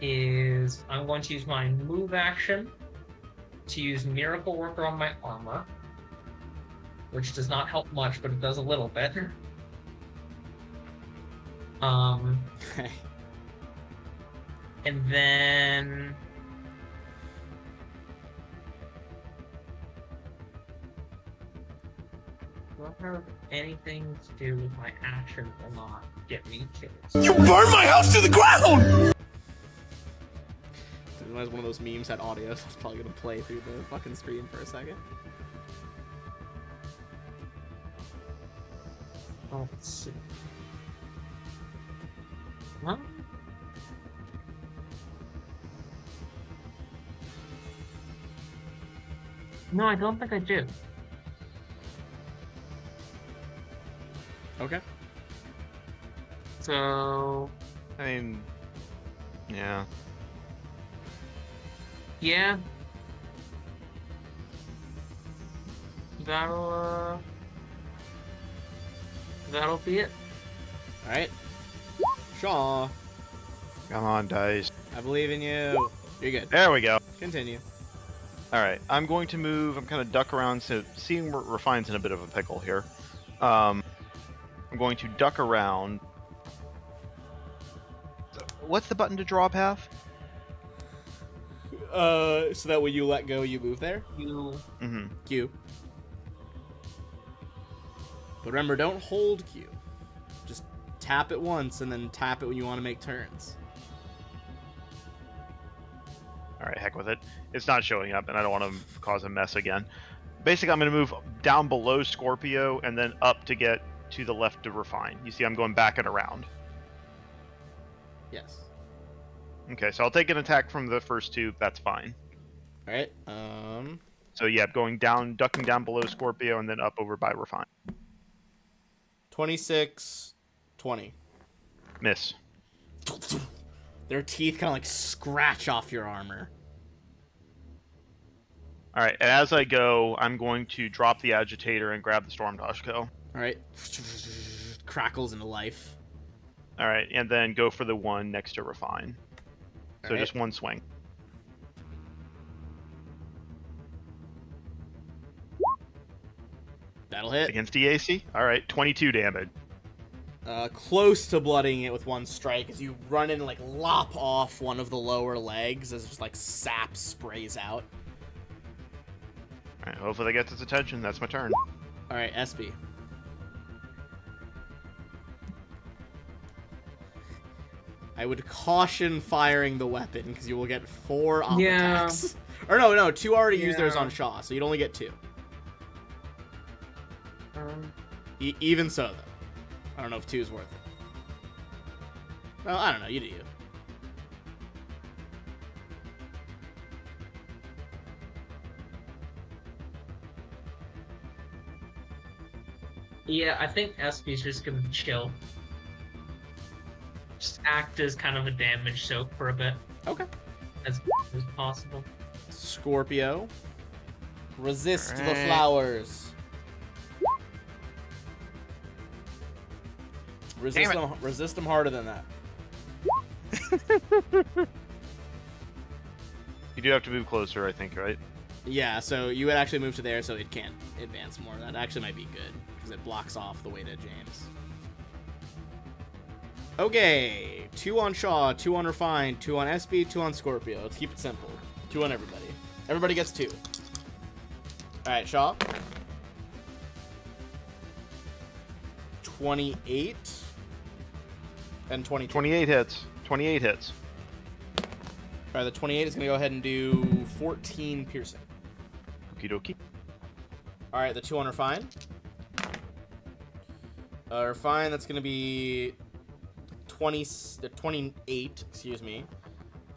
E: is I'm going to use my move action to use Miracle Worker on my armor, which does not help much, but it does a little bit.
B: Okay.
E: And then do I have anything to do with my action will not get me kills?
F: You burned my house to the ground!
B: As one of those memes had audio, so it's probably gonna play through the fucking screen for a second.
E: Oh, let's see. Huh? No, I don't think I do.
B: Okay.
E: So,
A: I mean, yeah.
E: yeah. That'll be it.
B: Alright. Shaw,
A: Come on, dice.
B: I believe in you. You're good.
A: There we go.
B: Continue.
A: All right, I'm going to move. I'm kind of duck around, so seeing Refine's in a bit of a pickle here. I'm going to duck around. What's the button to draw path?
B: So that when you let go, you move there?
E: You
A: Mm-hmm.
B: Q. But remember, don't hold Q. tap it once and then tap it when you want to make turns.
A: Alright, heck with it. It's not showing up, and I don't want to cause a mess again. Basically, I'm going to move down below Scorpio and then up to get to the left to refine. You see, I'm going back and around.
B: Yes.
A: Okay, so I'll take an attack from the first two. That's fine.
B: All right.
A: So yeah, going down, ducking down below Scorpio, and then up over by refine.
B: 26, 20.
A: Miss.
B: Their teeth kind of like scratch off your armor.
A: All right, and as I go, I'm going to drop the agitator and grab the Storm Dashko.
B: All right. Crackles into life.
A: All right, and then go for the one next to refine. So
B: All right.
A: just one swing.
B: That'll hit.
A: Against DAC? All right, 22 damage.
B: Close to blooding it with one strike as you run in and like lop off one of the lower legs as just like sap sprays out.
A: All right, hopefully that gets its attention. That's my turn.
B: All right, SB. I would caution firing the weapon because you will get 4 op attacks. Or no, 2 already used theirs on Shaw, so you'd only get 2. Even so, though. I don't know if 2 is worth it. Well, I don't know. You do you.
E: Yeah, I think SB's just gonna chill. Just act as kind of a damage soak for a bit.
B: Okay.
E: As possible.
B: Scorpio. Resist the
D: Alright.
B: flowers. Resist them harder than that.
A: You do have to move closer, I think, right?
B: Yeah, so you would actually move to there so it can't advance more. That actually might be good, because it blocks off the way to James. Okay, 2 on Shaw, 2 on Refine, 2 on SB, 2 on Scorpio. Let's keep it simple. 2 on everybody. Everybody gets 2. Alright, Shaw. 28 and 22.
A: 28 hits. 28 hits.
B: Alright, the 28 is going to go ahead and do 14 piercing.
A: Okie dokie.
B: Alright, the 2 on Refine. Refine, that's going to be 28, excuse me,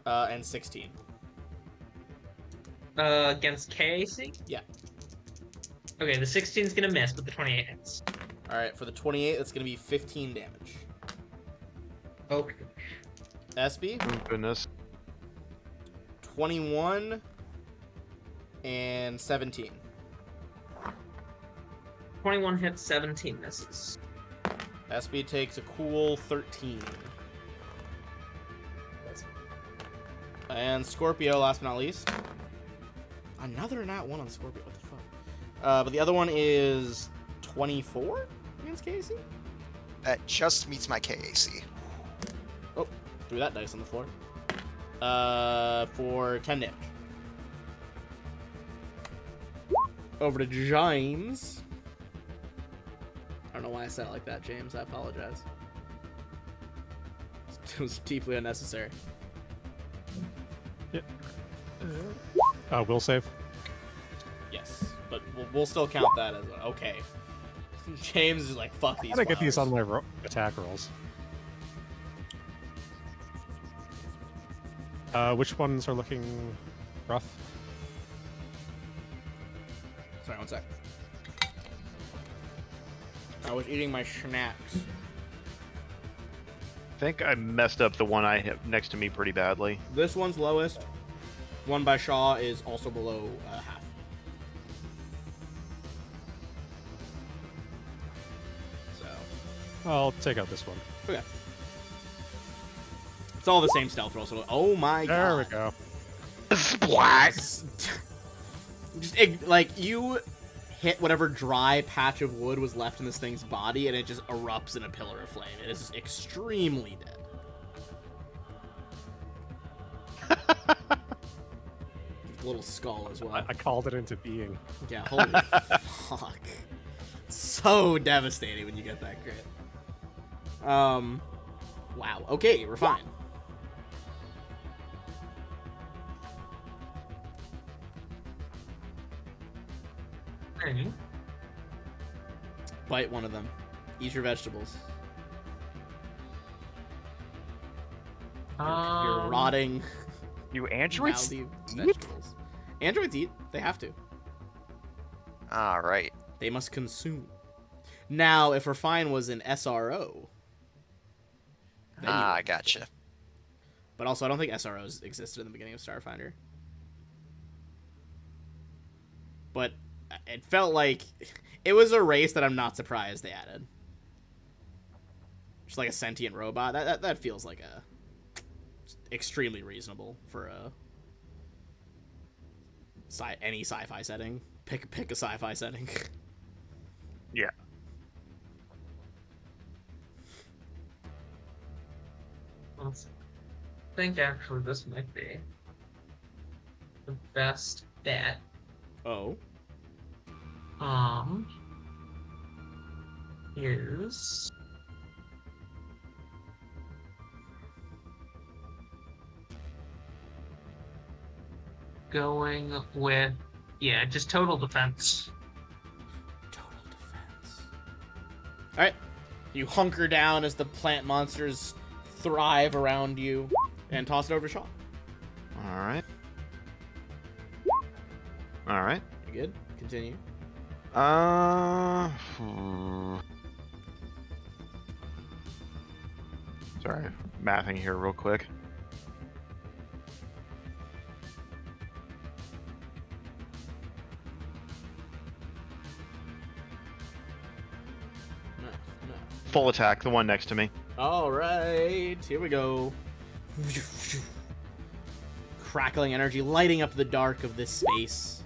B: and 16.
E: Against KAC?
B: Yeah.
E: Okay, the 16 is gonna miss, but the 28 hits.
B: Alright, for the 28, that's going to be 15 damage.
E: Okay.
B: SB,
A: Oh, goodness.
B: 21 and 17.
E: 21 hits, 17 misses.
B: SB takes a cool 13. And Scorpio, last but not least. Another nat 1 on Scorpio, what the fuck? But the other one is 24 against KAC?
D: That just meets my KAC.
B: Oh, threw that dice on the floor. For 10 damage. Over to James. I don't know why I said it like that, James. I apologize. It was deeply unnecessary.
C: Will save.
B: Yes, but we'll still count that as a, okay. James is like, fuck these.
C: I gotta get these
B: flowers.
C: on my attack rolls. Which ones are looking rough?
B: Sorry, one sec. I was eating my snacks.
A: I think I messed up the one I have next to me pretty badly.
B: This one's lowest. One by Shaw is also below half. So,
C: I'll take out this one.
B: okay. It's all the same stealth roll. So, oh my god.
C: There we go.
A: Splat!
B: Just like you hit whatever dry patch of wood was left in this thing's body, and it just erupts in a pillar of flame. It is just extremely dead. Little skull as well.
C: I called it into being.
B: Yeah, holy fuck. So devastating when you get that crit. Wow. Okay, Refine.
E: Okay.
B: Bite one of them. Eat your vegetables. You're rotting.
D: You androids
B: mouthy
D: eat?
B: vegetables. Androids eat. They have to.
D: All right.
B: They must consume. Now, if Refine was an SRO. then you
D: I
B: wouldn't.
D: gotcha.
B: But also, I don't think SROs existed in the beginning of Starfinder. But it felt like it was a race that I'm not surprised they added. Just like a sentient robot. That feels like a extremely reasonable for a any sci-fi setting. Pick a sci-fi setting.
A: Yeah.
E: I think actually this might be the best bet.
B: Oh.
E: Is going with, yeah, just total defense.
B: Total defense. Alright. You hunker down as the plant monsters thrive around you and toss it over to Shaw.
A: Alright. Alright.
B: You good? Continue.
A: Sorry, mathing here real quick.
B: No.
A: Full attack, the one next to me.
B: Alright, here we go. Crackling energy lighting up the dark of this space.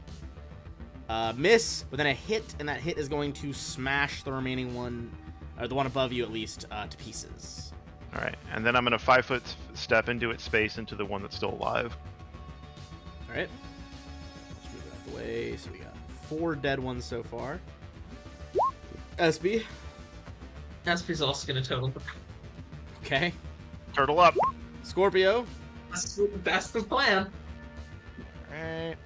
B: Miss, but then a hit, and that hit is going to smash the remaining one, or the one above you at least, to pieces.
A: Alright, and then I'm gonna 5-foot step into its space into the one that's still alive.
B: Alright. Let's move it out the way. So we got 4 dead ones so far. SB.
E: SP's also gonna total.
B: Okay.
A: Turtle up!
B: Scorpio.
E: That's the plan.
D: Alright.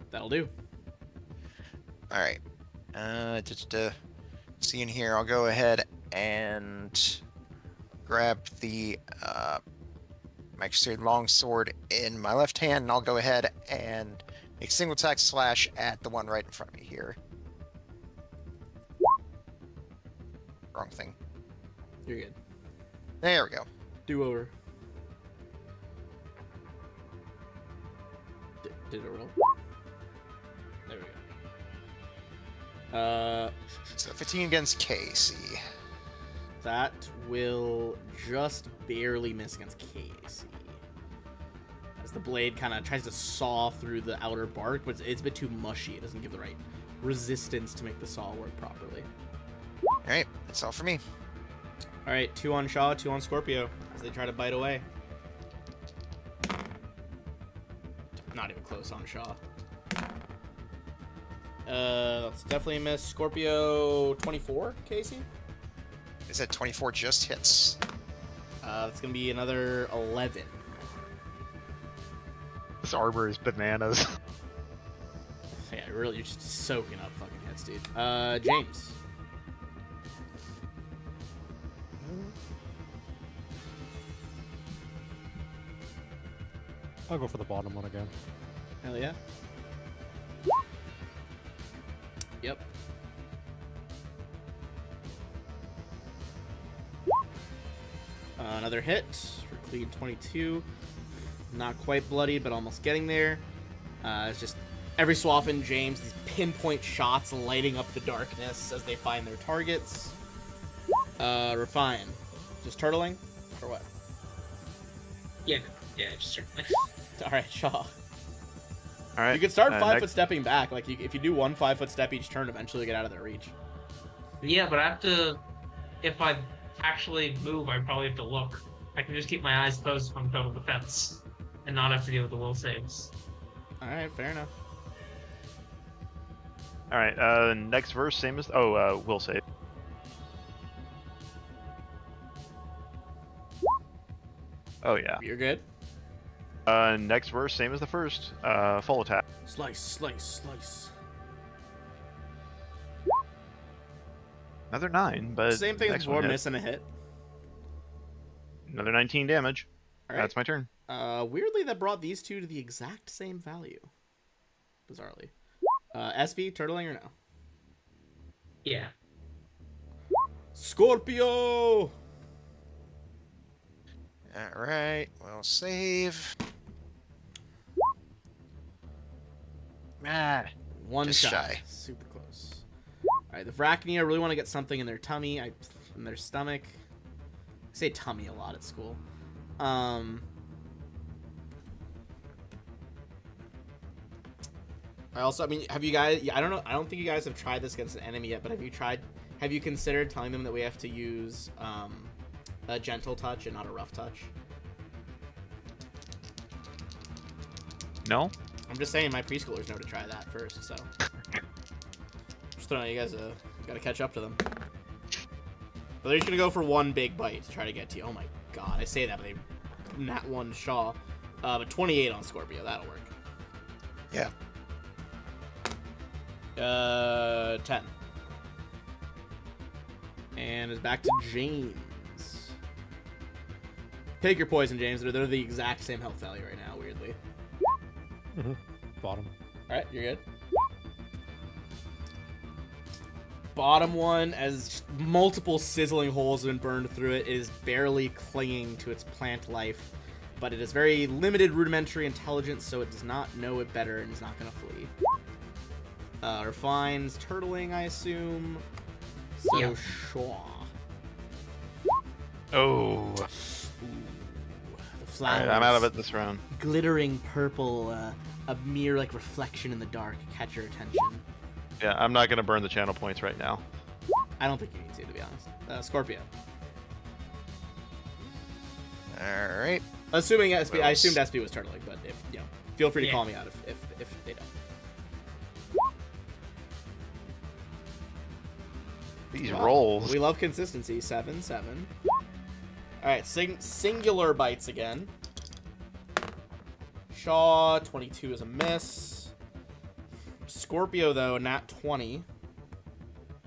B: That'll do.
D: Alright. Seeing here, I'll go ahead and grab the Magistrate Longsword in my left hand, and I'll go ahead and make single attack slash at the one right in front of me here. Wrong thing.
B: You're good.
D: There we go.
B: Do over. Did it roll? There we go.
D: So 15 against Casey.
B: That will just barely miss against Casey. As the blade kind of tries to saw through the outer bark, but it's a bit too mushy. It doesn't give the right resistance to make the saw work properly.
D: Alright, that's all for me.
B: Alright, 2 on Shaw, 2 on Scorpio, as they try to bite away. Not even close on Shaw. That's definitely a miss. Scorpio 24, Casey?
D: Is that 24 just hits?
B: It's gonna be another 11.
A: This arbor is bananas.
B: Yeah, really, you're just soaking up fucking hits, dude. James.
C: I'll go for the bottom one again.
B: Hell yeah. Yep. Another hit for clean 22. Not quite bloody, but almost getting there. It's just every so often, James, these pinpoint shots lighting up the darkness as they find their targets. Refine. Just turtling? Or what?
E: Yeah, just certainly.
B: Alright, Shaw.
A: Alright.
B: You can start 5-foot
A: next...
B: stepping back. Like, if you do 1 5-foot step each turn, eventually you get out of their reach.
E: Yeah, but I have to. If I actually move, I probably have to look. I can just keep my eyes closed from total defense and not have to deal with the will saves.
B: Alright, fair enough.
A: All right. Next verse, same as. Will save. Oh yeah.
B: You're good.
A: Next verse, same as the first. Full attack.
B: Slice, slice, slice.
A: Another 9, but
B: Same thing as
A: next
B: before,
A: one hit.
B: missing a hit.
A: Another 19 damage.
B: All right.
A: That's my turn.
B: Weirdly, that brought these two to the exact same value. Bizarrely. SB, turtling or no?
E: Yeah.
B: Scorpio!
D: Alright, we'll save. Ah,
B: One
D: just
B: shot.
D: shy.
B: Super close. Alright, the Vrachnia really want to get something in their tummy, in their stomach. I say tummy a lot at school. I mean, have you guys, I don't know, I don't think you guys have tried this against an enemy yet, but have you considered telling them that we have to use, a gentle touch and not a rough touch?
A: No?
B: I'm just saying my preschoolers know to try that first, so. Just throwing you guys gotta catch up to them. But they're just gonna go for one big bite to try to get to you. Oh my god, I say that, but they nat one Shaw. But 28 on Scorpio, that'll work.
D: Yeah.
B: 10. And it's back to James. Take your poison, James. They're the exact same health value right now, weirdly.
C: Bottom.
B: Alright, you're good. Bottom one, as multiple sizzling holes have been burned through it, is barely clinging to its plant life, but it has very limited rudimentary intelligence, so it does not know it better and is not going to flee. Refine's turtling, I assume. So,
E: Yeah.
B: Shaw.
A: Oh.
B: The
A: Alright, I'm out of it this round.
B: Glittering purple, a mere like reflection in the dark, catch your attention.
A: Yeah, I'm not going to burn the channel points right now.
B: I don't think you need to be honest. Scorpio.
D: Alright.
B: Assuming SB,
D: What
B: I
D: else?
B: assumed SB was turtling, but if feel free to
E: Yeah.
B: call me out if they don't.
A: These
B: Wow.
A: rolls.
B: We love consistency. 7-7. All right, singular bites again. Shaw 22 is a miss. Scorpio though, nat 20.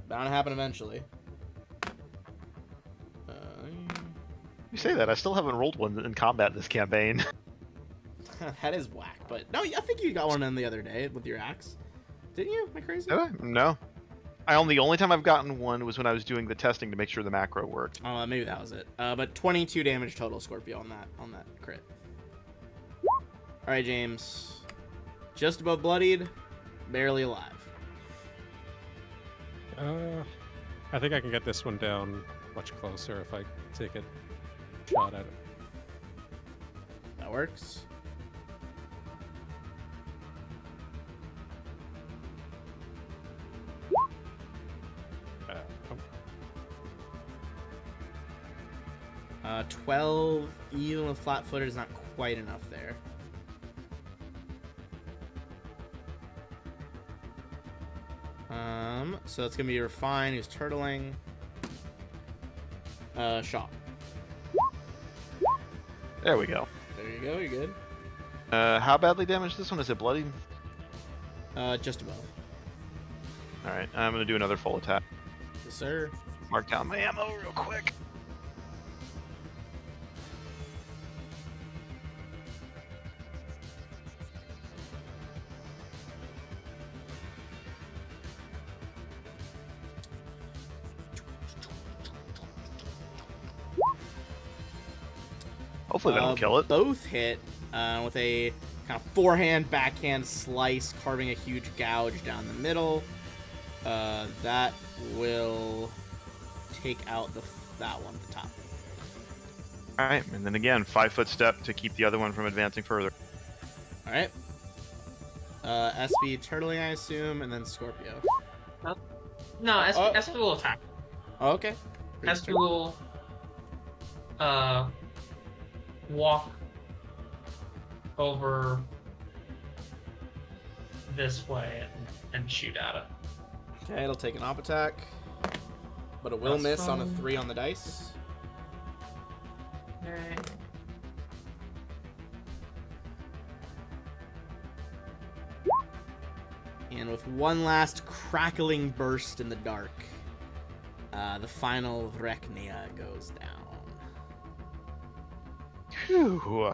B: Bound to happen eventually.
A: You say that, I still haven't rolled one in combat this campaign.
B: That is whack, but no, I think you got one in the other day with your axe. Didn't you? Am I crazy?
A: Did I? No. The only time I've gotten one was when I was doing the testing to make sure the macro worked.
B: Maybe that was it. But 22 damage total, Scorpio, on that crit. All right, James. Just above bloodied, barely alive.
C: I think I can get this one down much closer if I take a shot at it.
B: That works.
C: Oh.
B: 12, even with flat-footed, is not quite enough there. So it's gonna be Refine, who's turtling. Shaw.
A: There we go.
B: There you go, you're good.
A: How badly damaged this one? Is it bloody?
B: Just above.
A: Alright, I'm going to do another full attack.
B: Yes, sir.
A: Mark down my ammo real quick. Hopefully that'll kill it.
B: Both hit with a kind of forehand, backhand slice, carving a huge gouge down the middle. That will take out that one at the top.
A: Alright, and then again, 5-foot step to keep the other one from advancing further.
B: Alright. SB turtling, I assume, and then Scorpio.
E: No,
B: Oh.
E: SB will attack.
B: Oh, okay.
E: SB will walk over this way and shoot at it.
B: Okay, it'll take an op attack, but it will
E: That's
B: miss on a
E: fine.
B: 3 on the dice.
E: Okay.
B: And with one last crackling burst in the dark, the final Vreknia goes down.
A: Phew.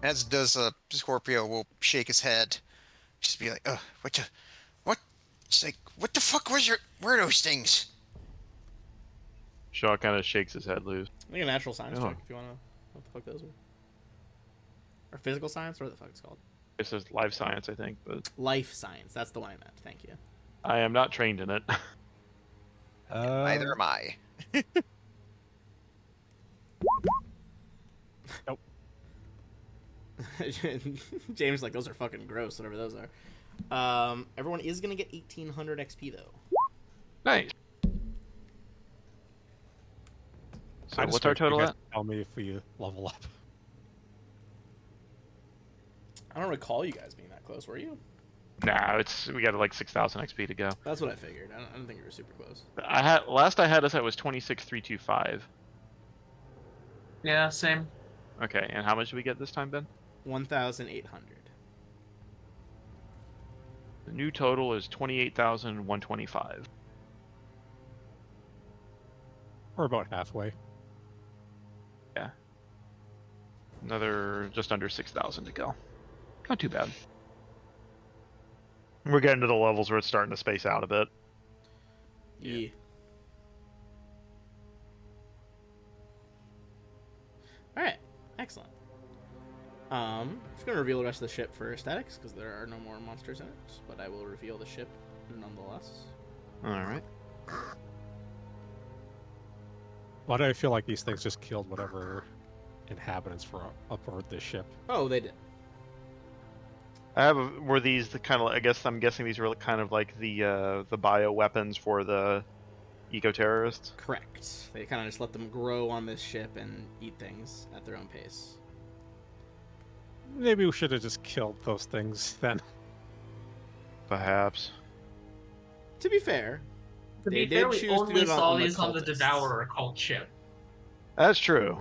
D: As does Scorpio will shake his head, just be like, what? It's like, what the fuck were those things?
A: Shaw kind of shakes his head loose.
B: Make a natural science
A: Oh.
B: check if you want to know what the fuck those are. Or physical science, or what the fuck it's called.
A: It says life science, I think, but
B: Life science, that's the one I meant. Thank you.
A: I am not trained in it.
D: Neither am I.
C: Nope.
B: James like, those are fucking gross, whatever those are. Everyone is gonna get 1800 XP though.
A: Nice. So
C: I just
A: what's our
C: wait for you
A: total
C: guys
A: at?
C: to Tell me if we level up.
B: I don't recall you guys being that close, were you?
A: Nah, we got like 6,000 XP to go.
B: That's what I figured. I don't think you were super close.
A: Last I had us at was 26,325.
E: Yeah, same.
A: Okay, and how much did we get this time, Ben?
B: 1,800.
A: The new total is 28,125.
C: We're about halfway.
A: Another just under 6,000 to go. Not too bad. We're getting to the levels where it's starting to space out a bit.
B: Yeah. Alright, excellent. I'm just gonna reveal the rest of the ship for aesthetics, because there are no more monsters in it, but I will reveal the ship nonetheless.
A: Alright.
C: Why do I feel like these things just killed whatever inhabitants were aboard this ship?
B: Oh, they did.
A: Were these the kind of, I'm guessing these were kind of like the bio weapons for the eco-terrorists?
B: Correct. They kind of just let them grow on this ship and eat things at their own pace.
C: Maybe we should have just killed those things then.
A: Perhaps.
B: To be fair,
E: To
B: They
E: be
B: did
E: fair, we
B: choose to
E: only
B: do it
E: saw
B: on the
E: these on the
B: cultists.
E: Devourer cult ship.
A: That's true.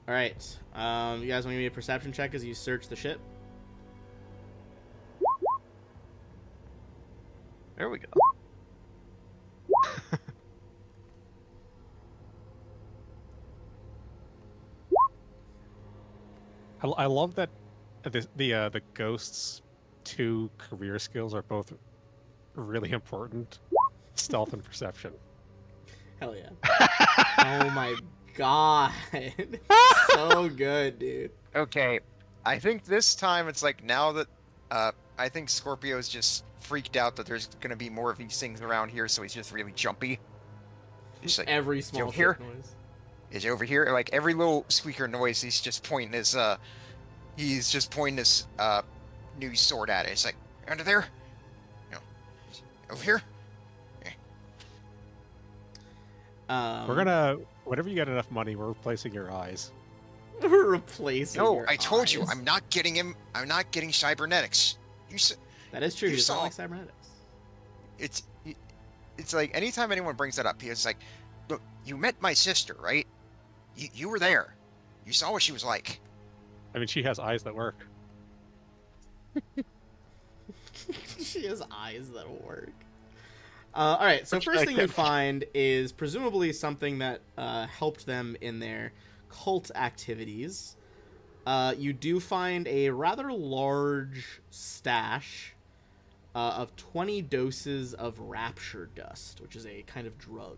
B: alright. You guys want to give me a perception check as you search the ship?
A: There we go.
C: I love that the ghosts' 2 career skills are both really important. Stealth and perception.
B: Hell yeah. Oh my god. So good, dude.
D: Okay, I think this time it's like now that I think Scorpio's just freaked out that there's gonna be more of these things around here, so he's just really jumpy. He's like,
B: Every small
D: over here?
B: ship noise.
D: is over here. Like every little squeaker noise, he's just pointing his new sword at it. It's like under there, over here.
C: We're gonna, whenever you get enough money, we're replacing your eyes.
B: replacing.
D: No,
B: your
D: I told you,
B: eyes.
D: I'm not getting him. I'm not getting cybernetics.
B: That is true.
D: you
B: He doesn't
D: saw-
B: like cybernetics.
D: It's like anytime anyone brings that up, he's like, "Look, you met my sister, right? You were there. You saw what she was like."
C: I mean, she has eyes that work.
B: She has eyes that work. All right. So
A: Which
B: first
A: I
B: thing you
A: can't-
B: find is presumably something that helped them in their cult activities. You do find a rather large stash of 20 doses of rapture dust, which is a kind of drug.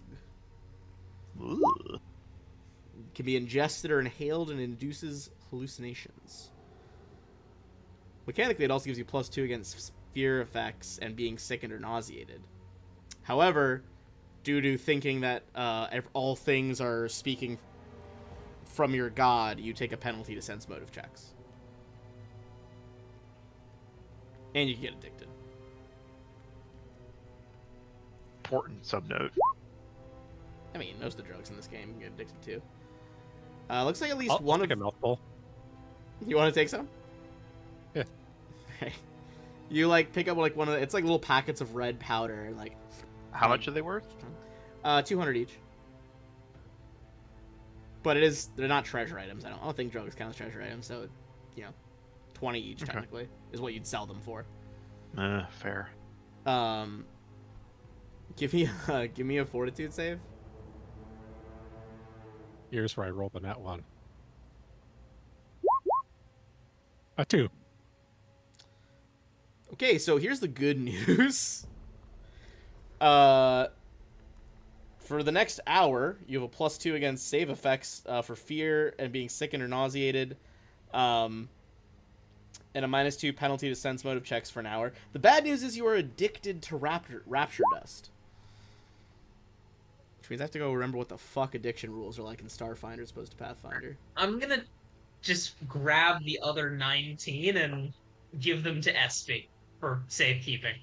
A: Ooh.
B: It can be ingested or inhaled and induces hallucinations. Mechanically, it also gives you +2 against fear effects and being sickened or nauseated. However, due to thinking that all things are speaking from your god, you take a penalty to sense motive checks. And you can get addicted.
A: Important subnote.
B: I mean, most of the drugs in this game you can get addicted to. Looks like at least
C: I'll
B: one
C: take
B: of...
C: a mouthful.
B: You want to take some?
C: Yeah.
B: Okay. You like pick up like one of the, it's like little packets of red powder and like.
A: How much are they worth?
B: 200 each. But they're not treasure items. I don't think drugs count as treasure items, so 20 each technically is what you'd sell them for.
A: Fair.
B: Give me a fortitude save.
C: Here's where I rolled the net one. A 2.
B: Okay, so here's the good news. For the next hour, you have a +2 against save effects for fear and being sickened or nauseated, and a -2 penalty to sense motive checks for an hour. The bad news is you are addicted to rapture dust. Which means I have to go remember what the fuck addiction rules are like in Starfinder as opposed to Pathfinder.
E: I'm gonna just grab the other 19 and give them to Espy for safekeeping.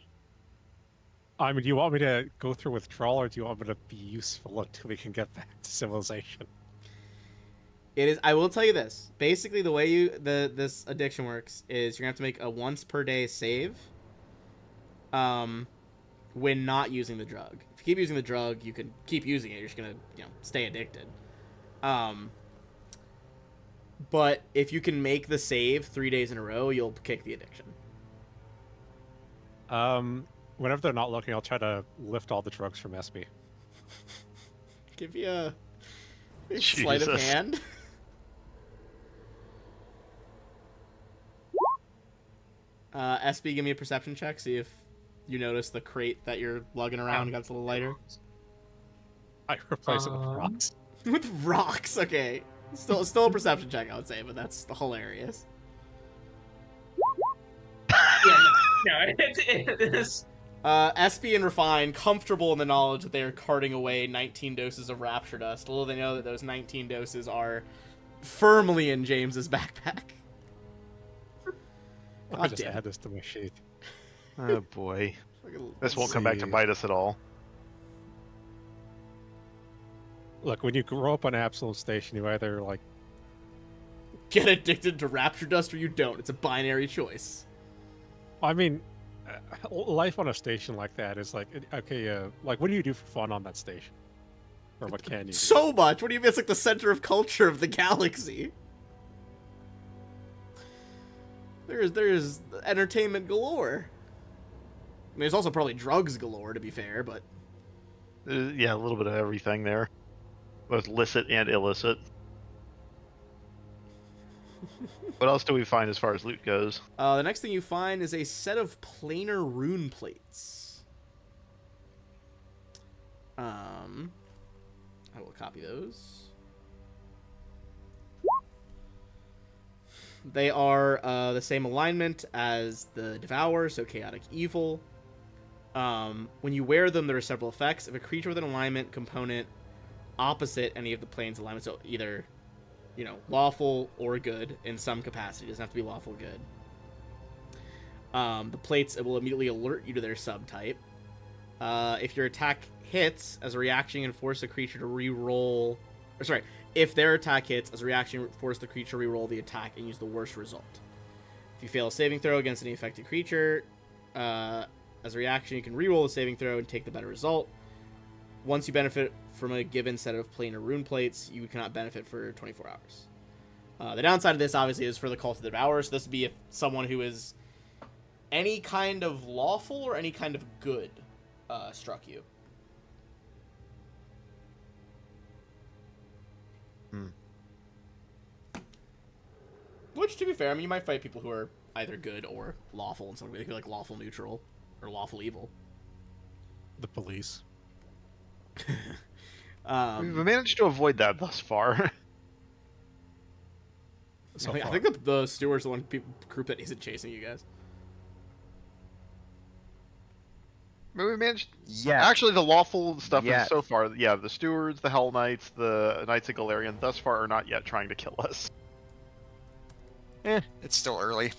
C: I mean, do you want me to go through withdrawal, or do you want me to be useful until we can get back to civilization?
B: It is. I will tell you this. Basically, the way this addiction works is you're gonna have to make a once per day save. When not using the drug. If you keep using the drug, you can keep using it. You're just gonna stay addicted. But if you can make the save 3 days in a row, you'll kick the addiction.
C: Whenever they're not looking, I'll try to lift all the drugs from Espy.
B: Give you a sleight of hand. Espy, give me a perception check. See if you notice the crate that you're lugging around got a little lighter.
C: I replace it with rocks.
B: With rocks, okay. Still a perception check, I would say, but that's hilarious.
E: It is.
B: Espy and Refine, comfortable in the knowledge that they are carting away 19 doses of rapture dust, although they know that those 19 doses are firmly in James's backpack.
C: I'll just add this to my sheet.
A: Oh boy. This won't come back to bite us at all.
C: Look, when you grow up on Absolute Station, you either,
B: get addicted to rapture dust or you don't. It's a binary choice.
C: I mean, life on a station like that is okay, what do you do for fun on that station? Or what can you do?
B: So much! What do you mean? It's like the center of culture of the galaxy. There's entertainment galore. I mean, there's also probably drugs galore, to be fair, but...
A: Yeah, a little bit of everything there. Both licit and illicit. What else do we find as far as loot goes?
B: The next thing you find is a set of planar rune plates. I will copy those. They are the same alignment as the Devour, so Chaotic Evil. When you wear them, there are several effects. If a creature with an alignment component opposite any of the plane's alignment, so either, lawful or good in some capacity, it doesn't have to be lawful good. The plates will immediately alert you to their subtype. If your attack hits, as a reaction, you can force the creature to re-roll... Or sorry, if their attack hits, as a reaction, force the creature to re-roll the attack and use the worst result. If you fail a saving throw against any affected creature, as a reaction, you can re-roll the saving throw and take the better result. Once you benefit from a given set of planar rune plates, you cannot benefit for 24 hours. The downside of this, obviously, is for the Cult of the Devourer. So this would be if someone who is any kind of lawful or any kind of good struck you. Which, to be fair, I mean, you might fight people who are either good or lawful, and some people like lawful neutral or lawful evil.
C: The police.
A: We've managed to avoid that thus far.
B: I think the steward's the one group that isn't chasing you guys.
A: I mean, we managed.
D: Yeah.
A: Actually, the lawful stuff
D: Yeah.
A: is so far. Yeah, the stewards, the Hell Knights, the Knights of Galarian, thus far are not yet trying to kill us.
D: It's still early.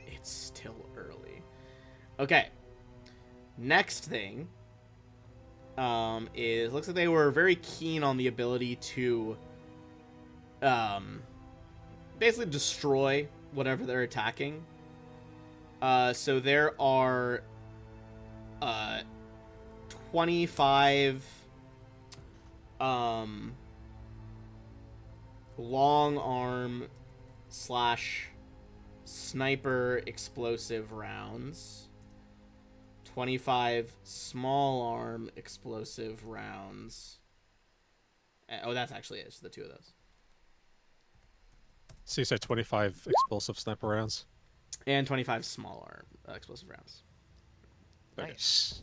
B: It's still early. Okay. Next thing is looks like they were very keen on the ability to basically destroy whatever they're attacking So there are 25 long arm / sniper explosive rounds, 25 small arm explosive rounds. Oh, that's actually it. It's the two of those.
C: So you said 25 explosive sniper rounds?
B: And 25 small arm explosive rounds.
D: Nice.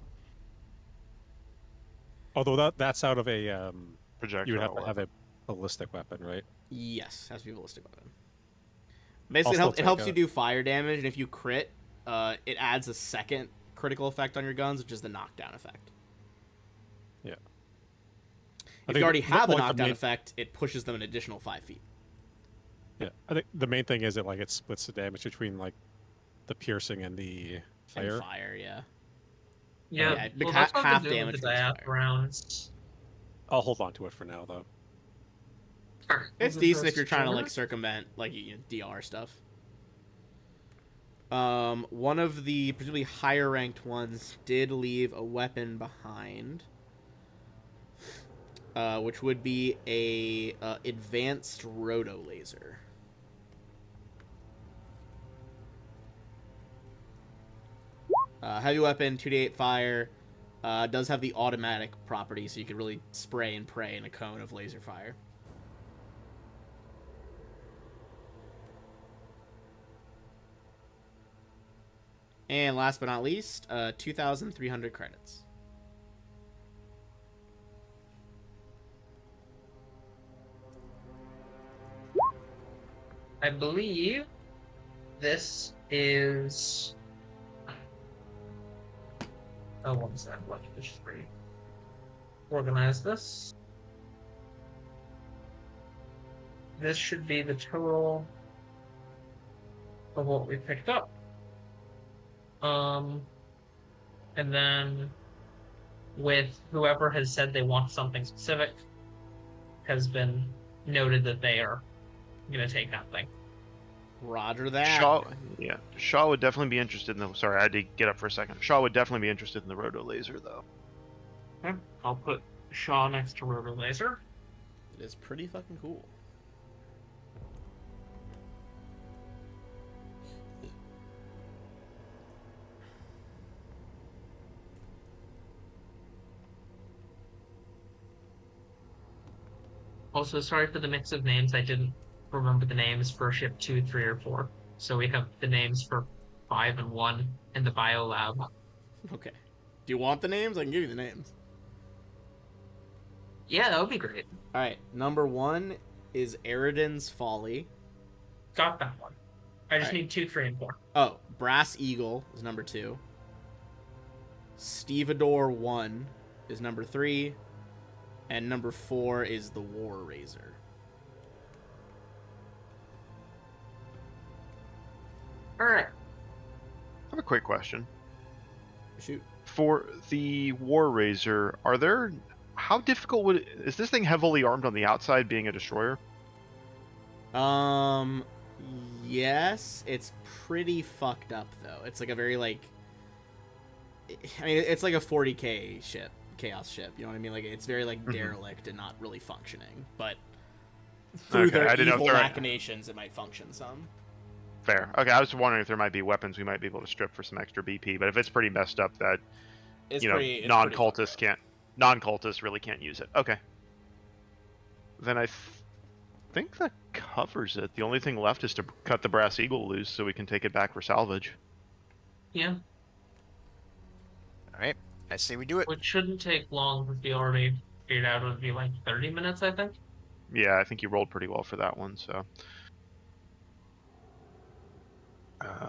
C: Although that's out of a
A: Projectile.
C: you would have to have a ballistic weapon, right?
B: Yes, has to be a ballistic weapon. Basically,
C: Also
B: it helps
C: take
B: you do fire damage, and if you crit, it adds a second critical effect on your guns, which is the knockdown effect.
C: Yeah.
B: If you already have a knockdown effect, it pushes them an additional 5 feet.
C: Yeah, I think the main thing is that it splits the damage between the piercing and the fire.
B: And fire, yeah.
E: Yeah,
B: Yeah,
E: well, that's what
B: half
E: I've been doing
B: damage
E: with the
B: goes
E: diath
B: fire.
E: rounds.
C: I'll hold on to it for now, though.
B: It's decent if you're trying to circumvent DR stuff. One of the presumably higher ranked ones did leave a weapon behind, which would be a advanced roto laser. Heavy weapon, 2d8 fire. Does have the automatic property, so you can really spray and pray in a cone of laser fire. And last but not least, 2,300 credits.
E: I believe this is. Oh, one sec. Let me just organize this. This should be the total of what we picked up. And then with whoever has said they want something specific has been noted that they are going to take that thing.
B: Roger that.
A: Shaw would definitely be interested in the. Sorry, I had to get up for a second. Shaw would definitely be interested in the roto laser, though.
E: Okay, I'll put Shaw next to roto laser.
B: It is pretty fucking cool.
E: Also, sorry for the mix of names. I didn't remember the names for ship 2, 3, or 4. So we have the names for 5 and 1 in the bio lab.
B: Okay. Do you want the names? I can give you the names.
E: Yeah, that would be great.
B: Alright, number 1 is Eridan's Folly.
E: Got that one. I just need 2, 3, and 4.
B: Oh, Brass Eagle is number 2. Stevedore 1 is number 3. And number 4 is the War Razor.
E: Alright.
A: I have a quick question.
B: Shoot.
A: For the War Razor, how difficult is this thing heavily armed on the outside, being a destroyer?
B: Yes, it's pretty fucked up though. It's like a very it's like a 40k ship, chaos ship. You know what I mean? It's very derelict and not really functioning. But through their evil machinations, it might function some.
A: Fair. Okay, I was wondering if there might be weapons we might be able to strip for some extra BP, but if it's pretty messed up, that non-cultists really can't use it. Okay. Then I think that covers it. The only thing left is to cut the Brass Eagle loose so we can take it back for salvage.
E: Yeah.
D: Alright, I say we do it.
E: Which shouldn't take long because we already figured out it would be 30 minutes, I think.
A: Yeah, I think you rolled pretty well for that one, so...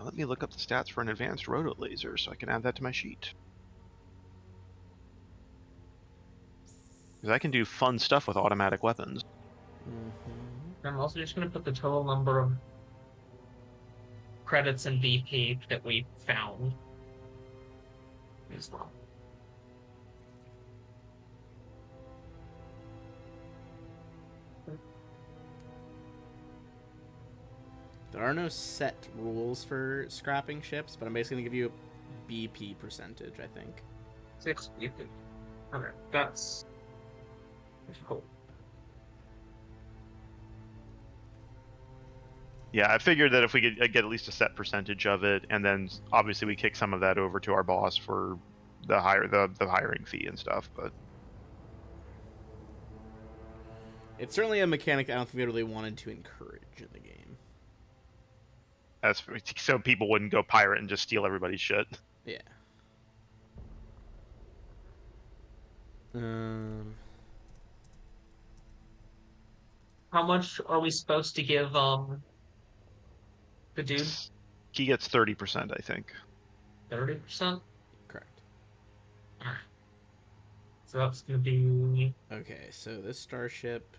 A: let me look up the stats for an advanced roto laser so I can add that to my sheet. Because I can do fun stuff with automatic weapons.
B: Mm-hmm.
E: I'm also just going to put the total number of credits and BP that we found as well.
B: There are no set rules for scrapping ships, but I'm basically gonna give you a BP percentage, I think.
E: 6 BP. Okay, that's cool.
A: Yeah, I figured that if we could get at least a set percentage of it, and then obviously we kick some of that over to our boss for the hiring fee and stuff. But
B: It's certainly a mechanic I don't think they really wanted to encourage in the game.
A: as so people wouldn't go pirate and just steal everybody's shit.
B: Yeah.
E: How much are we supposed to give the dude?
A: He gets 30%, I think.
E: 30%?
B: Correct.
E: Alright. So that's gonna be
B: Okay, so this starship,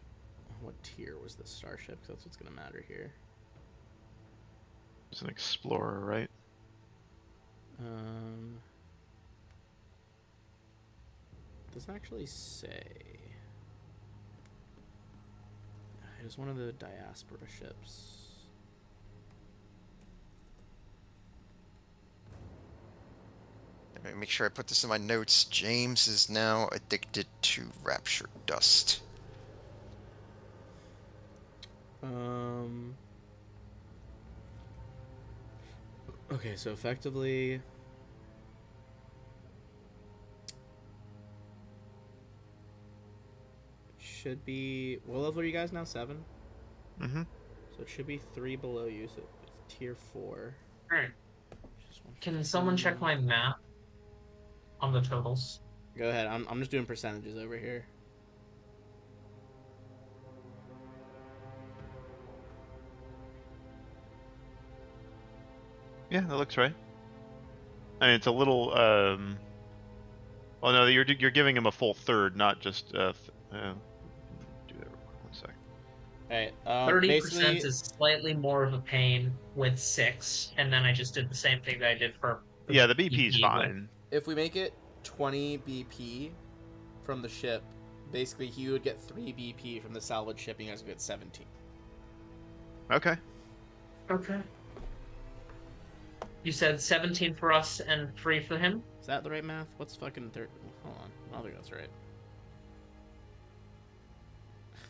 B: what tier was this starship? 'Cause that's what's gonna matter here.
A: It's an explorer, right?
B: Doesn't actually say. It was one of the diaspora ships.
D: Let me make sure I put this in my notes. James is now addicted to Rapture Dust.
B: Okay, so effectively, should be. What level are you guys now? 7.
A: Mm-hmm.
B: So it should be 3 below you. So it's tier 4.
E: alright. Can someone check my map on the totals?
B: Go ahead. I'm just doing percentages over here.
A: Yeah, that looks right. I mean, it's a little. Well, no, you're giving him a full third, not just. Do that real quick. 1 sec.
B: Alright.
E: 30% is slightly more of a pain with 6, and then I just did the same thing that I did for.
A: Yeah, the BP's
E: BP
A: fine.
B: If we make it 20 BP from the ship, basically he would get 3 BP from the salvage ship, and you guys would get 17.
A: Okay.
E: Okay. You said 17 for us and 3 for him?
B: Is that the right math? What's fucking third? Hold on. I don't think that's right.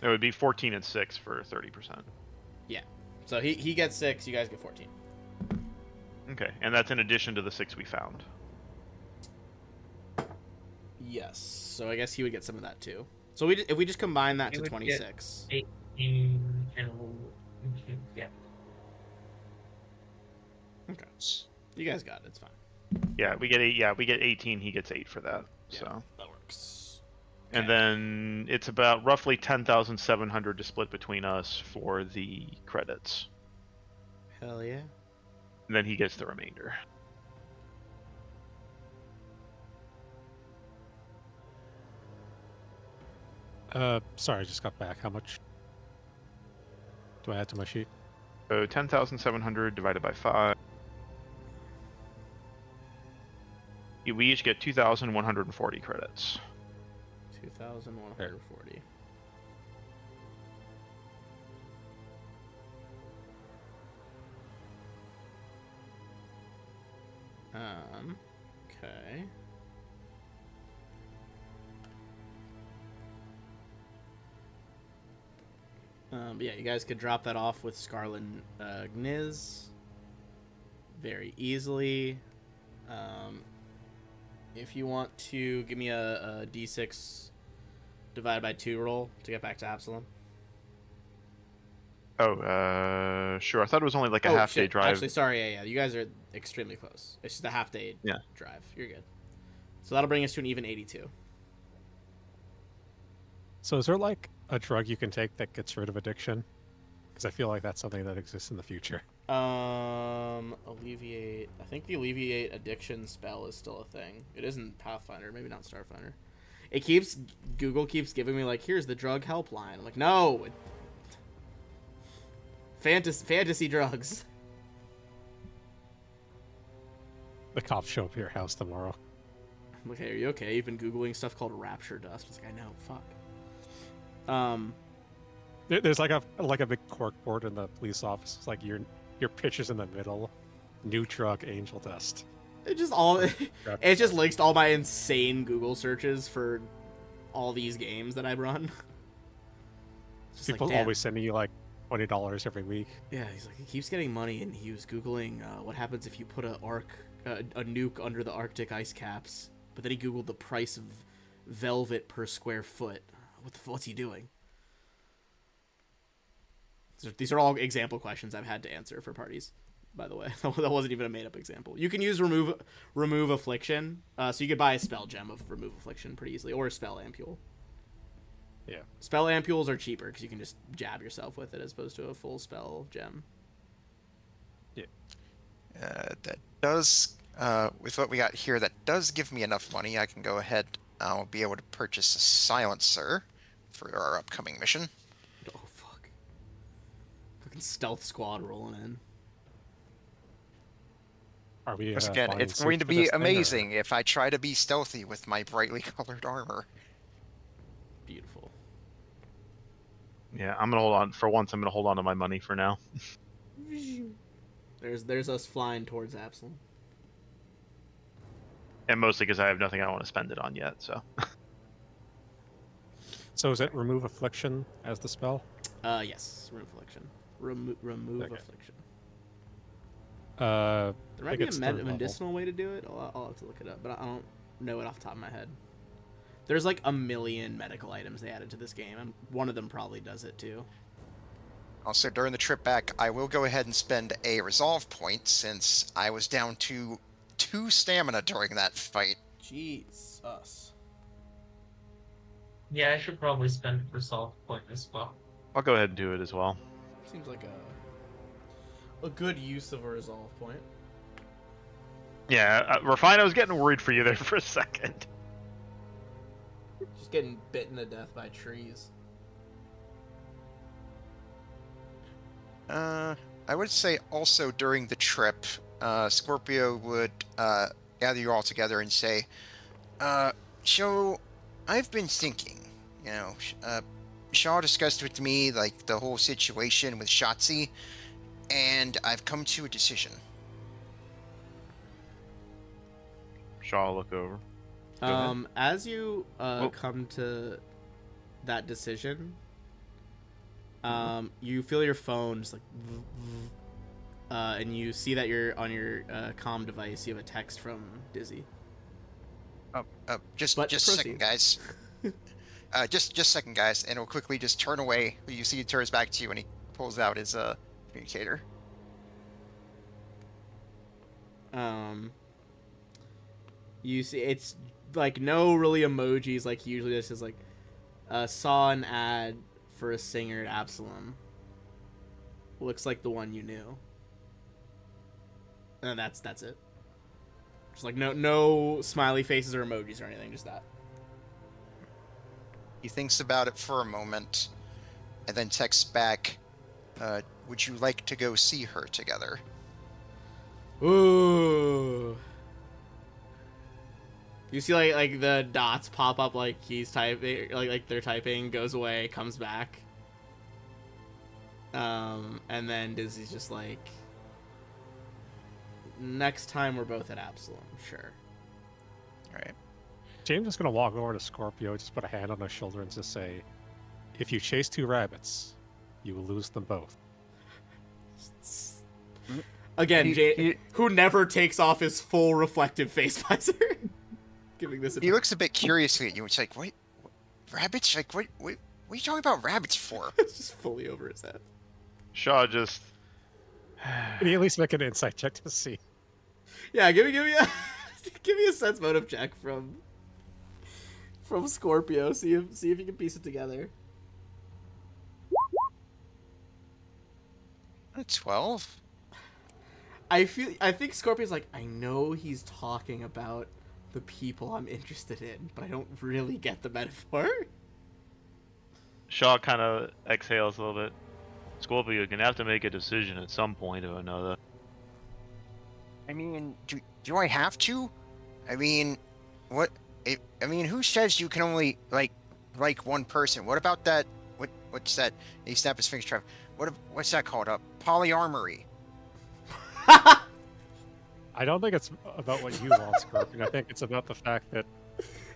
A: It would be 14 and 6 for 30%.
B: Yeah. So he gets 6, you guys get 14.
A: Okay, and that's in addition to the 6 we found.
B: Yes. So I guess he would get some of that too. So if we just combine that
E: He
B: to
E: would
B: 26.
E: 18 and yeah.
B: Okay. You guys got it. It's fine.
A: Yeah, we get 8. Yeah, we get 18. He gets 8 for that.
B: Yeah,
A: So.
B: that works.
A: And then it's about roughly 10,700 to split between us for the credits.
B: Hell yeah.
A: And then he gets the remainder.
C: Sorry, I just got back. How much do I add to my sheet?
A: So 10,700 divided by 5. We each get 2,140 credits.
B: 2,140. Okay. Yeah, you guys could drop that off with Scarlet Gniz very easily. If you want to give me a D6 divided by 2 roll to get back to Absalom.
A: Oh, sure. I thought it was only like a half-day drive.
B: Actually, sorry, yeah. You guys are extremely close. It's just a half-day drive. You're good. So that'll bring us to an even 82.
C: So is there like a drug you can take that gets rid of addiction? Because I feel like that's something that exists in the future.
B: Alleviate. I think the alleviate addiction spell is still a thing. It isn't Pathfinder, maybe not Starfinder. Google keeps giving me like, here's the drug helpline. I'm like, no. Fantasy drugs.
C: The cops show up at your house tomorrow.
B: I'm like, hey, are you okay? You've been Googling stuff called Rapture Dust. It's like, I know, fuck.
C: There's like a big cork board in the police office. It's like you're Your picture's in the middle. New truck, angel dust.
B: It just all it just links to all my insane Google searches for all these games that I run. Just
C: People
B: damn.
C: always sending you like $20 every week.
B: Yeah, he's like, he keeps getting money, and he was googling what happens if you put a nuke under the Arctic ice caps. But then he googled the price of velvet per square foot. What's he doing? These are all example questions I've had to answer for parties. By the way, that wasn't even a made-up example. You can use remove affliction, so you could buy a spell gem of remove affliction pretty easily, or a spell ampule.
C: Yeah.
B: Spell ampules are cheaper because you can just jab yourself with it as opposed to a full spell gem.
C: Yeah.
D: That does, with what we got here, that does give me enough money. I can go ahead. I'll be able to purchase a silencer for our upcoming mission.
B: Oh fuck! Fucking stealth squad rolling in.
C: Are we?
D: Once again, it's going to be amazing if I try to be stealthy with my brightly colored armor.
B: Beautiful.
A: Yeah, I'm gonna hold on. For once, I'm gonna hold on to my money for now.
B: There's us flying towards Absalom.
A: And mostly because I have nothing I want to spend it on yet, so.
C: So is it remove affliction as the spell?
B: Yes, remove affliction. Remove
C: Okay.
B: affliction.
C: I
B: There might
C: think
B: be
C: it's
B: a
C: third level.
B: medicinal way to do it. I'll have to look it up, but I don't know it off the top of my head. There's like a million medical items they added to this game, and one of them probably does it too.
D: Also, during the trip back, I will go ahead and spend a resolve point since I was down to 2 stamina during that fight.
B: Jesus.
E: Yeah, I should probably spend a resolve point as well.
A: I'll go ahead and do it as well.
B: Seems like a good use of a resolve point.
A: Yeah, Refine, I was getting worried for you there for a second.
B: Just getting bitten to death by trees.
D: I would say also during the trip, Scorpio would gather you all together and say, so I've been thinking, you know, Shaw discussed with me like the whole situation with Shotzi, and I've come to a decision.
A: Shaw, look over. Go ahead.
B: As you come to that decision, you feel your phone just like, and you see that you're on your comm device. You have a text from Dizzy.
D: Just
B: But
D: a second, guys. Just a second, guys, and he'll quickly just turn away. You see, he turns back to you, and he pulls out his communicator.
B: You see, it's like no really emojis like usually. This is like, saw an ad for a singer at Absalom. Looks like the one you knew. And that's it. Just like no smiley faces or emojis or anything, just that.
D: He thinks about it for a moment, and then texts back, would you like to go see her together?
B: Ooh. You see like the dots pop up like he's typing, like they're typing, goes away, comes back. And then Dizzy's just like, next time we're both at Absalom, sure.
D: Alright.
C: James is going to walk over to Scorpio, just put a hand on his shoulder and just say, if you chase 2 rabbits, you will lose them both.
B: Again, who never takes off his full reflective face visor. Giving this
D: He looks a bit curiously at you. It's like, what rabbits? Like, what are you talking about rabbits for?
B: It's just fully over his head.
A: Shaw just.
C: Can you at least make an insight check to see?
B: Yeah, give me a give me a sense motive check from Scorpio. See if you can piece it together.
D: A 12.
B: I think Scorpio's like, I know he's talking about the people I'm interested in, but I don't really get the metaphor.
A: Shaw kind of exhales a little bit. Scorpio, you're gonna have to make a decision at some point or another.
D: I mean, do I have to? I mean, what? I mean, who says you can only like one person? What about that? What's that? He snapped his fingers. What's that called? Polyamory.
C: I don't think it's about what you want, Scorpion. I think it's about the fact that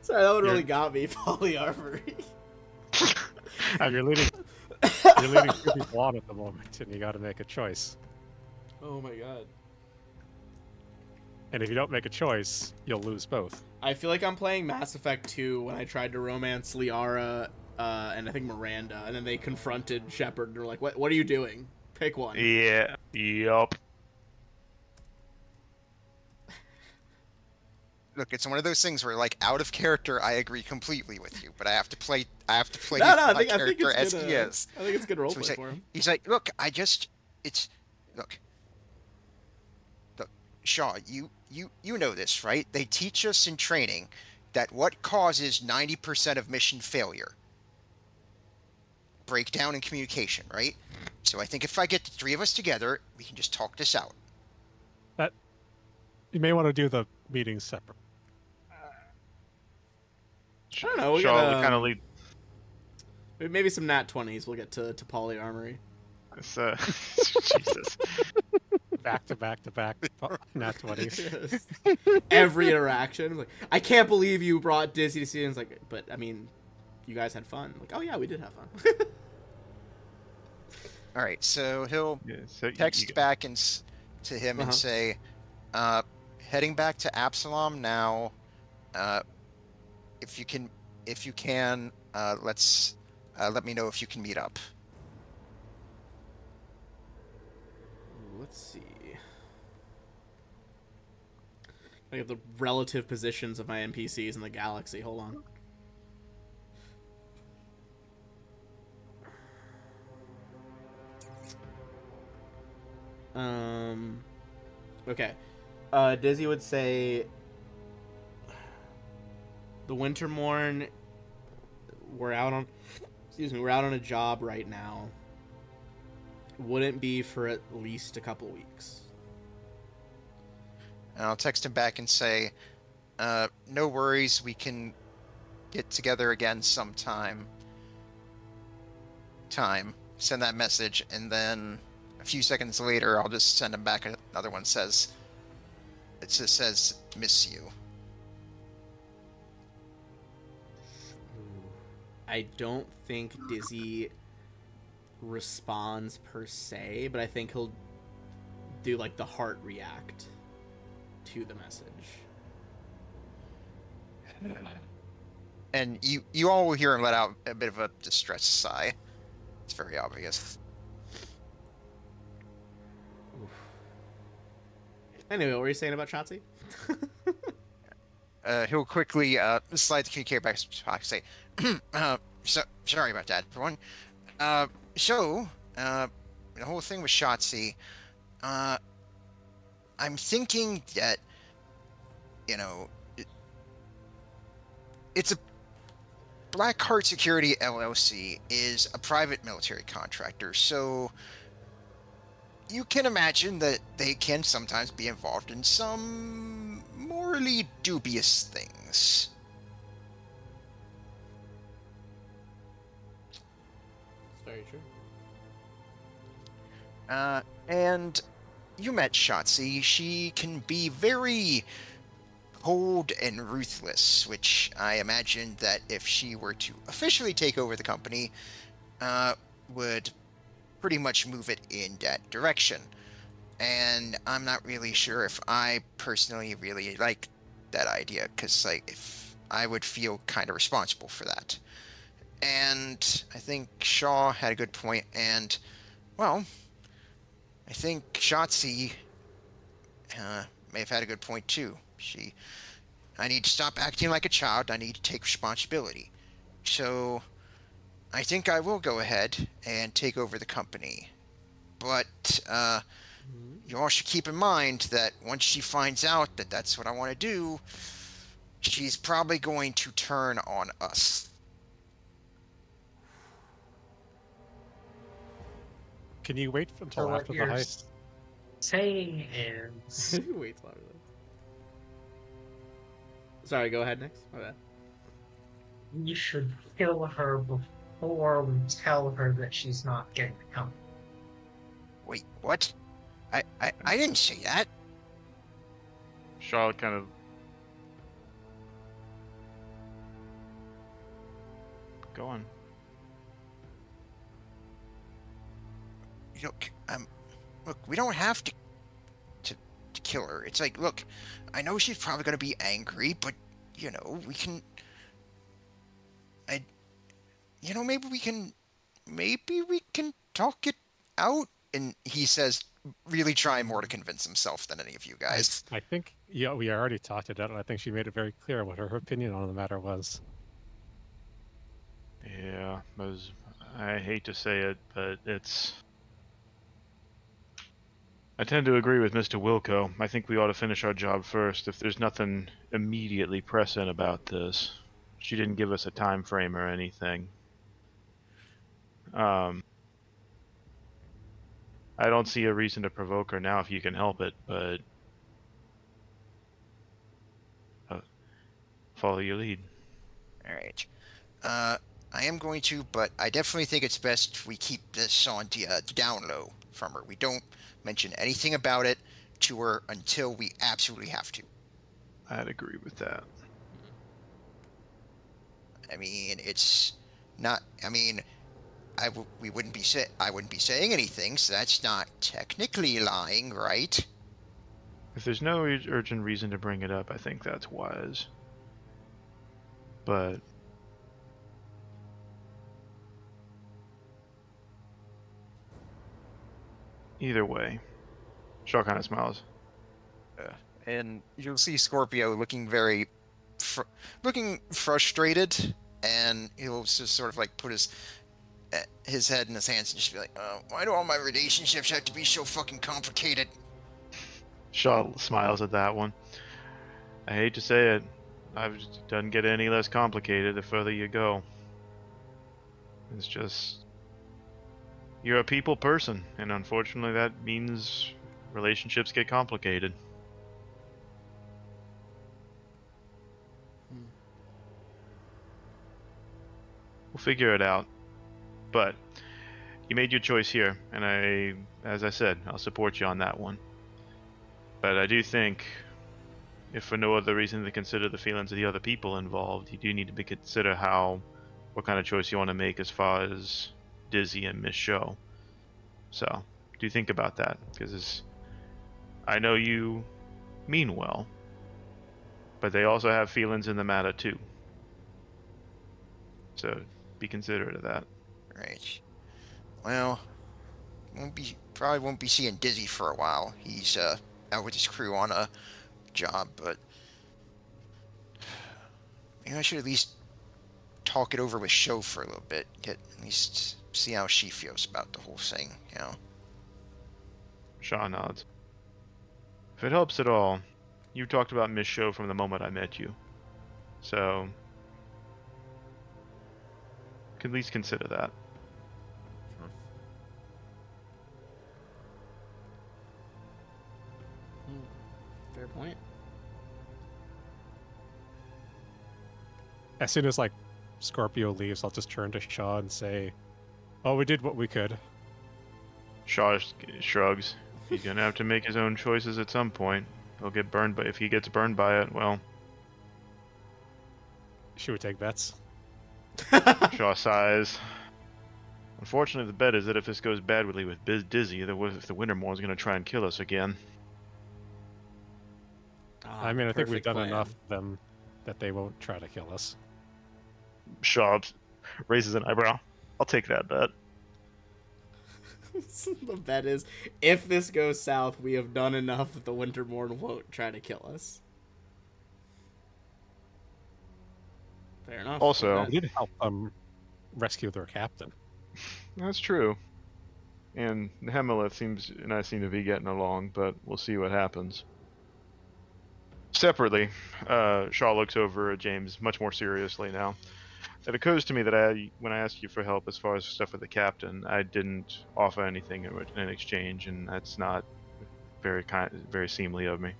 B: Sorry, that one really got me, polyarmory.
C: you're leading two people on at the moment, and you got to make a choice.
B: Oh my god.
C: And if you don't make a choice, you'll lose both.
B: I feel like I'm playing Mass Effect 2 when I tried to romance Liara and I think Miranda, and then they confronted Shepard and were like, "What are you doing? Pick one."
A: Yeah. Yup.
D: Look, it's one of those things where, like, out of character, I agree completely with you, but I have to play
B: No,
D: my
B: I think
D: character
B: it's
D: as
B: good.
D: he is.
B: I think it's good
D: So
B: roleplay for him.
D: he's like, look, look, Shaw, you know this, right? They teach us in training that what causes 90% of mission failure? Breakdown in communication, right? So I think if I get the three of us together, we can just talk this out.
C: You may want to do the meetings separate.
B: I don't know. We
A: Shaw
B: got,
A: would kind of lead.
B: maybe some nat 20s. We'll get to polyarmory.
A: This, Jesus.
C: Back to back to back, nat 20s.
B: Every interaction, like, I can't believe you brought Dizzy to see. And it's like, but I mean, you guys had fun. Like, oh yeah, we did have fun.
D: All right, so he'll
A: Yeah, so
D: text back to him and say, heading back to Absalom now. If you can, let me know if you can meet up.
B: Let's see. I have the relative positions of my NPCs in the galaxy. Hold on. Okay. Dizzy would say the Wintermorn, we're out on a job right now. Wouldn't be for at least a couple weeks.
D: And I'll text him back and say, no worries, we can get together again sometime. Send that message, and then a few seconds later, I'll just send him back another one. It just says, miss you.
B: I don't think Dizzy responds per se, but I think he'll do like the heart react to the message.
D: And you all will hear him let out a bit of a distressed sigh. It's very obvious.
B: Oof. Anyway, what were you saying about Shotzi?
D: He'll quickly slide the communicator back to Spock and say, so, sorry about that, for one. The whole thing with Shotzi, I'm thinking that, it's a Blackheart Security LLC is a private military contractor, so you can imagine that they can sometimes be involved in some morally dubious things.
B: It's very true.
D: And you met Shotzi. She can be very cold and ruthless, which I imagine that if she were to officially take over the company, would pretty much move it in that direction. And I'm not really sure if I personally really like that idea, because if I would feel kind of responsible for that. And I think Shaw had a good point, and, well, I think Shotzi may have had a good point too. I need to stop acting like a child. I need to take responsibility. So I think I will go ahead and take over the company. But you all should keep in mind that once she finds out that that's what I want to do, she's probably going to turn on us.
C: Can you wait until
E: So
C: after the
E: what
C: heist?
E: saying is,
B: Wait till after that. Sorry, go ahead next. My bad.
E: you should kill her before we tell her that she's not getting the company.
D: Wait, what? I didn't say that.
A: Shaw kind of go on.
D: Look, look, we don't have to kill her. It's like, look, I know she's probably gonna be angry, but you know, we can. Maybe we can talk it out. And he says, really trying more to convince himself than any of you guys.
C: I think, yeah, we already talked it out, and I think she made it very clear what her opinion on the matter was.
A: Yeah, I hate to say it, but I tend to agree with Mr. Wilco. I think we ought to finish our job first. If there's nothing immediately pressing about this, she didn't give us a time frame or anything. I don't see a reason to provoke her now if you can help it, but follow your lead.
D: All right. I am going to, but I definitely think it's best we keep this on the down low from her. We don't mention anything about it to her until we absolutely have to.
A: I'd agree with that.
D: I mean, it's not. I mean, I wouldn't be saying anything, so that's not technically lying, right?
A: If there's no urgent reason to bring it up, I think that's wise. But either way, Shaw kind of smiles.
D: And you'll see Scorpio looking very, looking frustrated, and he'll just sort of like put his head in his hands and just be like, why do all my relationships have to be so fucking complicated?
A: Shaw smiles at that one. I hate to say it, it doesn't get any less complicated the further you go. It's just, you're a people person, and unfortunately that means relationships get complicated. We'll figure it out. But you made your choice here, and as I said, I'll support you on that one. But I do think, if for no other reason to consider the feelings of the other people involved, you do need to consider what kind of choice you want to make as far as Dizzy and Miss Show. So, do think about that, because I know you mean well, but they also have feelings in the matter too. So, be considerate of that.
D: Right. Well, probably won't be seeing Dizzy for a while. He's out with his crew on a job, but maybe I should at least talk it over with Sho for a little bit. At least see how she feels about the whole thing, you know.
A: Shaw nods. If it helps at all, you talked about Miss Sho from the moment I met you. So, could at least consider that.
B: Fair point.
C: As soon as, like, Scorpio leaves, I'll just turn to Shaw and say, oh, we did what we could.
A: Shaw shrugs. He's gonna have to make his own choices at some point. He'll get burned, but if he gets burned by it, well...
C: Should we take bets?
A: Shaw sighs. Unfortunately, the bet is that if this goes badly with Dizzy, the Wintermore is going to try and kill us again.
C: I mean, I think we've done
B: plan.
C: enough of them that they won't try to kill us.
A: Shaw raises an eyebrow. I'll take that bet.
B: The bet is, if this goes south, we have done enough that the Wintermorn won't try to kill us. Fair enough.
A: Also,
C: we did help them rescue their captain.
A: That's true. And Hemelith and I seem to be getting along, but we'll see what happens. Separately, Shaw looks over at James much more seriously now. It occurs to me that when I asked you for help as far as stuff with the captain, I didn't offer anything in exchange, and that's not very seemly of me.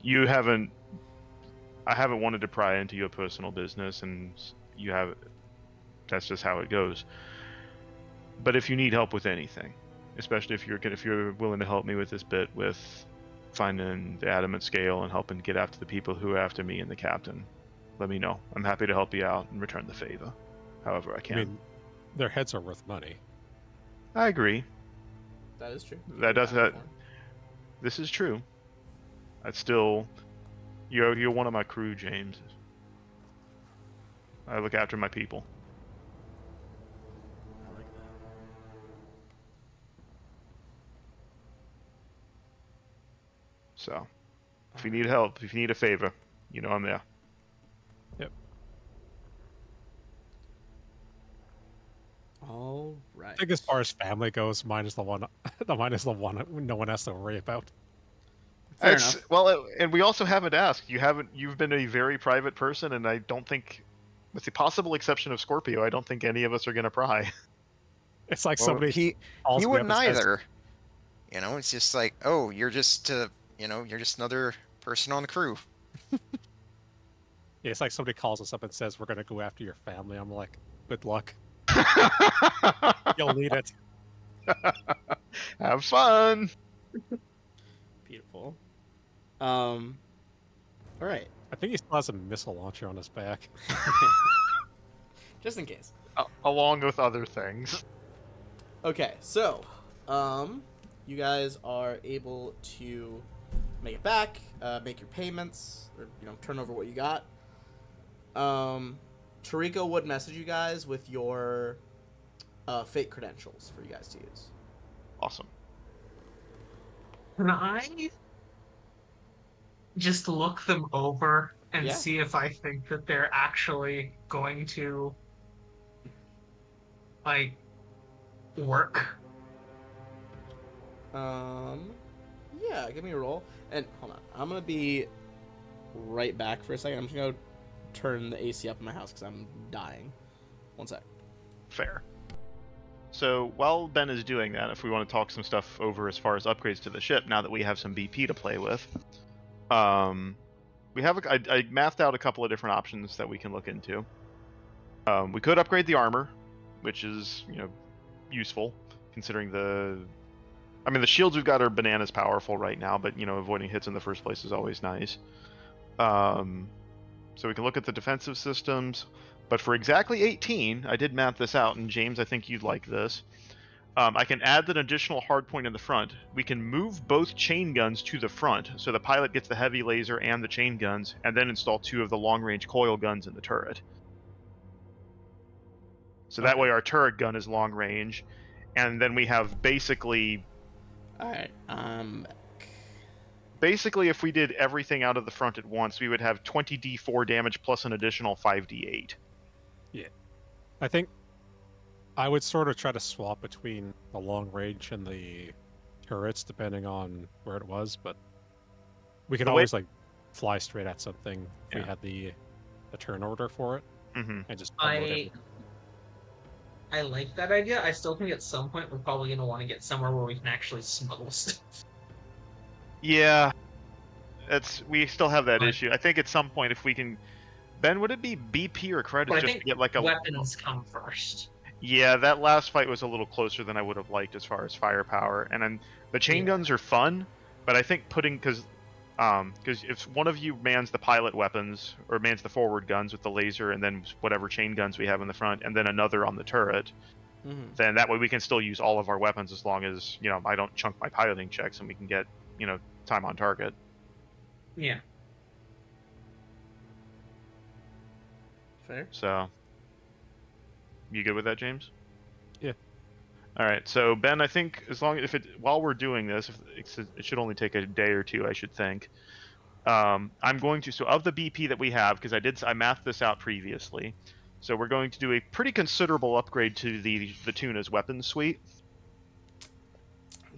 A: I haven't wanted to pry into your personal business, and that's just how it goes. But if you need help with anything, especially if you're willing to help me with this bit with finding the adamant scale and helping get after the people who are after me and the captain. Let me know. I'm happy to help you out and return the favor, however I can.
C: I mean, their heads are worth money.
A: I agree.
B: That is true.
A: That does that. This is true. I'd still, you're one of my crew, James. I look after my people.
B: I like that.
A: So, if you need help, if you need a favor, you know I'm there.
C: Yep.
B: All right.
C: I think as far as family goes, mine is the one. Mine is the one no one has to worry about.
B: Fair enough.
A: Well, and we also haven't asked. You've been a very private person, and I don't think, with the possible exception of Scorpio, I don't think any of us are gonna pry.
C: It's like
D: Well,
C: somebody
D: he
C: calls me up
D: wouldn't
C: and says,
D: either. You know, it's just like, oh, you're just you're just another person on the crew.
C: Yeah, it's like somebody calls us up and says, we're going to go after your family. I'm like, good luck. You'll need it.
A: Have fun.
B: Beautiful. All right.
C: I think he still has a missile launcher on his back.
B: Just in case.
A: Along with other things.
B: Okay, so, you guys are able to make it back, make your payments, or, turn over what you got. Tariko would message you guys with your fake credentials for you guys to use.
A: Awesome.
E: Can I just look them over and
B: Yeah.
E: see if I think that they're actually going to, like, work?
B: Yeah, give me a roll. And hold on, I'm gonna be right back for a second. I'm just gonna turn the AC up in my house because I'm dying. One sec.
A: Fair. So while Ben is doing that, if we want to talk some stuff over as far as upgrades to the ship, now that we have some BP to play with, we have I mathed out a couple of different options that we can look into. We could upgrade the armor, which is useful considering the shields we've got are bananas powerful right now, but avoiding hits in the first place is always nice. So we can look at the defensive systems, but for exactly 18, I did map this out, and James, I think you'd like this. I can add an additional hardpoint in the front. We can move both chain guns to the front, so the pilot gets the heavy laser and the chain guns, and then install 2 of the long-range coil guns in the turret. So that way our turret gun is long range, and then we have basically...
B: Alright,
A: Basically, if we did everything out of the front at once, we would have 20d4 damage plus an additional 5d8.
C: Yeah. I think I would sort of try to swap between the long range and the turrets, depending on where it was, but we could always, fly straight at something if we had the turn order for it, and just
E: I like that idea. I still think at some point we're probably going to want to get somewhere where we can actually smuggle stuff.
A: Yeah, we still have that issue. I think at some point if we can... Ben, would it be BP or credits
E: But I
A: just
E: think
A: to get a...
E: weapons come first.
A: Yeah, that last fight was a little closer than I would have liked as far as firepower. And then the chain guns are fun, but I think because if one of you mans the pilot weapons, or mans the forward guns with the laser, and then whatever chain guns we have in the front, and then another on the turret, then that way we can still use all of our weapons as long as, I don't chunk my piloting checks and we can get, time on target.
E: Yeah.
B: fair.
A: So, you good with that, James?
C: Yeah.
A: All right. So Ben, I think while we're doing this, it should only take a day or two, I should think. I'm going to, so of the BP that we have, because I mathed this out previously, so we're going to do a pretty considerable upgrade to the Tuna's weapons suite.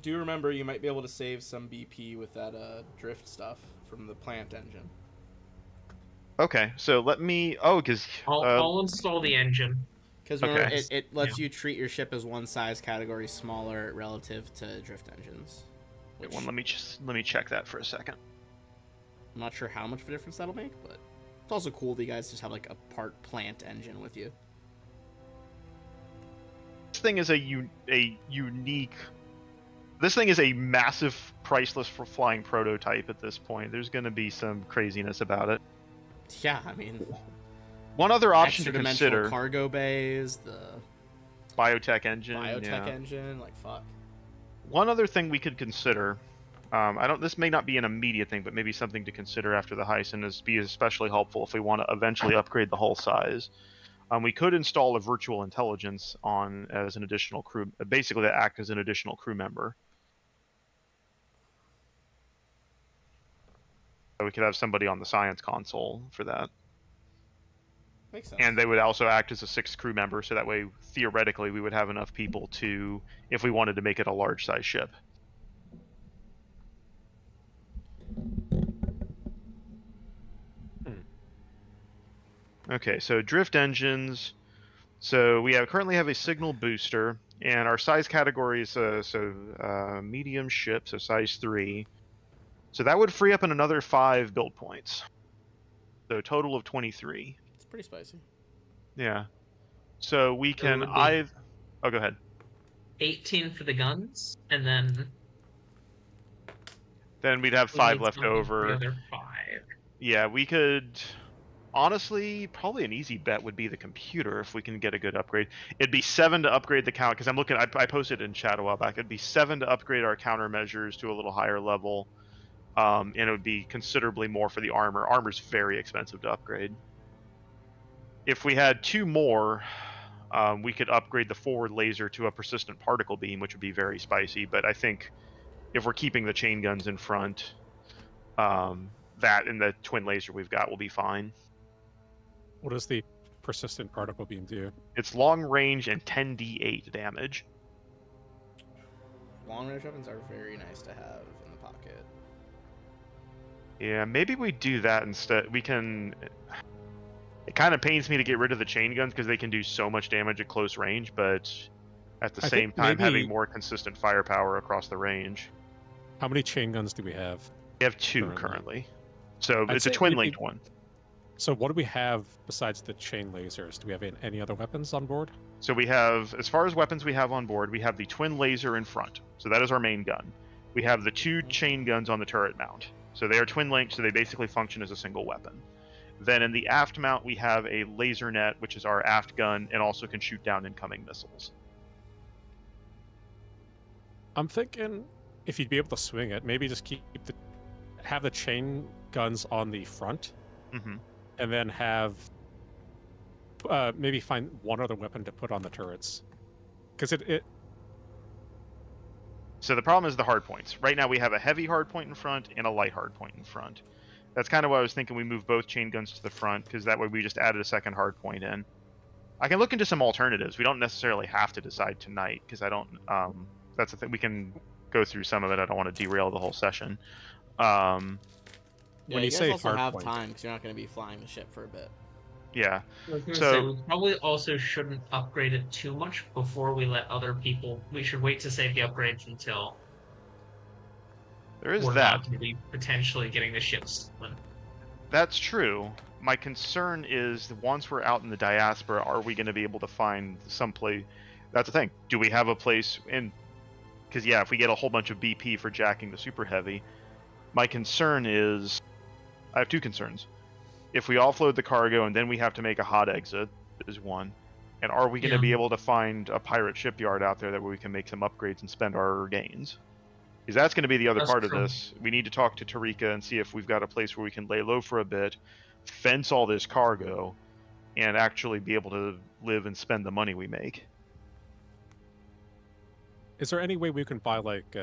B: Do remember you might be able to save some BP with that drift stuff from the plant engine.
A: Okay, so let me. Oh, because
E: I'll install the engine.
B: Because remember,
A: Okay.
B: it lets you treat your ship as one size category smaller relative to drift engines.
A: wait, let me check that for a second.
B: I'm not sure how much of a difference that'll make, but it's also cool that you guys just have like a part plant engine with you.
A: This thing is a unique This thing is a massive, priceless for flying prototype at this point. There's going to be some craziness about it.
B: Yeah, I mean,
A: one other option to
B: extra-dimensional
A: consider:
B: cargo bays, the
A: biotech engine.
B: Engine, like fuck.
A: One other thing we could consider, this may not be an immediate thing, but maybe something to consider after the heist, and is be especially helpful if we want to eventually upgrade the hull size. We could install a virtual intelligence on as an additional crew, basically to act as an additional crew member. So we could have somebody on the science console for that.
B: Makes sense.
A: And they would also act as a 6th crew member, so that way, theoretically, we would have enough people to, if we wanted to make it a large-size ship. Okay, so drift engines. So we currently have a signal booster, and our size category is medium ship, so size 3. So that would free up another 5 build points. So a total of 23.
B: It's pretty spicy.
A: Yeah. So we can Oh, go ahead.
E: 18 for the guns, and
A: then we'd have 5 left over.
E: The other 5.
A: Yeah, we could. Honestly, probably an easy bet would be the computer if we can get a good upgrade. It'd be 7 to upgrade the count, because I'm looking. I posted in chat a while back. It'd be 7 to upgrade our countermeasures to a little higher level, and it would be considerably more for the armor. Armor's very expensive to upgrade. If we had 2 more, we could upgrade the forward laser to a persistent particle beam, which would be very spicy. But I think if we're keeping the chain guns in front, that and the twin laser we've got will be fine.
C: What does the persistent particle beam do?
A: It's long range and 10d8 damage.
B: Long range weapons are very nice to have in the pocket.
A: Yeah, maybe we do that instead. We can. It kind of pains me to get rid of the chain guns because they can do so much damage at close range, but at the same time having more consistent firepower across the range.
C: How many chain guns do we have?
A: We have 2 currently. So it's a twin-linked one.
C: So what do we have besides the chain lasers? Do we have any other weapons on board?
A: So we have, as far as weapons we have on board, we have the twin laser in front. So that is our main gun. We have the 2 chain guns on the turret mount. So they are twin-linked, so they basically function as a single weapon. Then in the aft mount, we have a laser net, which is our aft gun, and also can shoot down incoming missiles.
C: I'm thinking if you'd be able to swing it, maybe just have the chain guns on the front, and then have maybe find one other weapon to put on the turrets, because it.
A: So the problem is the hard points. Right now we have a heavy hard point in front and a light hard point in front. That's kind of why I was thinking we move both chain guns to the front, because that way we just added a second hard point in. I can look into some alternatives. We don't necessarily have to decide tonight, because I don't. That's the thing. We can go through some of it. I don't want to derail the whole session.
B: When you
C: say
B: also
C: hard
B: have
C: point,
B: time, because you're not going to be flying the ship for a bit.
A: Yeah.
E: I was gonna
A: So-
E: say, we probably also shouldn't upgrade it too much before we let other people. We should wait to save the upgrades until
A: There is
E: we're
A: that.
E: not going to be potentially getting the ships stolen.
A: That's true. My concern is once we're out in the diaspora, are we going to be able to find some place? That's the thing. Do we have a place in? Because yeah, if we get a whole bunch of BP for jacking the super heavy, my concern is, I have 2 concerns. If we offload the cargo and then we have to make a hot exit, is one. And are we going to be able to find a pirate shipyard out there that we can make some upgrades and spend our gains? Because that's going to be the other
E: That's
A: part
E: true.
A: of this. We need to talk to Tarika and see if we've got a place where we can lay low for a bit, fence all this cargo, and actually be able to live and spend the money we make.
C: is there any way we can buy like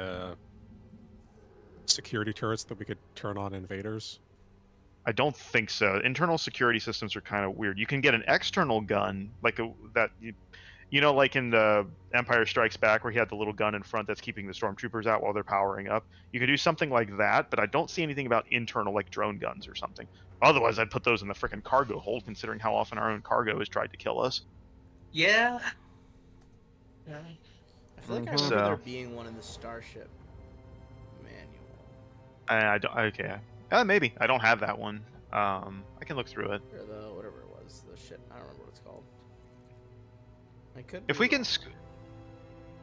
C: security turrets that we could turn on invaders?
A: I don't think so. Internal security systems are kind of weird. You can get an external gun, like like in the Empire Strikes Back, where he had the little gun in front that's keeping the stormtroopers out while they're powering up. You can do something like that, but I don't see anything about internal, like drone guns or something. Otherwise, I'd put those in the frickin' cargo hold, considering how often our own cargo has tried to kill us.
E: Yeah.
B: I feel like I remember
A: So-
B: there being one in the Starship manual.
A: I don't. Okay. Maybe I don't have that one. I can look through it.
B: Or the whatever it was, the shit. I don't remember what it's called. I could.
A: If
B: be
A: we can,
B: wrong.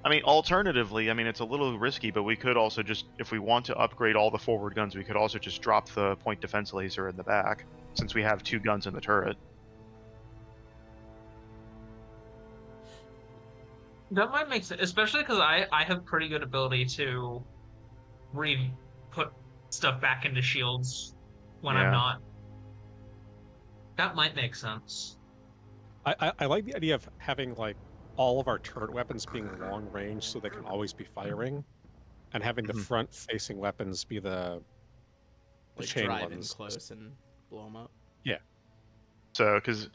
A: I mean, alternatively, I mean, it's a little risky, but we could also just, if we want to upgrade all the forward guns, we could also just drop the point defense laser in the back, since we have 2 guns in the turret.
E: That might make sense, especially because I have pretty good ability to put stuff back into shields when I'm not. That might make sense.
C: I like the idea of having like all of our turret weapons being long range so they can always be firing, and having the front facing weapons be the
B: Like
C: chain
B: drive
C: ones.
B: in close and blow them up.
C: Yeah.
A: So, because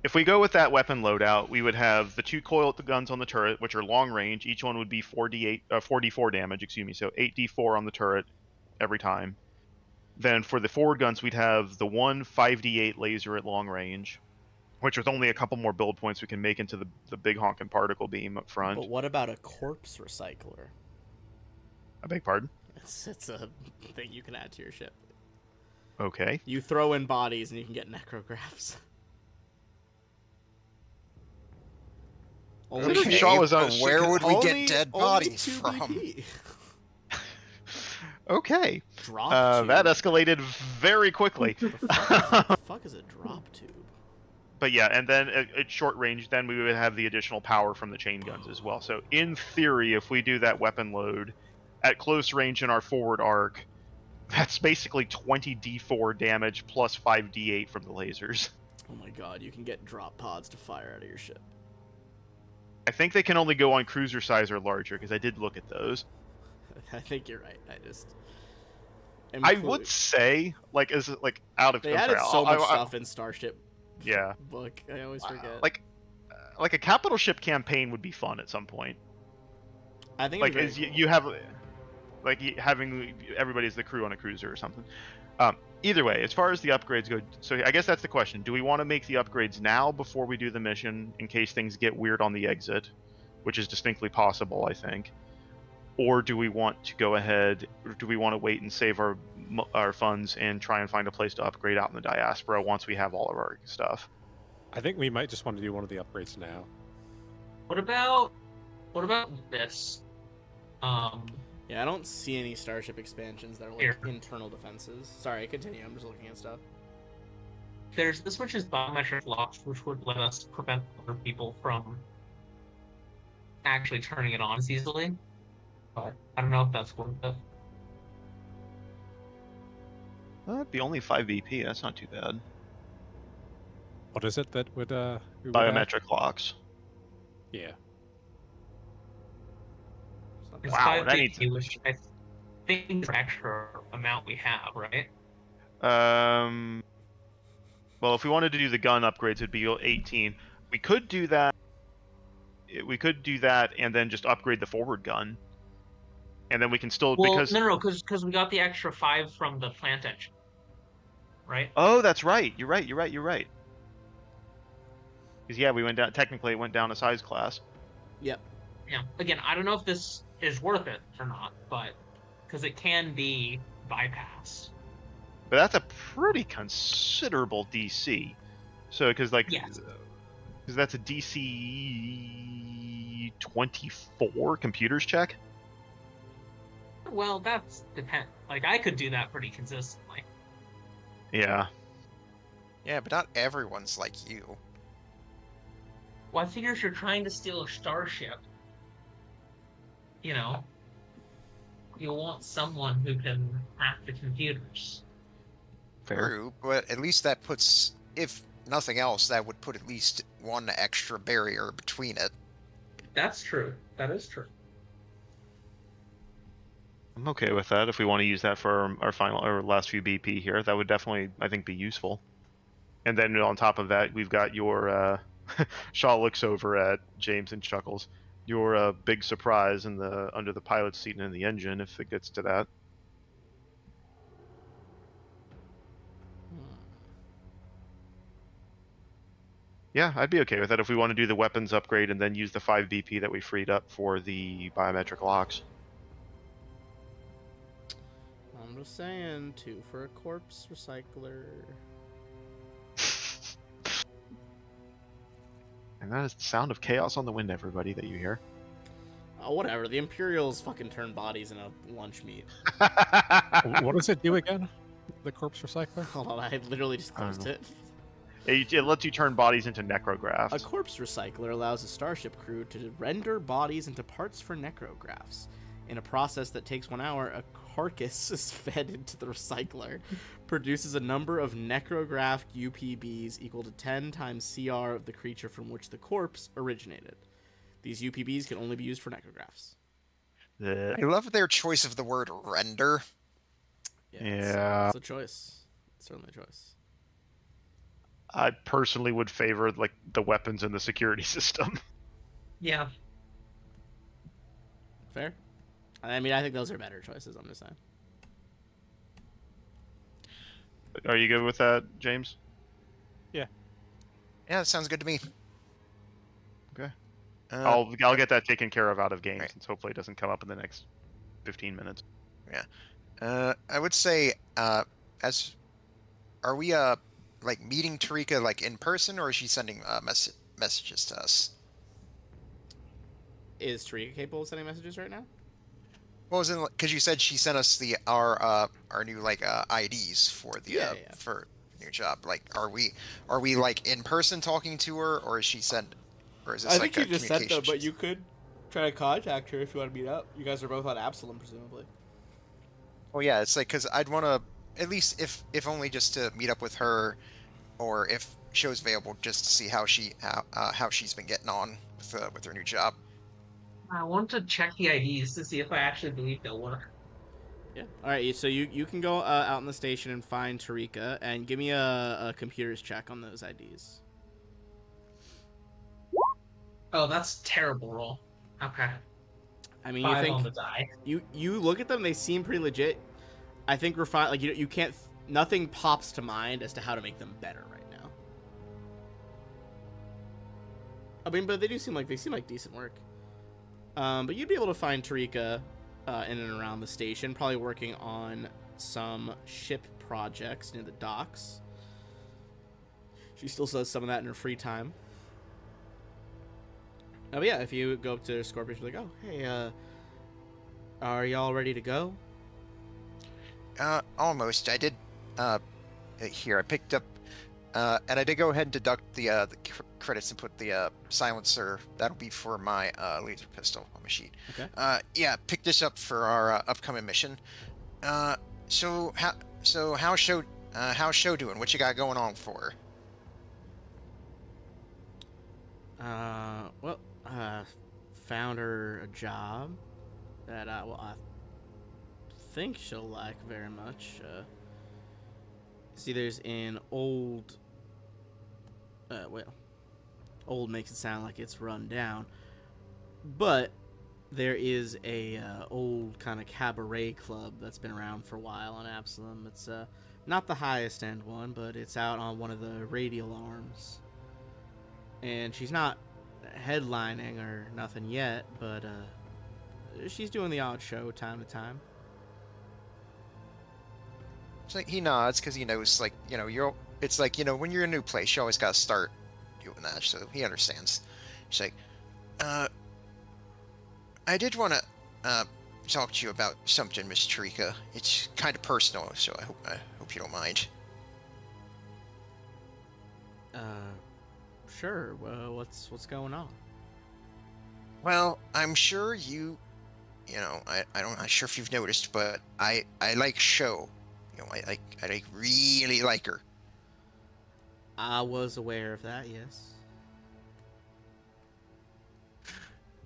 A: if we go with that weapon loadout, we would have the 2 coil guns on the turret, which are long range. Each one would be 4d4 damage, excuse me, so 8d4 on the turret every time. Then for the forward guns, we'd have the 1 5d8 laser at long range, which with only a couple more build points we can make into the big honkin' particle beam up front.
B: But what about a corpse recycler?
A: I beg pardon?
B: It's a thing you can add to your ship.
A: Okay.
B: You throw in bodies and you can get necrographs.
A: Okay. Shaw was on.
D: Where would we
B: Only-
D: get dead
B: only
D: bodies
B: 2
D: from?
B: BP.
A: Okay.
B: Drop tube.
A: That escalated very quickly.
B: The fuck is a drop tube?
A: But yeah, and then at short range, then we would have the additional power from the chain guns as well. So in theory, if we do that weapon load at close range in our forward arc, that's basically 20d4 damage plus 5d8 from the lasers.
B: Oh my god, you can get drop pods to fire out of your ship.
A: I think they can only go on cruiser size or larger, because I did look at those.
B: I think you're right.
A: I would say, like, as like out of
B: they added so much stuff in Starship.
A: Yeah.
B: Book. I always forget.
A: Like a capital ship campaign would be fun at some point.
B: I think
A: Like
B: it's
A: as
B: very cool.
A: you have, like having everybody as the crew on a cruiser or something. Either way, as far as the upgrades go, so I guess that's the question: do we want to make the upgrades now before we do the mission, in case things get weird on the exit, which is distinctly possible, I think, or do we want to go ahead, or do we want to wait and save our funds and try and find a place to upgrade out in the diaspora once we have all of our stuff?
C: I think we might just want to do one of the upgrades now.
E: What about this?
B: Yeah, I don't see any Starship expansions that are like
E: Here.
B: internal defenses. Sorry, continue. I'm just looking at stuff.
E: There's this, which is biometric locks, which would let us prevent other people from actually turning it on as easily. But I don't know if that's worth it.
A: That'd be only 5 BP. That's not too bad.
C: What is it that would we would add?
A: Biometric locks.
C: Yeah.
E: It's
A: Wow,
E: 5
A: that
E: BP,
A: needs-
E: which I think is the extra amount we have, right?
A: Well, if we wanted to do the gun upgrades, it'd be 18. We could do that. We could do that and then just upgrade the forward gun, and then we can still
E: Well,
A: because.
E: no, because we got the extra 5 from the plant engine, right?
A: Oh, that's right. You're right. Because yeah, we went down. Technically, it went down a size class.
B: Yep.
E: Yeah. Again, I don't know if this is worth it or not, but because it can be bypassed.
A: But that's a pretty considerable DC. So, because like,
E: Yes.
A: because that's a DC 24 computers check.
E: Well, that's depend. Like I could do that pretty consistently.
A: Yeah.
D: Yeah, but not everyone's like you.
E: Well, I figure if you're trying to steal a starship, you know, you'll want someone who can hack the computers.
A: Fair.
D: True, but at least that puts, if nothing else, that would put at least one extra barrier between it.
E: That's true. That is true.
A: I'm okay with that. If we want to use that for our last few BP here, that would definitely, I think, be useful. And then on top of that, we've got your Shaw looks over at James and chuckles. Your big surprise in the under the pilot's seat and in the engine, if it gets to that. Yeah, I'd be okay with that if we want to do the weapons upgrade and then use the 5 BP that we freed up for the biometric locks.
B: I'm just saying, 2 for a corpse recycler.
A: And that is the sound of chaos on the wind, everybody, that you hear.
B: Oh, whatever. The Imperials fucking turn bodies into lunch meat.
C: What does it do again? The corpse recycler?
B: Hold on, I literally just closed it.
A: It lets you turn bodies into necrographs.
B: A corpse recycler allows a starship crew to render bodies into parts for necrographs. In a process that takes 1 hour, a carcass is fed into the recycler, produces a number of necrographed UPBs equal to 10 times CR of the creature from which the corpse originated. These UPBs can only be used for necrographs.
D: I love their choice of the word render.
A: Yeah.
B: It's a choice. It's certainly a choice.
A: I personally would favor like the weapons in the security system.
E: Yeah.
B: Fair. I mean, I think those are better choices. I'm just saying.
A: Are you good with that, James?
D: Yeah, that sounds good to me.
A: Okay. I'll get that taken care of out of game,
D: right.
A: since hopefully it doesn't come up in the next 15 minutes.
D: Yeah. I would say, are we like meeting Tarika like in person, or is she sending messages to us?
B: Is Tarika capable of sending messages right now?
D: What was it? Because you said she sent us our new like IDs for the for new job. Like, are we like in person talking to her, or is she sent? Or is this
B: I
D: like
B: think you just sent them,
D: communication
B: but you could try to contact her if you want to meet up. You guys are both on Absalom, presumably.
D: Well, yeah, it's like, because I'd want to, at least if only just to meet up with her, or if show's available, just to see how she's been getting on with her new job.
E: I want to check the IDs to see if I actually believe they'll work.
B: Yeah. All right. So you can go out in the station and find Tarika, and give me a computer's check on those IDs.
E: Oh, that's terrible roll. Okay.
B: I mean,
E: 5
B: you
E: on the
B: think
E: die.
B: you look at them, they seem pretty legit. I think refine like you can't nothing pops to mind as to how to make them better right now. I mean, but they seem like decent work. But you'd be able to find Tarika in and around the station, probably working on some ship projects near the docks. She still does some of that in her free time. Oh yeah, if you go up to Scorpius, be like, oh hey, are y'all ready to go?
D: Almost. I did. Here, I picked up, and I did go ahead and deduct the credits and put the silencer. That'll be for my laser pistol on my sheet.
B: Okay.
D: Yeah, picked this up for our upcoming mission. So how's show doing? What you got going on for
B: her? Well, found her a job that I think she'll like very much. See, there's an old. Old makes it sound like it's run down, but there is a old kind of cabaret club that's been around for a while on Absalom. It's not the highest end one, but it's out on one of the radial arms. And she's not headlining or nothing yet, but she's doing the odd show time to time.
D: It's like he nods because he knows, like, it's like, when you're in a new place, you always gotta start doing that, so he understands. He's like, I did want to talk to you about something, Miss Tarika. It's kind of personal, so I hope you don't mind.
B: Sure. Well, what's going on?
D: Well, I'm sure I'm not sure if you've noticed, but I like Sho. I really like her.
B: I was aware of that, yes.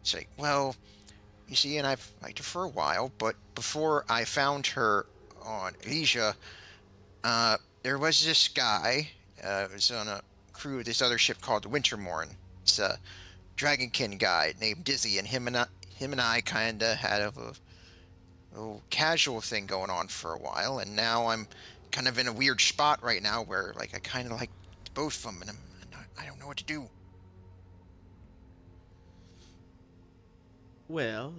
D: It's like, well, you see, and I've liked her for a while, but before I found her on Asia, there was this guy, was on a crew of this other ship called the Wintermorn. It's a Dragonkin guy named Dizzy, and him and I kinda had a casual thing going on for a while, and now I'm kind of in a weird spot right now where, like, I kind of like both of them, and I don't know what to do.
B: Well,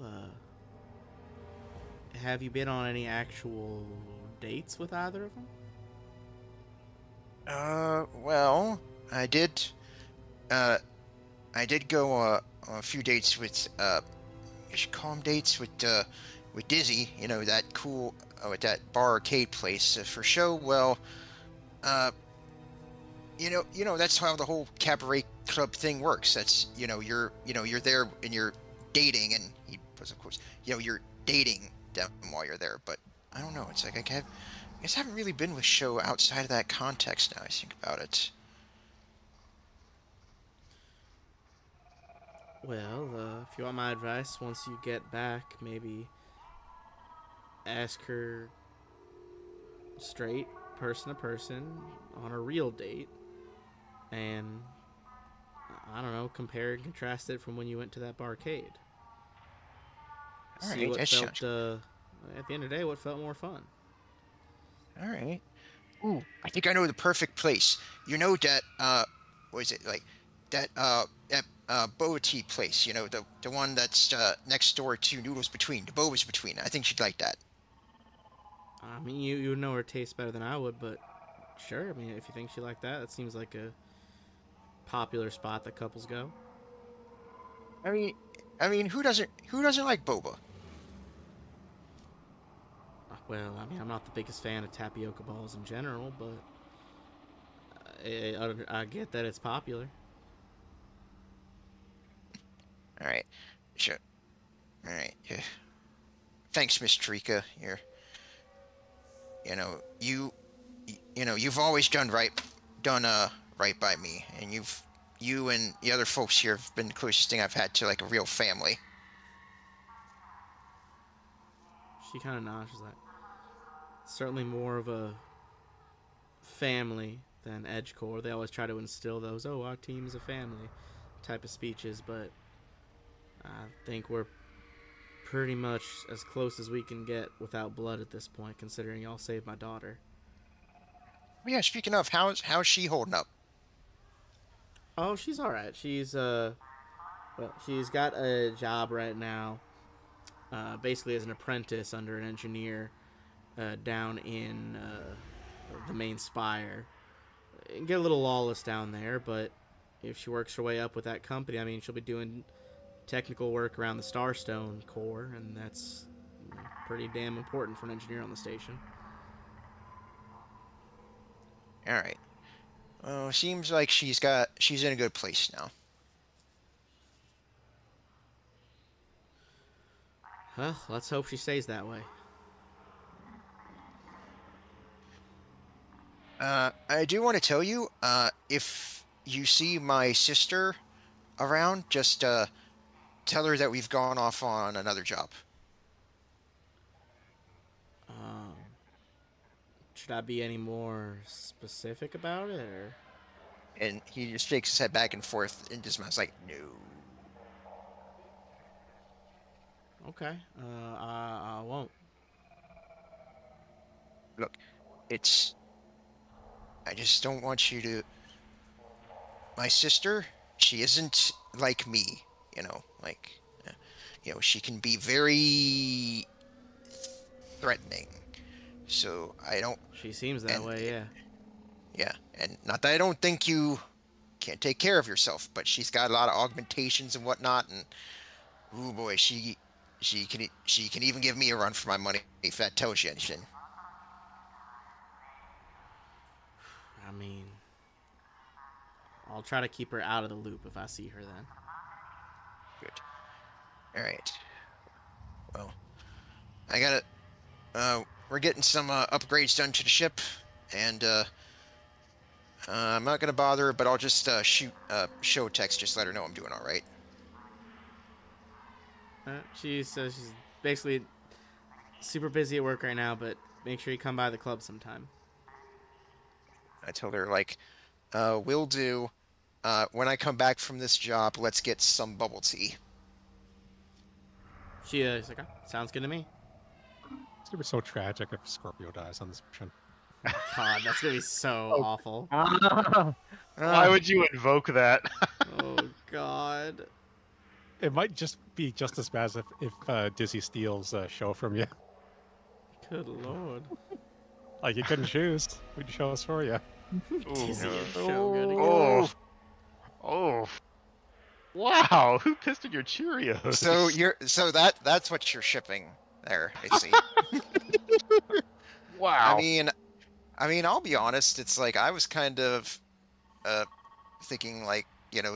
B: have you been on any actual dates with either of them?
D: Well, I did go on a few dates with should call them dates with Dizzy. You know, that cool at that bar arcade place for show. Well, you know that's how the whole cabaret club thing works. That's you're there and you're dating, and he was of course you're dating them while you're there. But I don't know. It's like I guess I haven't really been with show outside of that context. Now I think about it.
B: Well, if you want my advice, once you get back, maybe ask her straight, person to person, on a real date, and I don't know, compare and contrast it from when you went to that barcade. See what felt, at the end of the day, what felt more fun.
D: All right. Ooh, I think I know the perfect place. You know that what is it like? That boba tea place. You know the one that's next door to Noodles Between. The Boba's Between. I think she'd like that.
B: I mean, you would know her taste better than I would, but sure. I mean, if you think she liked that, that seems like a popular spot that couples go.
D: I mean, who doesn't like boba?
B: Well, I mean, I'm not the biggest fan of tapioca balls in general, but I get that it's popular.
D: All right, sure. All right, yeah. Thanks, Miss Trika. You've always done right by me, and you and the other folks here have been the closest thing I've had to like a real family.
B: She kind of nods. She's like, certainly more of a family than EdgeCore. They always try to instill those, our team is a family type of speeches, but I think we're pretty much as close as we can get without blood at this point, considering y'all saved my daughter.
D: Yeah, speaking of, how's she holding up?
B: Oh, she's all right. She's she's got a job right now, basically as an apprentice under an engineer down in the main spire. Get a little lawless down there, but if she works her way up with that company, I mean, she'll be doing technical work around the Starstone core, and that's pretty damn important for an engineer on the station.
D: All right. Well, seems like she's in a good place now.
B: Well, let's hope she stays that way.
D: I do want to tell you, if you see my sister around, just tell her that we've gone off on another job.
B: Should I be any more specific about it, or?
D: And he just shakes his head back and forth and just smiles like, no.
B: Okay, I won't.
D: Look, I just don't want you to... My sister, she isn't like me, she can be very threatening. So I don't...
B: She seems that way, yeah.
D: Yeah, and not that I don't think you can't take care of yourself, but she's got a lot of augmentations and whatnot, and ooh boy, she can even give me a run for my money if that tells you anything.
B: I mean, I'll try to keep her out of the loop if I see her then.
D: Good. All right. Well, I gotta. We're getting some upgrades done to the ship, and I'm not gonna bother her, but I'll just shoot show text, just let her know I'm doing all right.
B: She says she's basically super busy at work right now, but make sure you come by the club sometime.
D: I told her, will do. When I come back from this job, let's get some bubble tea.
B: She's like, sounds good to me.
C: It's gonna be so tragic if Scorpio dies on this mission.
B: God, that's gonna be so awful.
A: Why would you invoke that?
B: Oh, God.
C: It might just be just as bad as if Dizzy steals a show from you.
B: Good Lord.
C: Like, you couldn't choose. We'd show us for you.
B: Dizzy and Shogun again.
A: Oh. Wow, who pissed in your Cheerios?
D: So that's what you're shipping there, I see.
A: Wow.
D: I mean, I'll be honest, it's like I was kind of thinking like,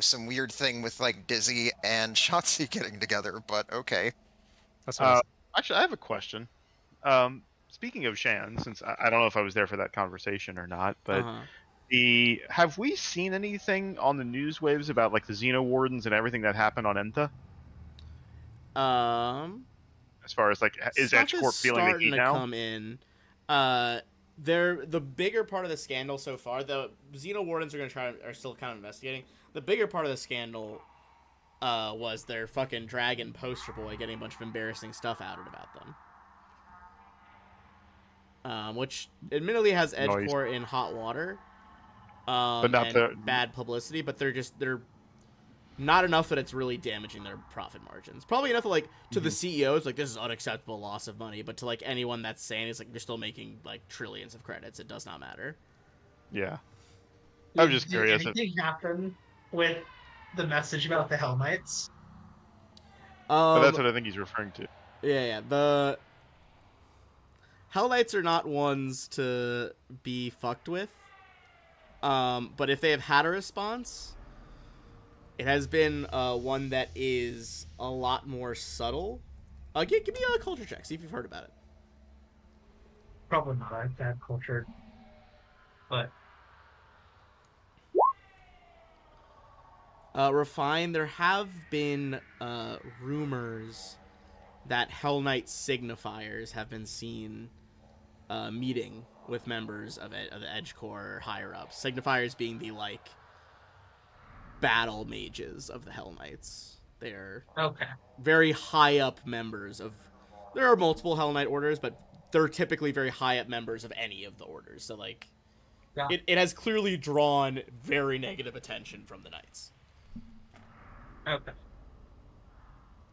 D: some weird thing with like Dizzy and Shotzi getting together, but okay.
C: That's what I was-
A: Actually, I have a question. Speaking of Shan, since I don't know if I was there for that conversation or not, but have we seen anything on the news waves about like the Xeno Wardens and everything that happened on Enta? As far as like, is
B: Stuff
A: Edge Corp feeling the
B: starting
A: heat
B: to
A: now?
B: come in. The bigger part of the scandal so far, the Xeno Wardens are still kind of investigating. The bigger part of the scandal was their fucking dragon poster boy getting a bunch of embarrassing stuff outed about them. Which admittedly has Edge Corp in hot water.
A: But not the
B: bad publicity, but they're not enough that it's really damaging their profit margins. Probably enough that, like, to the CEOs, like, this is unacceptable loss of money, but to, like, anyone that's saying it's like they're still making, like, trillions of credits, it does not matter.
A: Yeah. I'm just curious.
E: Did anything happen with the message about the Hell Knights?
A: But that's what I think he's referring to.
B: Yeah. The Hell Knights are not ones to be fucked with. But if they have had a response, it has been one that is a lot more subtle. Give me a culture check. See if you've heard about it.
E: Probably not. I'm bad cultured. But
B: Refine, there have been rumors that Hell Knight signifiers have been seen meeting with members of the Edge Corps higher ups. Signifiers being the, like, battle mages of the Hell Knights. They're very high up members of... There are multiple Hell Knight orders, but they're typically very high up members of any of the orders. So, like, it has clearly drawn very negative attention from the Knights.
E: Okay.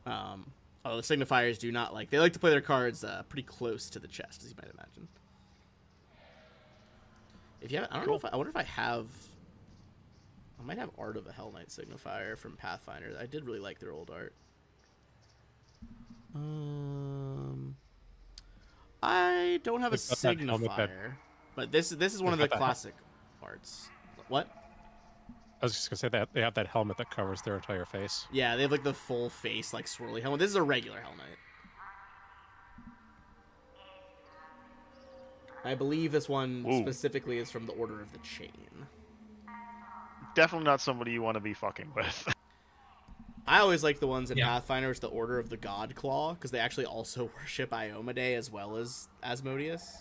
B: Although the signifiers do not like... They like to play their cards pretty close to the chest, as you might imagine. If you haven't... I don't know if... I wonder if I have... I might have art of a Hell Knight signifier from Pathfinder. I did really like their old art. I don't have a signifier, but this is one of the classic arts. What?
C: I was just gonna say that they have that helmet that covers their entire face.
B: Yeah, they have like the full face, like swirly helmet. This is a regular Hell Knight. I believe this one specifically is from the Order of the Chain.
A: Definitely not somebody you want to be fucking with.
B: I always like the ones in Pathfinder. It's the Order of the God Claw, because they actually also worship Iomedae as well as Asmodeus.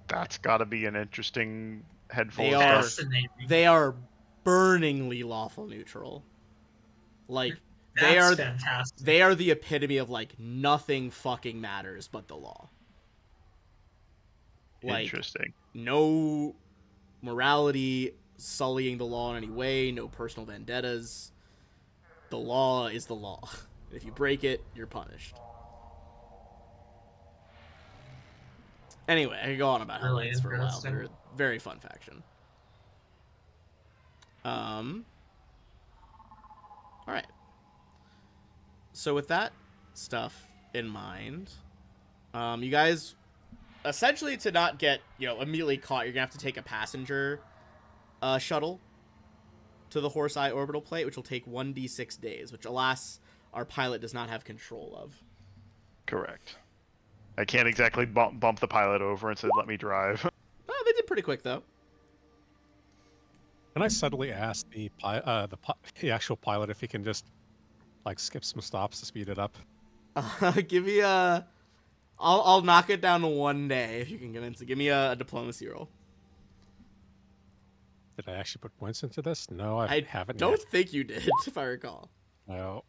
A: That's got to be an interesting head full
B: of
A: stuff.
B: They are burningly lawful neutral. Like,
E: fantastic.
B: They are the epitome of, like, nothing fucking matters but the law. Like,
A: interesting.
B: No morality sullying the law in any way, no personal vendettas. The law is the law. If you break it, you're punished. Anyway, I could go on about Hell Knights for a while. They're a very fun faction. Alright. So with that stuff in mind, you guys, essentially to not get, immediately caught, you're going to have to take a passenger shuttle to the Horse Eye orbital plate, which will take 1d6 days, which, alas, our pilot does not have control of.
A: Correct. I can't exactly bump the pilot over and say, let me drive.
B: Oh, they did pretty quick, though.
C: Can I subtly ask the actual pilot if he can just, like, skip some stops to speed it up?
B: Give me a... I'll knock it down to 1 day, if you can convince it. Give me a diplomacy roll.
C: Did I actually put points into this? No, I haven't.
B: Don't think you did, if I recall.
C: No.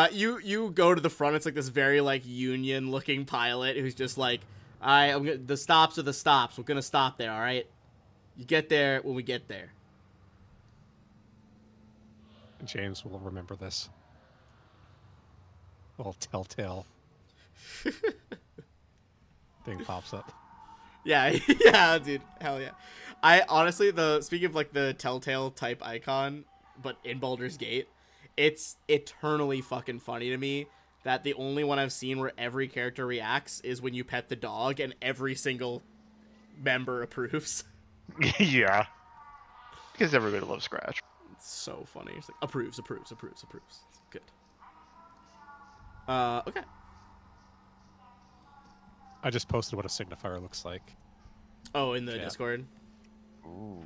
B: You go to the front. It's like this very, like, Union-looking pilot who's just like, all right, the stops are the stops. We're gonna stop there, all right? You get there when we get there.
C: James will remember this. A little telltale thing pops up.
B: Yeah, yeah, dude. Hell yeah. I honestly, speaking of, like, the telltale type icon, but in Baldur's Gate. It's eternally fucking funny to me that the only one I've seen where every character reacts is when you pet the dog and every single member approves.
A: Yeah. Because everybody loves Scratch.
B: It's so funny. It's like approves. It's good. Okay.
C: I just posted what a signifier looks like.
B: Oh, in the Discord?
D: Ooh.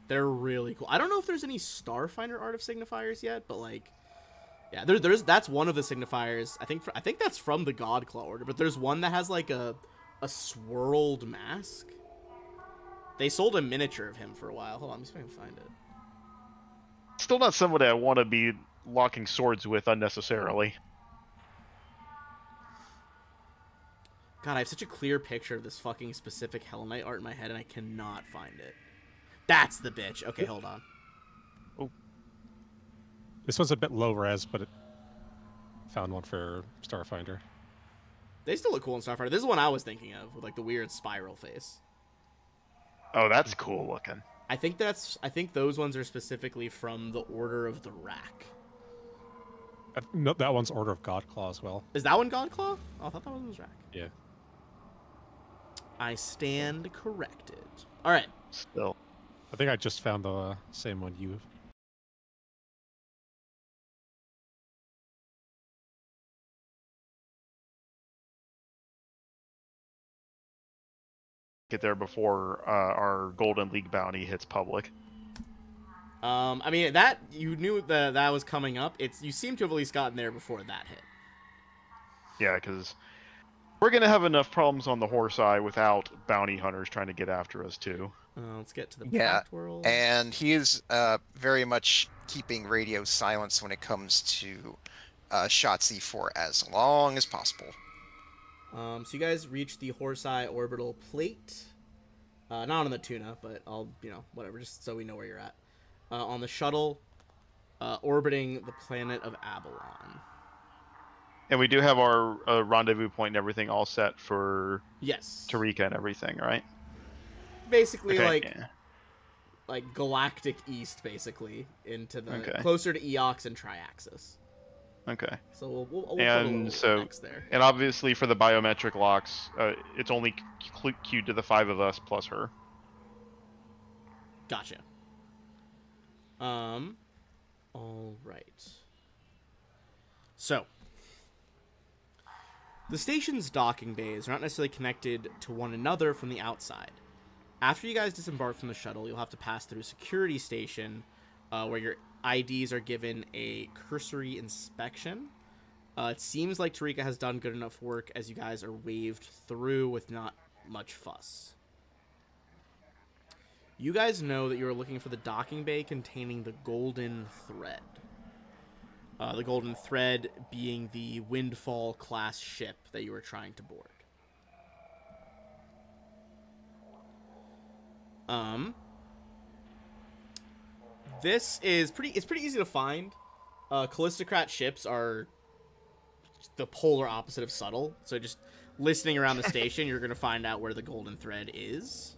B: They're really cool. I don't know if there's any Starfinder art of signifiers yet, but like, yeah, that's one of the signifiers. I think that's from the Godclaw order, but there's one that has like a swirled mask. They sold a miniature of him for a while. Hold on, let me see if I can find it.
A: Still not somebody I want to be locking swords with unnecessarily.
B: God, I have such a clear picture of this fucking specific Hell Knight art in my head, and I cannot find it. That's the bitch. Okay, hold on.
A: Oh.
C: This one's a bit low res, but it found one for Starfinder.
B: They still look cool in Starfinder. This is one I was thinking of, with like the weird spiral face.
A: Oh, that's cool looking.
B: I think those ones are specifically from the Order of the Rack.
C: No, that one's Order of Godclaw as well.
B: Is that one Godclaw? Oh, I thought that one was Rack.
C: Yeah.
B: I stand corrected. All right.
A: Still.
C: I think I just found the same one you...
A: Get there before our Golden League bounty hits public.
B: I mean, that you knew that was coming up. You seem to have at least gotten there before that hit.
A: Yeah, because we're gonna have enough problems on the horse eye without bounty hunters trying to get after us too.
B: Let's get to the
D: Yeah,
B: world.
D: and he is very much keeping radio silence when it comes to SHOTC for as long as possible.
B: So you guys reach the Horse-Eye orbital plate. Not on the Tuna, but whatever, just so we know where you're at. On the shuttle, orbiting the planet of Avalon.
A: And we do have our rendezvous point and everything all set for
B: Yes.
A: Tarika and everything, right?
B: Basically,
A: Okay,
B: like galactic east, basically, into the
A: Okay.
B: closer to Eox and Triaxis.
A: Okay.
B: So we'll put
A: And
B: a little
A: so-
B: X there.
A: And obviously for the biometric locks, it's only queued to the 5 of us plus her.
B: Gotcha. All right. So, the station's docking bays are not necessarily connected to one another from the outside. After you guys disembark from the shuttle, you'll have to pass through a security station where your IDs are given a cursory inspection. It seems like Tarika has done good enough work as you guys are waved through with not much fuss. You guys know that you are looking for the docking bay containing the Golden Thread. The Golden Thread being the Windfall class ship that you are trying to board. This is pretty easy to find. Callistocrat ships are the polar opposite of subtle, so just listening around the station, you're going to find out where the Golden Thread is.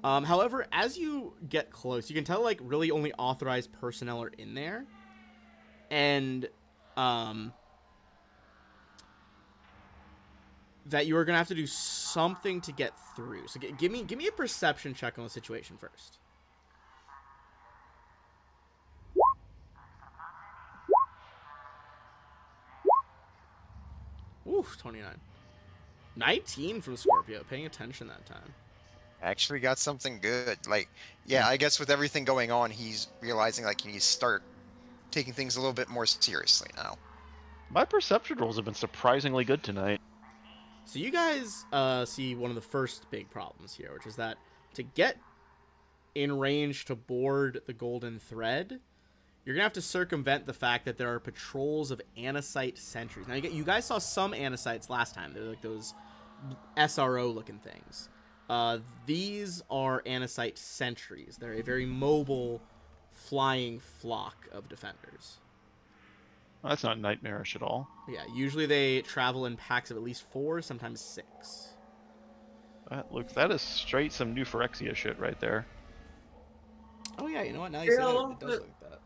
B: However, as you get close, you can tell, like, really only authorized personnel are in there. And, that you are going to have to do something to get through. So give me a perception check on the situation first. Ooh, 29. 19 from Scorpio, paying attention that time.
D: Actually got something good. Like, yeah, I guess with everything going on, he's realizing like he needs to start taking things a little bit more seriously now.
A: My perception rolls have been surprisingly good tonight.
B: So you guys see one of the first big problems here, which is that to get in range to board the Golden Thread, you're going to have to circumvent the fact that there are patrols of Anacite sentries. Now, you guys saw some Anacites last time. They're like those SRO-looking things. These are Anacite sentries. They're a very mobile, flying flock of defenders.
A: Well, that's not nightmarish at all.
B: Yeah, usually they travel in packs of at least 4, sometimes 6.
A: That is straight some new Phyrexia shit right there.
B: Oh yeah, you know what? Now you say that, it does look like that.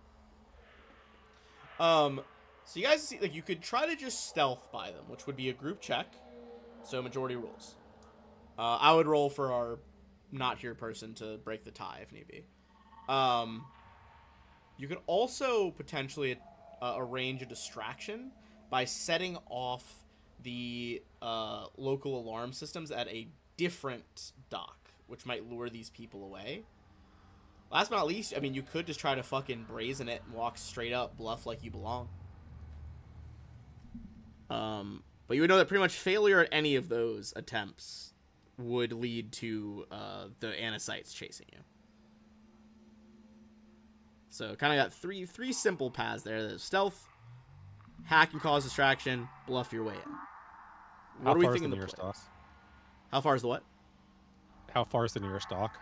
B: So you guys see, like, you could try to just stealth by them, which would be a group check. So majority rules. I would roll for our not here person to break the tie if need be. You could also potentially arrange a distraction by setting off the local alarm systems at a different dock, which might lure these people away. Last but not least, I mean, you could just try to fucking brazen it and walk straight up, bluff like you belong. But you would know that pretty much failure at any of those attempts would lead to the Anacytes chasing you. So kind of got three simple paths there. There's stealth, hack and cause distraction, bluff your way in. What are we thinking the nearest dock? How far is the what?
C: How far is the nearest dock?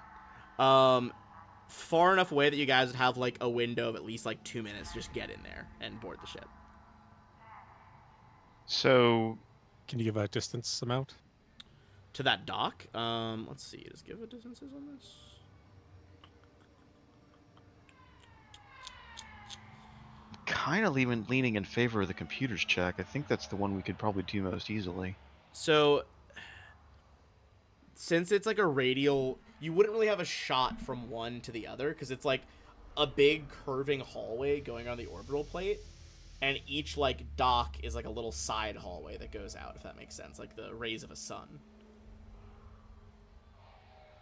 B: Far enough away that you guys would have like a window of at least like 2 minutes. Just get in there and board the ship.
A: So,
C: can you give a distance amount
B: to that dock? Let's see. Just give a distances on this.
A: Kind of leaning in favor of the computers check. I think that's the one we could probably do most easily.
B: So, since it's like a radial, you wouldn't really have a shot from one to the other because it's like a big curving hallway going on the orbital plate, and each like dock is like a little side hallway that goes out, if that makes sense, like the rays of a sun.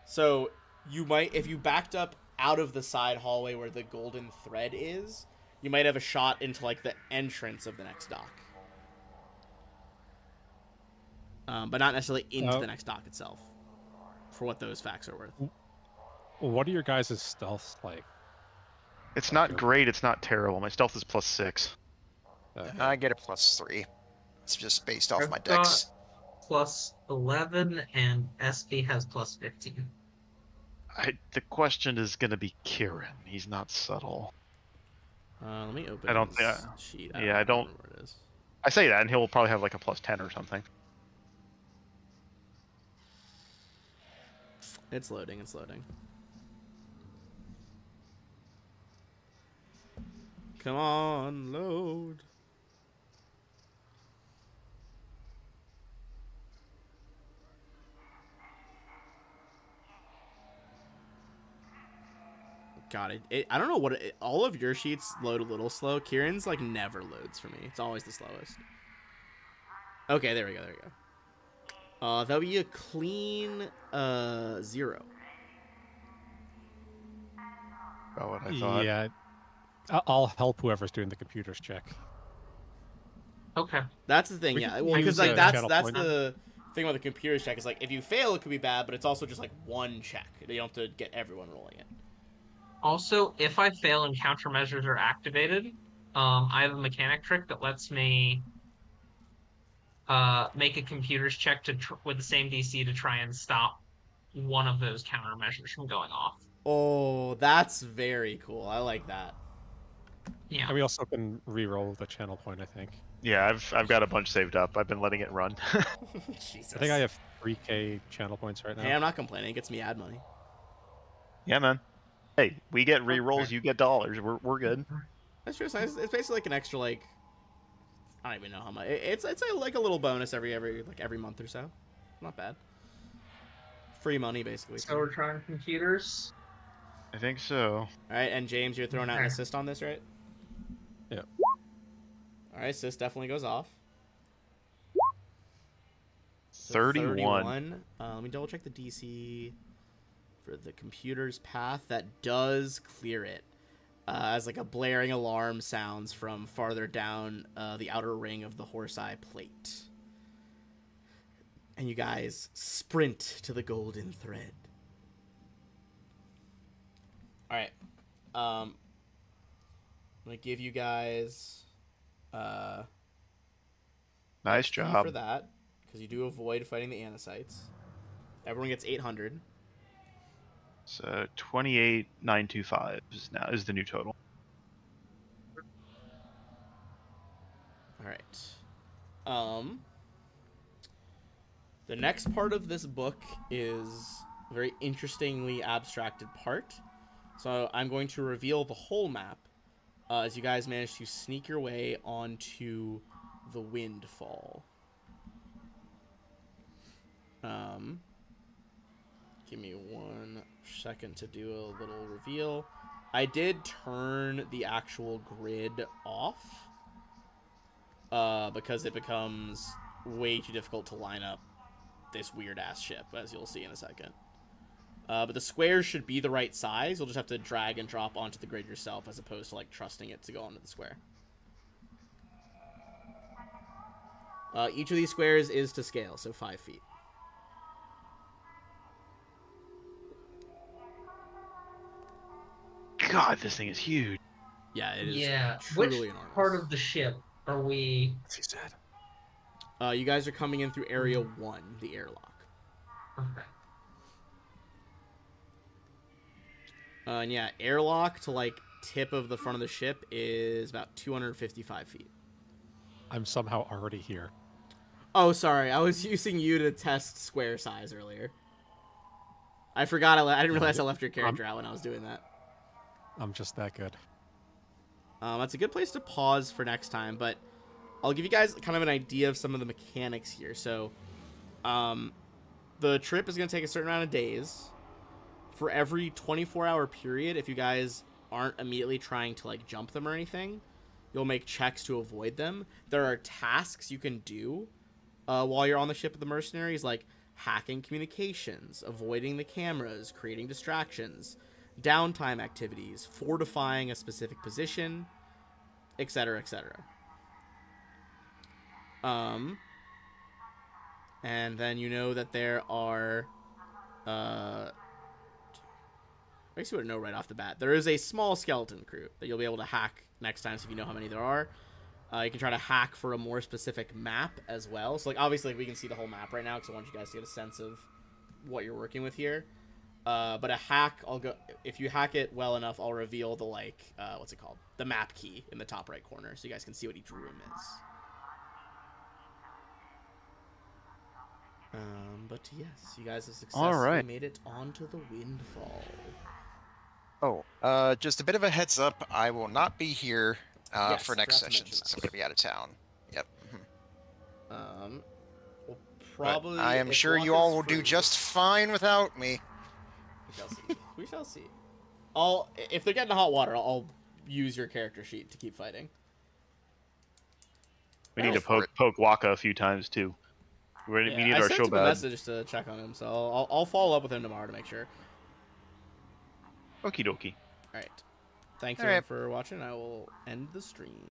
B: So you might, if you backed up out of the side hallway where the golden thread is, you might have a shot into like the entrance of the next dock. But not necessarily into the next dock itself, for what those facts are worth.
C: What are your guys' stealth like?
A: It's not great, it's not terrible. My stealth is +6.
D: I get a +3. It's just based off my dex.
E: +11, and SP has +15.
A: The question is going to be Kieran. He's not subtle.
B: Let me open.
A: I don't think.
B: Sheet.
A: I don't. Where it is. I say that, and he'll probably have like a +10 or something.
B: It's loading. It's loading. Come on, load. God, I don't know what all of your sheets load a little slow. Kieran's like never loads for me. It's always the slowest. Okay, there we go. There we go. That'll be a clean 0.
A: About what I thought.
C: Yeah, I'll help whoever's doing the computers check.
E: Okay.
B: That's the thing, yeah. Well, because like that's the thing about the computers check is like if you fail, it could be bad, but it's also just like one check. You don't have to get everyone rolling it.
E: Also, if I fail and countermeasures are activated, I have a mechanic trick that lets me make a computer's check with the same DC to try and stop one of those countermeasures from going off.
B: Oh, that's very cool. I like that.
E: Yeah.
C: And we also can re-roll the channel point, I think.
A: Yeah, I've got a bunch saved up. I've been letting it run.
B: Jesus.
C: I think I have 3k channel points right now.
B: Hey, I'm not complaining. It gets me ad money.
A: Yeah, man. Hey, we get re-rolls, you get dollars. We're good.
B: That's true. It's basically like an extra like I don't even know how much. It's like a little bonus every month or so. Not bad. Free money basically.
E: So we're trying computers.
A: I think so.
B: All right, and James, you're throwing out an assist on this, right?
C: Yeah.
B: All right, assist definitely goes off.
A: 31.
B: Let me double check the DC for the computer's path. That does clear it. As like a blaring alarm sounds from farther down the outer ring of the Horse-Eye plate. And you guys sprint to the golden thread. Alright. I'm going to give you guys...
A: nice job.
B: For that, because you do avoid fighting the Anacytes. Everyone gets 800.
A: So 28,925 is the new total.
B: All right. The next part of this book is a very interestingly abstracted part. So I'm going to reveal the whole map as you guys manage to sneak your way onto the Windfall. Give me 1 second to do a little reveal. I did turn the actual grid off because it becomes way too difficult to line up this weird-ass ship, as you'll see in a second. But the squares should be the right size. You'll just have to drag and drop onto the grid yourself as opposed to, like, trusting it to go onto the square. Each of these squares is to scale, so 5 feet.
A: God, this thing is huge.
B: Yeah, it is
E: Which
B: truly enormous.
E: part of the ship are we?
C: She said.
B: You guys are coming in through Area 1, the airlock.
E: Okay.
B: And yeah, airlock to, like, tip of the front of the ship is about 255 feet.
C: I'm somehow already here.
B: Oh, sorry. I was using you to test square size earlier. I forgot. I didn't realize I left your character out when I was doing that.
C: I'm just that good.
B: That's a good place to pause for next time, but I'll give you guys kind of an idea of some of the mechanics here. So, the trip is going to take a certain amount of days. For every 24-hour period, if you guys aren't immediately trying to, like, jump them or anything, you'll make checks to avoid them. There are tasks you can do while you're on the ship of the mercenaries, like hacking communications, avoiding the cameras, creating distractions, downtime activities, fortifying a specific position, etc., etc. And then you know that there are, I guess you would know right off the bat. There is a small skeleton crew that you'll be able to hack next time, so if you know how many there are. You can try to hack for a more specific map as well. So, like, obviously we can see the whole map right now because I want you guys to get a sense of what you're working with here. But a hack, if you hack it well enough, I'll reveal the, like, what's it called? The map key in the top right corner, so you guys can see what each room is. But yes, you guys have successfully made it onto the Windfall.
D: Oh, just a bit of a heads up. I will not be here
B: Yes,
D: for next
B: forgot to
D: session
B: mention
D: since
B: that.
D: I'm going to be out of town. Yep.
B: We'll probably.
D: But I am
B: if
D: sure
B: luck
D: you all
B: is
D: will do
B: free-
D: just fine without me.
B: We shall see. We shall see. If they're getting hot water, I'll use your character sheet to keep fighting.
A: We need to
D: for
A: poke Waka a few times too. We need
B: I
A: our
B: sent
A: show
B: him a
A: bad.
B: message to check on him, so I'll follow up with him tomorrow to make sure.
A: Okie dokie.
B: All right. Thanks
D: All
B: everyone
D: right.
B: for watching. I will end the stream.